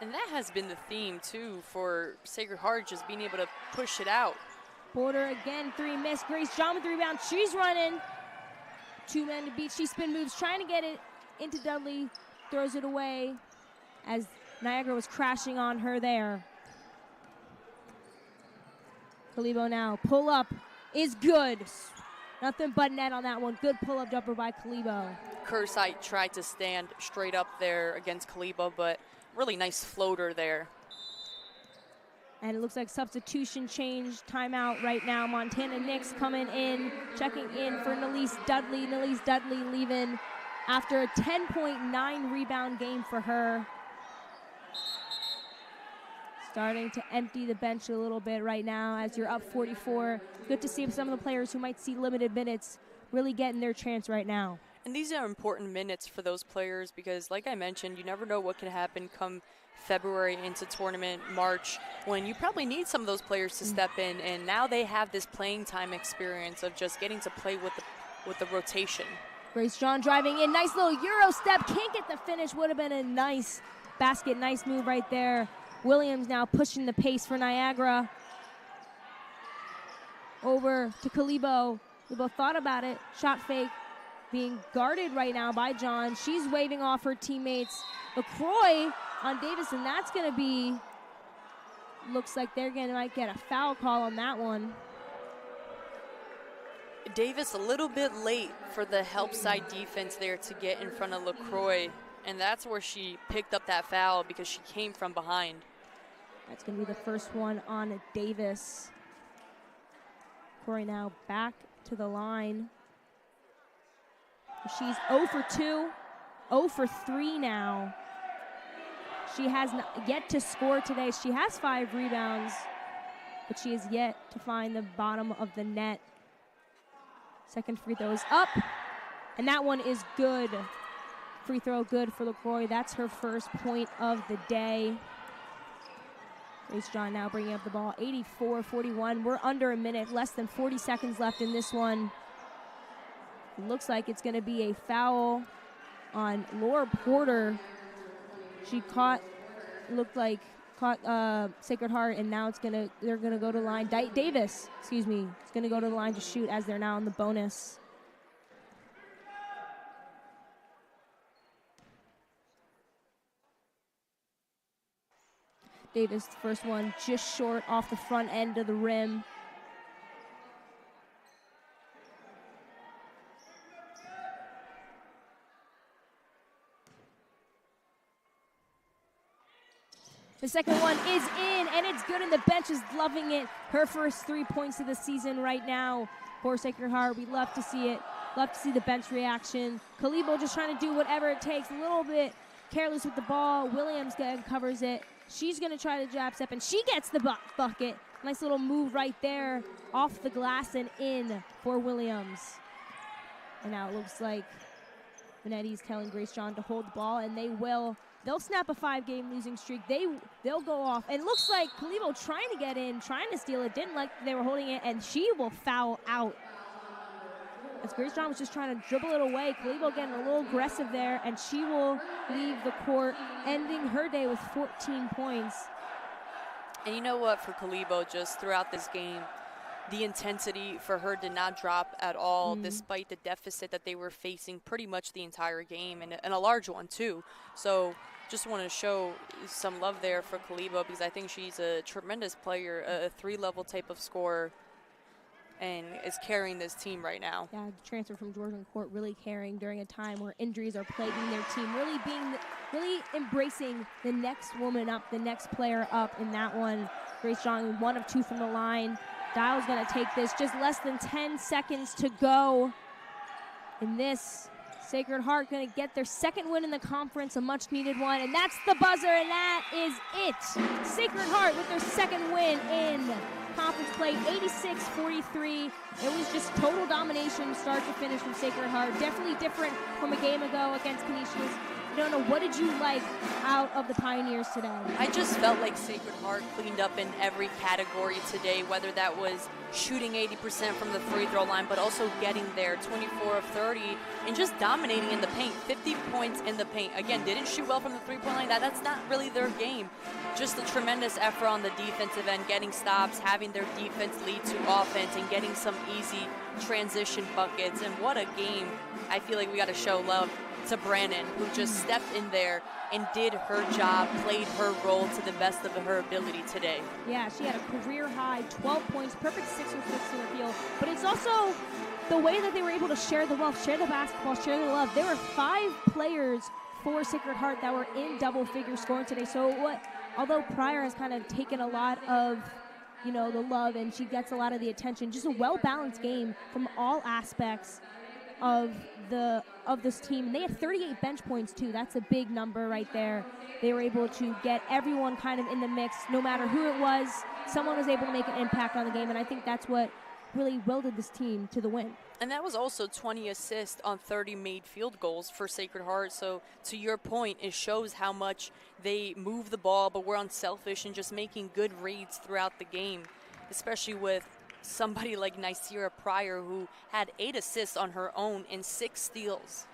And that has been the theme, too, for Sacred Heart, just being able to push it out. Porter again, 3 miss. Grace John with the rebound. She's running. 2 men to beat. She spin moves, trying to get it into Dudley. Throws it away as Niagara was crashing on her there. Kalibo now. Pull up is good. Nothing but net on that one. Good pull-up jumper by Kalibo. Kersite tried to stand straight up there against Kalibo, but really nice floater there. And it looks like substitution change. Timeout right now. Montana Knicks coming in, checking in for Nalise Dudley. Nalise Dudley leaving after a 10.9 rebound game for her. Starting to empty the bench a little bit right now as you're up 44. Good to see some of the players who might see limited minutes really getting their chance right now. And these are important minutes for those players because, like I mentioned, you never know what can happen come February into tournament, March, when you probably need some of those players to step in. And now they have this playing time experience of just getting to play with the rotation. Grace John driving in. Nice little Euro step. Can't get the finish. Would have been a nice basket. Nice move right there Williams now pushing the pace for Niagara. Over to Kalibo. Kalibo thought about it. Shot fake. Being guarded right now by John. She's waving off her teammates. LaCroix on Davis, and that's going to be, looks like might get a foul call on that one. Davis a little bit late for the help side defense there to get in front of LaCroix, and that's where she picked up that foul because she came from behind. That's going to be the first one on Davis. LaCroix now back to the line. She's 0 for 2, 0 for 3 now. She has not yet to score today. She has 5 rebounds, but she has yet to find the bottom of the net. Second free throw is up, and that one is good. Free throw good for LaCroix. That's her first point of the day. Grace John now bringing up the ball, 84-41. We're under a minute, less than 40 seconds left in this one. It looks like it's going to be a foul on Laura Porter. She caught Sacred Heart, and now they're gonna go to the line. Davis, excuse me, is gonna go to the line to shoot as they're now on the bonus. Davis, the first one, just short off the front end of the rim. The second one is in, and it's good, and the bench is loving it. Her first 3 points of the season right now for Sacred Heart. We love to see it. Love to see the bench reaction. Kalibo just trying to do whatever it takes. A little bit careless with the ball. Williams covers it. She's going to try to jab step, and she gets the bucket. Nice little move right there off the glass and in for Williams. And now it looks like Benetti's telling Grace John to hold the ball, and they will. They'll snap a 5-game losing streak. They'll go off. And it looks like Kalibo trying to get in, trying to steal it. Didn't like they were holding it, and she will foul out. As Grace John was just trying to dribble it away, Kalibo getting a little aggressive there, and she will leave the court, ending her day with 14 points. And you know what, for Kalibo, just throughout this game, the intensity for her did not drop at all, despite the deficit that they were facing pretty much the entire game, and a large one too. So just want to show some love there for Kalibo, because I think she's a tremendous player, a 3-level type of scorer, and is carrying this team right now. Yeah, the transfer from Georgian Court really carrying during a time where injuries are plaguing their team, really embracing the next woman up, the next player up in that one. Grace John, 1 of 2 from the line. Dial's going to take this, just less than 10 seconds to go in this. Sacred Heart going to get their second win in the conference, a much-needed one, and that's the buzzer, and that is it. Sacred Heart with their second win in conference play, 86-43. It was just total domination, start to finish from Sacred Heart. Definitely different from a game ago against Canisius. I don't know, what did you like out of the Pioneers today? I just felt like Sacred Heart cleaned up in every category today, whether that was shooting 80% from the free throw line, but also getting there, 24 of 30, and just dominating in the paint, 50 points in the paint. Again, didn't shoot well from the three-point line. That's not really their game. Just a tremendous effort on the defensive end, getting stops, having their defense lead to offense, and getting some easy transition buckets. And what a game. I feel like we got to show love to Brannon, who just stepped in there and did her job, played her role to the best of her ability today. Yeah, she had a career high 12 points, perfect 6 or 6 in the field. But it's also the way that they were able to share the wealth, share the basketball, share the love. There were 5 players for Sacred Heart that were in double-figure scoring today. So although Pryor has kind of taken a lot of, the love, and she gets a lot of the attention, just a well-balanced game from all aspects of this team. And they had 38 bench points too. That's a big number right there. They were able to get everyone kind of in the mix. No matter who it was, someone was able to make an impact on the game, and I think that's what really wielded this team to the win. And that was also 20 assists on 30 made field goals for Sacred Heart. So to your point, it shows how much they move the ball, but were unselfish and just making good reads throughout the game, especially with somebody like Nicira Pryor, who had 8 assists on her own and 6 steals.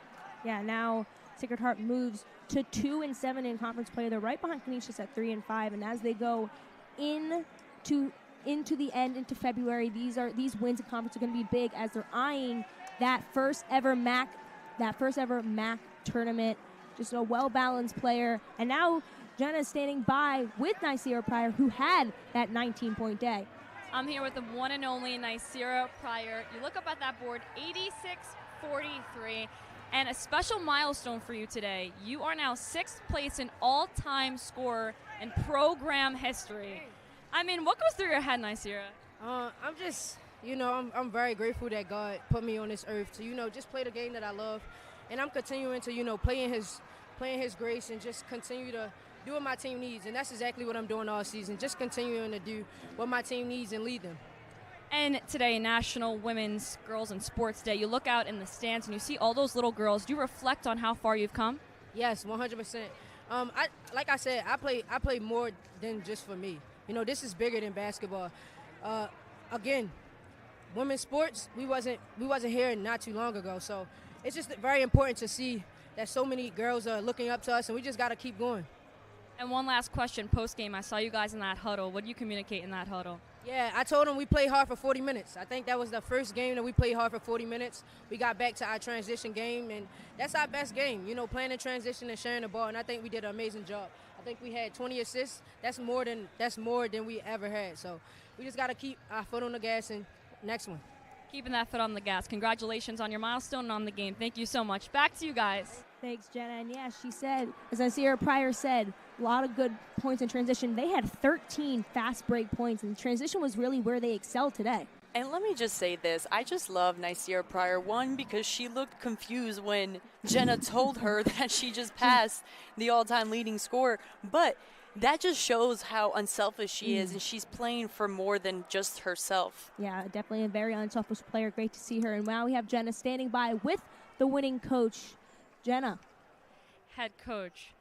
Yeah, now Sacred Heart moves to 2-7 in conference play. They're right behind Canisius at 3-5, and as they go into the end, into February, these wins in conference are going to be big as they're eyeing that first ever MAC tournament. Just a well-balanced player, and now Jenna is standing by with Nicira Pryor, who had that 19-point day. I'm here with the one and only Nicira Pryor. You look up at that board, 86-43, and a special milestone for you today. You are now 6th place in all-time scorer in program history. I mean, what goes through your head, Nicira? I'm just, I'm very grateful that God put me on this earth to, just play the game that I love, and I'm continuing to, play in His grace and just continue to do what my team needs, and that's exactly what I'm doing all season, just continuing to do what my team needs and lead them. And today, National Women's Girls in Sports Day, you look out in the stands and you see all those little girls. Do you reflect on how far you've come? Yes, 100%. Like I said, I play more than just for me. This is bigger than basketball. Again, women's sports, we wasn't here not too long ago, so it's just very important to see that so many girls are looking up to us, and we just got to keep going. And one last question, post-game, I saw you guys in that huddle. What do you communicate in that huddle? Yeah, I told them we played hard for 40 minutes. I think that was the first game that we played hard for 40 minutes. We got back to our transition game, and that's our best game, playing in transition and sharing the ball, and I think we did an amazing job. I think we had 20 assists. That's more than we ever had. So we just got to keep our foot on the gas and next one. Keeping that foot on the gas. Congratulations on your milestone and on the game. Thank you so much. Back to you guys. Thanks, Jenna. And yeah, she said, as Nicira Pryor said, a lot of good points in transition. They had 13 fast break points, and transition was really where they excelled today. And let me just say this. I just love Nicira Pryor, one, because she looked confused when Jenna told her that she just passed the all-time leading scorer. But that just shows how unselfish she is, and she's playing for more than just herself. Yeah, definitely a very unselfish player. Great to see her. And now we have Jenna standing by with the winning coach, Jenna. Head coach,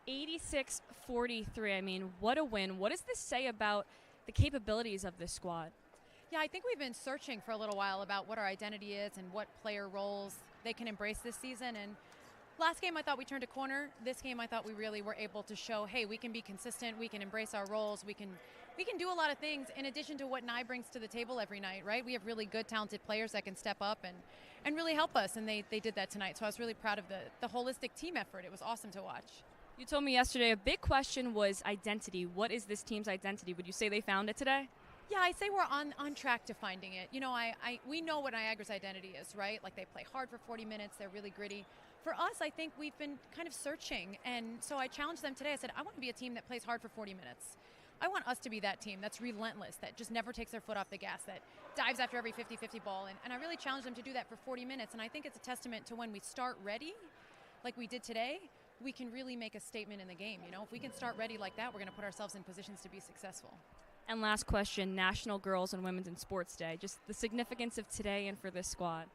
86-43. I mean, what a win. What does this say about the capabilities of this squad? Yeah, I think we've been searching for a little while about what our identity is and what player roles they can embrace this season. And last game, I thought we turned a corner. This game, I thought we really were able to show, hey, we can be consistent. We can embrace our roles. We can do a lot of things in addition to what Nye brings to the table every night, right? We have really good, talented players that can step up and really help us, and they did that tonight. So I was really proud of the holistic team effort. It was awesome to watch. You told me yesterday a big question was identity. What is this team's identity? Would you say they found it today? Yeah, I say we're on track to finding it. We know what Niagara's identity is, right? Like, they play hard for 40 minutes. They're really gritty. For us, I think we've been kind of searching, and so I challenged them today. I said, I want to be a team that plays hard for 40 minutes. I want us to be that team that's relentless, that just never takes their foot off the gas, that dives after every 50-50 ball. And I really challenged them to do that for 40 minutes. And I think it's a testament to when we start ready, like we did today, we can really make a statement in the game. If we can start ready like that, we're going to put ourselves in positions to be successful. And last question, National Girls and Women's in Sports Day. Just the significance of today and for this squad.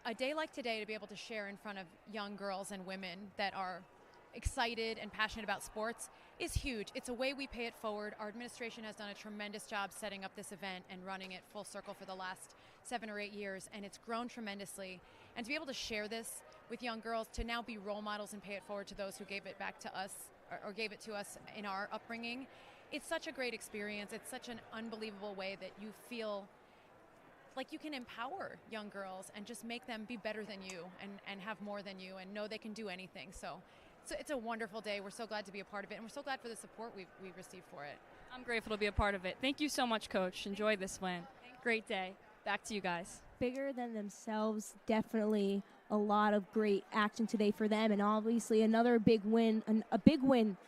A day like today, to be able to share in front of young girls and women that are excited and passionate about sports is huge. It's a way we pay it forward. Our administration has done a tremendous job setting up this event and running it full circle for the last 7 or 8 years, and it's grown tremendously. And to be able to share this with young girls, to now be role models and pay it forward to those who gave it back to us or gave it to us in our upbringing, it's such a great experience. It's such an unbelievable way that you feel like you can empower young girls and just make them be better than you and have more than you and know they can do anything. So it's a wonderful day. We're so glad to be a part of it, and we're so glad for the support we've received for it. I'm grateful to be a part of it. Thank you so much, Coach. Enjoy this win. Great day. Back to you guys. Bigger than themselves, definitely a lot of great action today for them, and obviously another big win,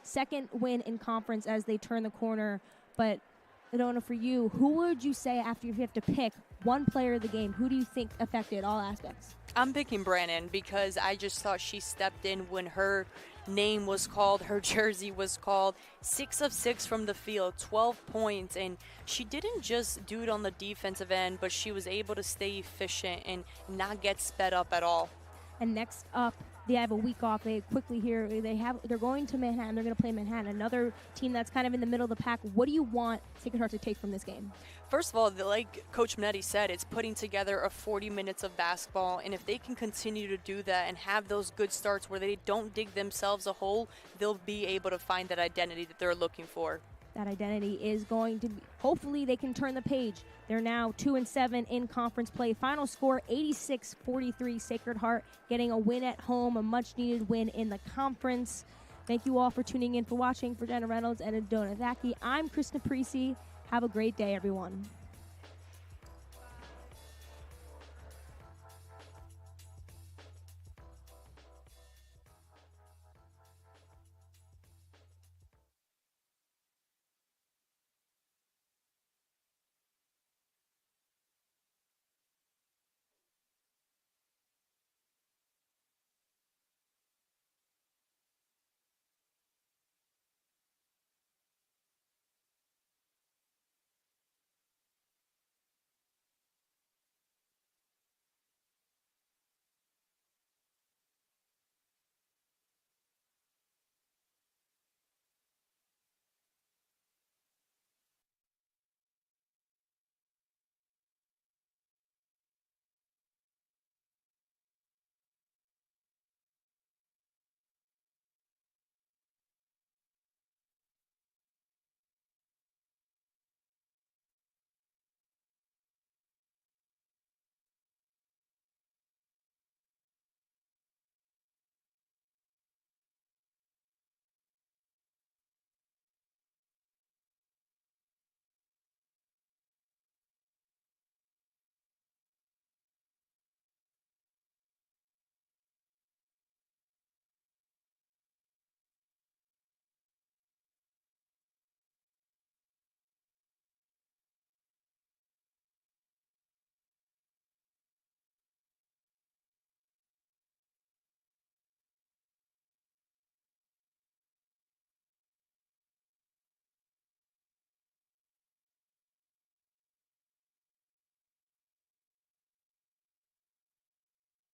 second win in conference as they turn the corner. But Ilona, for you, who would you say, after you have to pick one player of the game, who do you think affected all aspects? I'm picking Brannon because I just thought she stepped in when her name was called, her jersey was called. 6 of 6 from the field, 12 points, and she didn't just do it on the defensive end, but she was able to stay efficient and not get sped up at all. And next up they have a week off. They quickly here. They're going to Manhattan. They're going to play Manhattan, another team that's kind of in the middle of the pack. What do you want Sacred Heart to take from this game? First of all, like Coach Minetti said, it's putting together a 40 minutes of basketball, and if they can continue to do that and have those good starts where they don't dig themselves a hole, they'll be able to find that identity that they're looking for. That identity is going to be, hopefully they can turn the page. They're now 2-7 in conference play. Final score 86-43, Sacred Heart getting a win at home, a much-needed win in the conference. Thank you all for tuning in, for watching. For Jenna Reynolds and Adona Zaki, I'm Krishna Parisi. Have a great day, everyone.